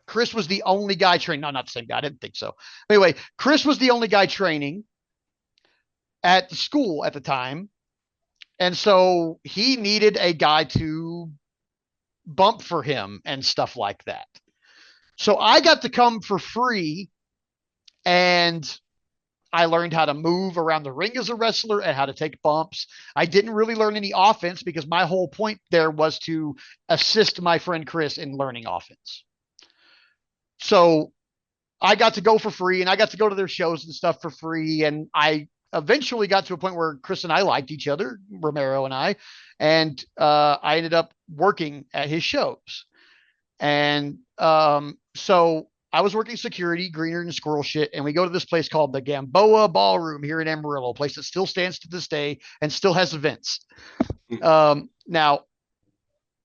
Chris was the only guy training. No, not the same guy. I didn't think so. Anyway, Chris was the only guy training at the school at the time. And so he needed a guy to bump for him and stuff like that. So I got to come for free and I learned how to move around the ring as a wrestler and how to take bumps. I didn't really learn any offense because my whole point there was to assist my friend Chris in learning offense. So I got to go for free and I got to go to their shows and stuff for free. And I eventually got to a point where Chris and I liked each other, Romero and I, and I ended up working at his shows. And so I was working security, greener and squirrel shit. And we go to this place called the Gamboa Ballroom here in Amarillo, a place that still stands to this day and still has events. Now,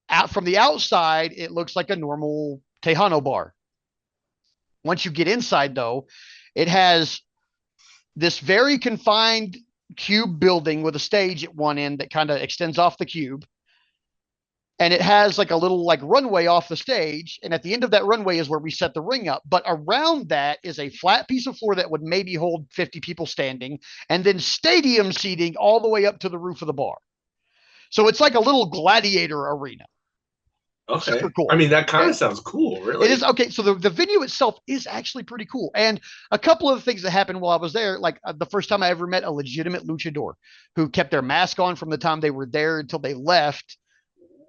out from the outside, it looks like a normal Tejano bar. Once you get inside, though, it has this very confined cube building with a stage at one end that kind of extends off the cube. And it has like a little like runway off the stage. And at the end of that runway is where we set the ring up. But around that is a flat piece of floor that would maybe hold 50 people standing, and then stadium seating all the way up to the roof of the bar. So it's like a little gladiator arena. Okay. Super cool. I mean, that kind Okay. of sounds cool, It is really. okay. So the venue itself is actually pretty cool. And a couple of things that happened while I was there, like the first time I ever met a legitimate luchador who kept their mask on from the time they were there until they left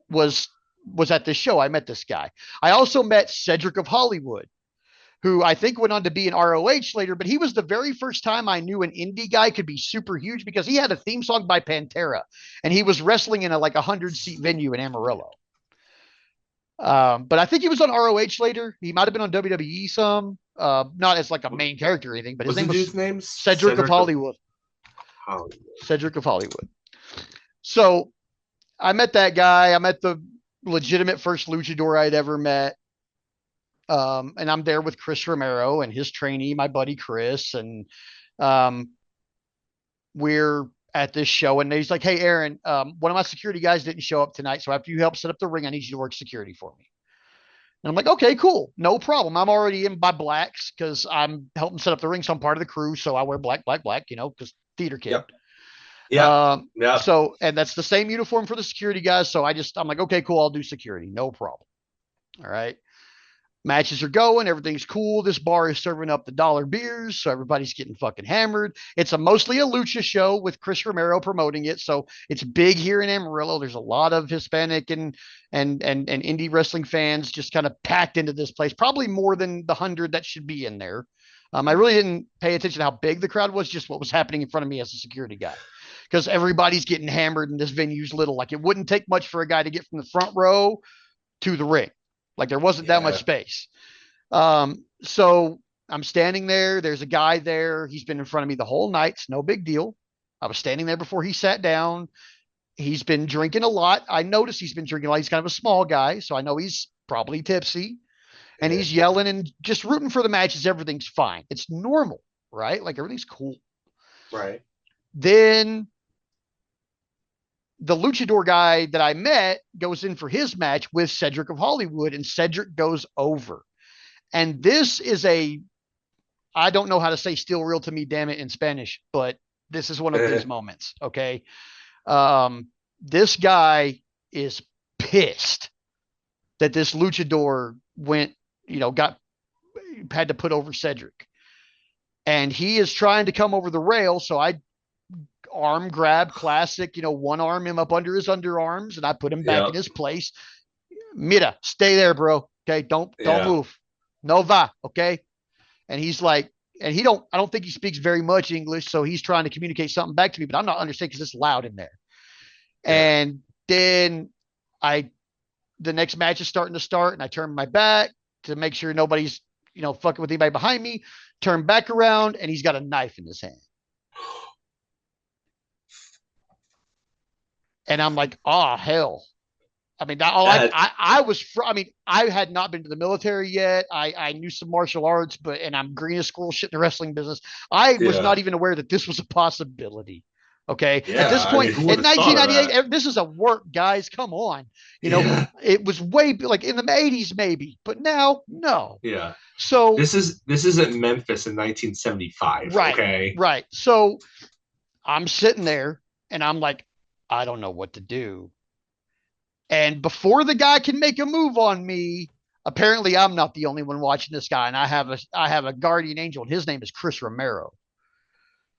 was was at this show. I met this guy. I also met Cedric of Hollywood, who I think went on to be an ROH later, but he was the very first time I knew an indie guy could be super huge because he had a theme song by Pantera and he was wrestling in a like 100-seat venue in Amarillo. But I think he was on ROH later. He might have been on WWE some, not as like a main character or anything, but his What's name the was dude's name? Cedric of Cedric of Hollywood. Hollywood. Cedric of Hollywood. So I met that guy. I met the legitimate first luchador I'd ever met. And I'm there with Chris Romero and his trainee, my buddy Chris, and um, we're at this show. And he's like, "Hey, Aaron, one of my security guys didn't show up tonight, so after you help set up the ring, I need you to work security for me." And I'm like, "Okay, cool, no problem. I'm already in my blacks because I'm helping set up the ring, so I'm part of the crew, so I wear black, black, black, because theater kid." Yep. Yep. Yep. So, and that's the same uniform for the security guys. So I'm like, "Okay, cool, I'll do security, no problem." All right. Matches are going, everything's cool. This bar is serving up the dollar beers, so everybody's getting fucking hammered. It's mostly a lucha show with Chris Romero promoting it, so it's big here in Amarillo. There's a lot of Hispanic and indie wrestling fans just kind of packed into this place, probably more than the 100 that should be in there. I really didn't pay attention to how big the crowd was, just what was happening in front of me as a security guy. because everybody's getting hammered and this venue's little. Like it wouldn't take much for a guy to get from the front row to the ring. Like there wasn't that much Yeah. space. So I'm standing there. There's a guy there. He's been in front of me the whole night. It's no big deal. I was standing there before he sat down. He's been drinking a lot. I noticed he's been drinking a lot. He's kind of a small guy, so I know he's probably tipsy. And Yeah. he's yelling and just rooting for the matches. Everything's fine. It's normal, right? Like everything's cool. Right. Then the luchador guy that I met goes in for his match with Cedric of Hollywood, and Cedric goes over. And this is I don't know how to say still real to me, damn it, in Spanish, but this is one of these moments. Okay. This guy is pissed that this luchador went, had to put over Cedric. And he is trying to come over the rail. So I arm grab, classic, one arm him up under his underarms, and I put him back Yeah. in his place. Mira, stay there, bro. Okay. Don't Yeah. move. No va. Okay. And he's like, and I don't think he speaks very much English. So he's trying to communicate something back to me, but I'm not understanding because it's loud in there. Yeah. And then the next match is starting to start, and I turn my back to make sure nobody's, fucking with anybody behind me. Turn back around, and he's got a knife in his hand. And I'm like, oh, hell. I mean, I was, I mean, I had not been to the military yet. I knew some martial arts, and I'm green as squirrel shit in the wrestling business. I was not even aware that this was a possibility. Okay. Yeah, At this point, I mean, who in would've thought of 1998, this is a work, guys. Come on. It was way like in the 80s, maybe, but now, no. Yeah. So this isn't Memphis in 1975. right, Okay. right. So I'm sitting there and I'm like, I don't know what to do. And before the guy can make a move on me, apparently I'm not the only one watching this guy, and I have a guardian angel, and his name is Chris Romero.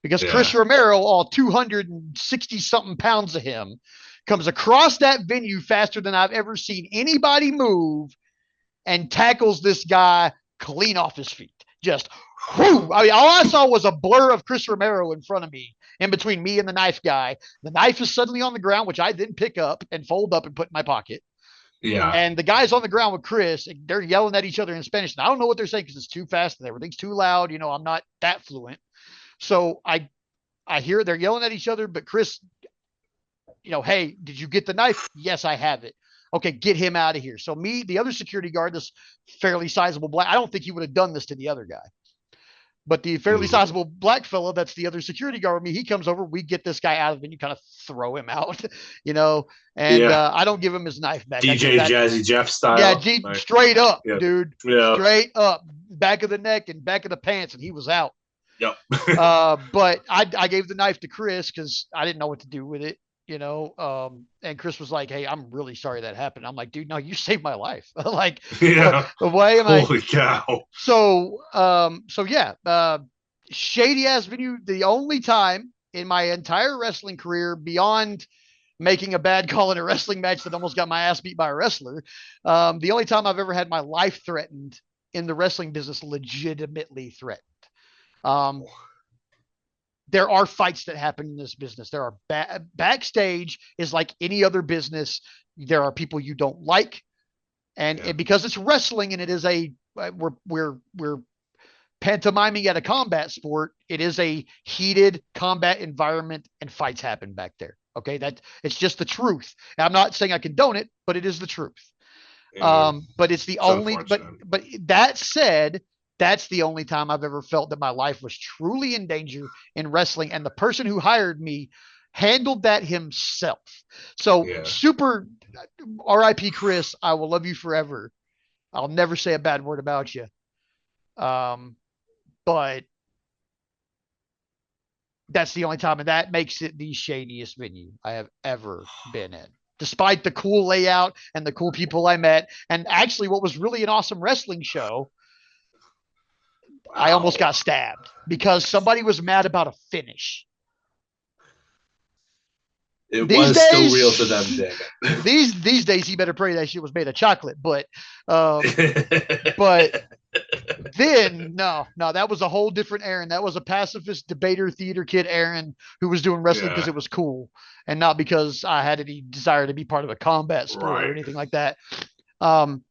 Because Chris Romero, all 260 something pounds of him, comes across that venue faster than I've ever seen anybody move and tackles this guy clean off his feet. Just whoo. I mean, all I saw was a blur of Chris Romero in front of me, in between me and the knife guy. The knife is suddenly on the ground, which I then pick up and fold up and put in my pocket. Yeah. And the guy's on the ground with Chris. And they're yelling at each other in Spanish. And I don't know what they're saying because it's too fast and everything's too loud. I'm not that fluent. So I hear they're yelling at each other, but Chris, hey, did you get the knife? Yes, I have it. Okay, get him out of here. So the other security guard, this fairly sizable black, I don't think he would have done this to the other guy. But the fairly sizable black fella, that's the other security guard with me, he comes over, we get this guy out of it, and you kind of throw him out, and I don't give him his knife back. DJ Jazzy Jeff style. Yeah, straight up, dude. Yeah. Straight up, back of the neck and back of the pants, and he was out. Yep. But I gave the knife to Chris because I didn't know what to do with it. And Chris was like, "Hey, I'm really sorry that happened." I'm like, "Dude, no, you saved my life." Like, why am I? Holy cow! So yeah, shady ass venue. The only time in my entire wrestling career, beyond making a bad call in a wrestling match that almost got my ass beat by a wrestler, the only time I've ever had my life threatened in the wrestling business, legitimately threatened. There are fights that happen in this business. There are backstage is like any other business. There are people you don't like, and because it's wrestling and it is we're pantomiming at a combat sport. It is a heated combat environment, and fights happen back there. Okay, it's just the truth. I'm not saying I condone it, but it is the truth. But it's the only. But that said, that's the only time I've ever felt that my life was truly in danger in wrestling. And the person who hired me handled that himself. So super RIP Chris, I will love you forever. I'll never say a bad word about you. But that's the only time. And that makes it the shadiest venue I have ever been in. Despite the cool layout and the cool people I met. And actually what was really an awesome wrestling show, I almost got stabbed because somebody was mad about a finish. It was still real to them, damn it. These days, he better pray that shit was made of chocolate. But Then no, that was a whole different Aaron. That was a pacifist debater theater kid Aaron who was doing wrestling because Yeah, it was cool and not because I had any desire to be part of a combat sport or right. anything like that. Um,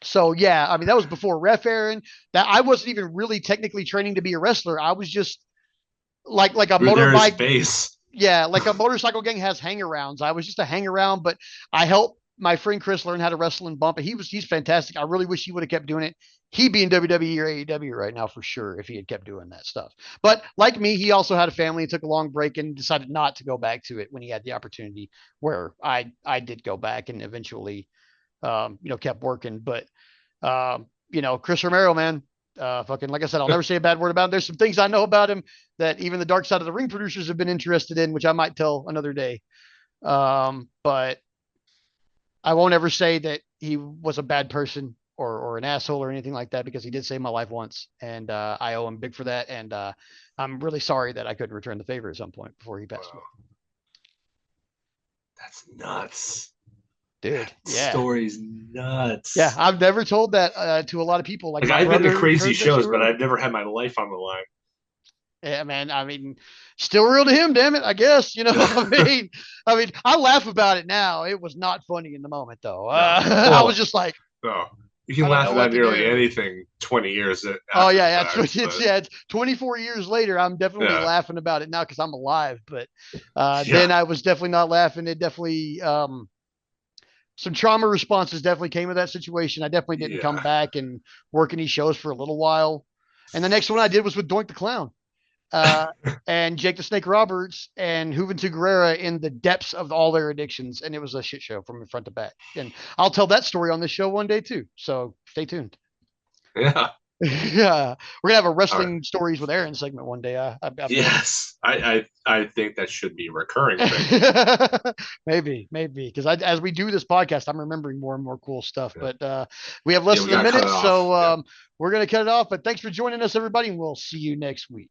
so yeah, I mean that was before Ref Aaron. That I wasn't even really technically training to be a wrestler. I was just like a You're there as motorbike. face. Yeah, like a motorcycle gang has hang-arounds. I was just a hang-around, but I helped my friend Chris learn how to wrestle and bump, and he's fantastic. I really wish he would have kept doing it. He'd be in WWE or AEW right now for sure if he had kept doing that stuff. But like me, he also had a family and took a long break and decided not to go back to it when he had the opportunity. Where I did go back and eventually, kept working. But Chris Romero, man, fucking like I said, I'll never say a bad word about him. There's some things I know about him that even the Dark Side of the Ring producers have been interested in, which I might tell another day. But I won't ever say that he was a bad person or an asshole or anything like that because he did save my life once, and I owe him big for that. And I'm really sorry that I couldn't return the favor at some point before he passed away. Wow, that's nuts. Dude, That yeah. story's Yeah, nuts. I've never told that to a lot of people. Like Like my I've been to brother crazy heard that shows, but story. I've never had my life on the line. Yeah, man. I mean, still real to him, damn it. I guess I laugh about it now. It was not funny in the moment, though. No, I was well, just like, no, you I can don't laugh know what about to nearly do. anything 20 years Oh after yeah, the yeah. fact, but It's 24 years later. I'm definitely yeah, laughing about it now because I'm alive. But yeah, then I was definitely not laughing. It definitely some trauma responses definitely came with that situation. I definitely didn't come yeah. back and work any shows for a little while. And the next one I did was with Doink the Clown. uh, and Jake the Snake Roberts and Juventud Guerrera in the depths of all their addictions. And it was a shit show from front to back. And I'll tell that story on this show one day too. So stay tuned. Yeah. Yeah. We're going to have a All right. wrestling stories with Aaron segment one day. I bet. Yes, I think that should be a recurring thing. Maybe. Because as we do this podcast, I'm remembering more and more cool stuff. Yeah, But we have yeah, less we than a gotta cut minute. it off. So Yeah. we're going to cut it off. But thanks for joining us, everybody. And we'll see you next week.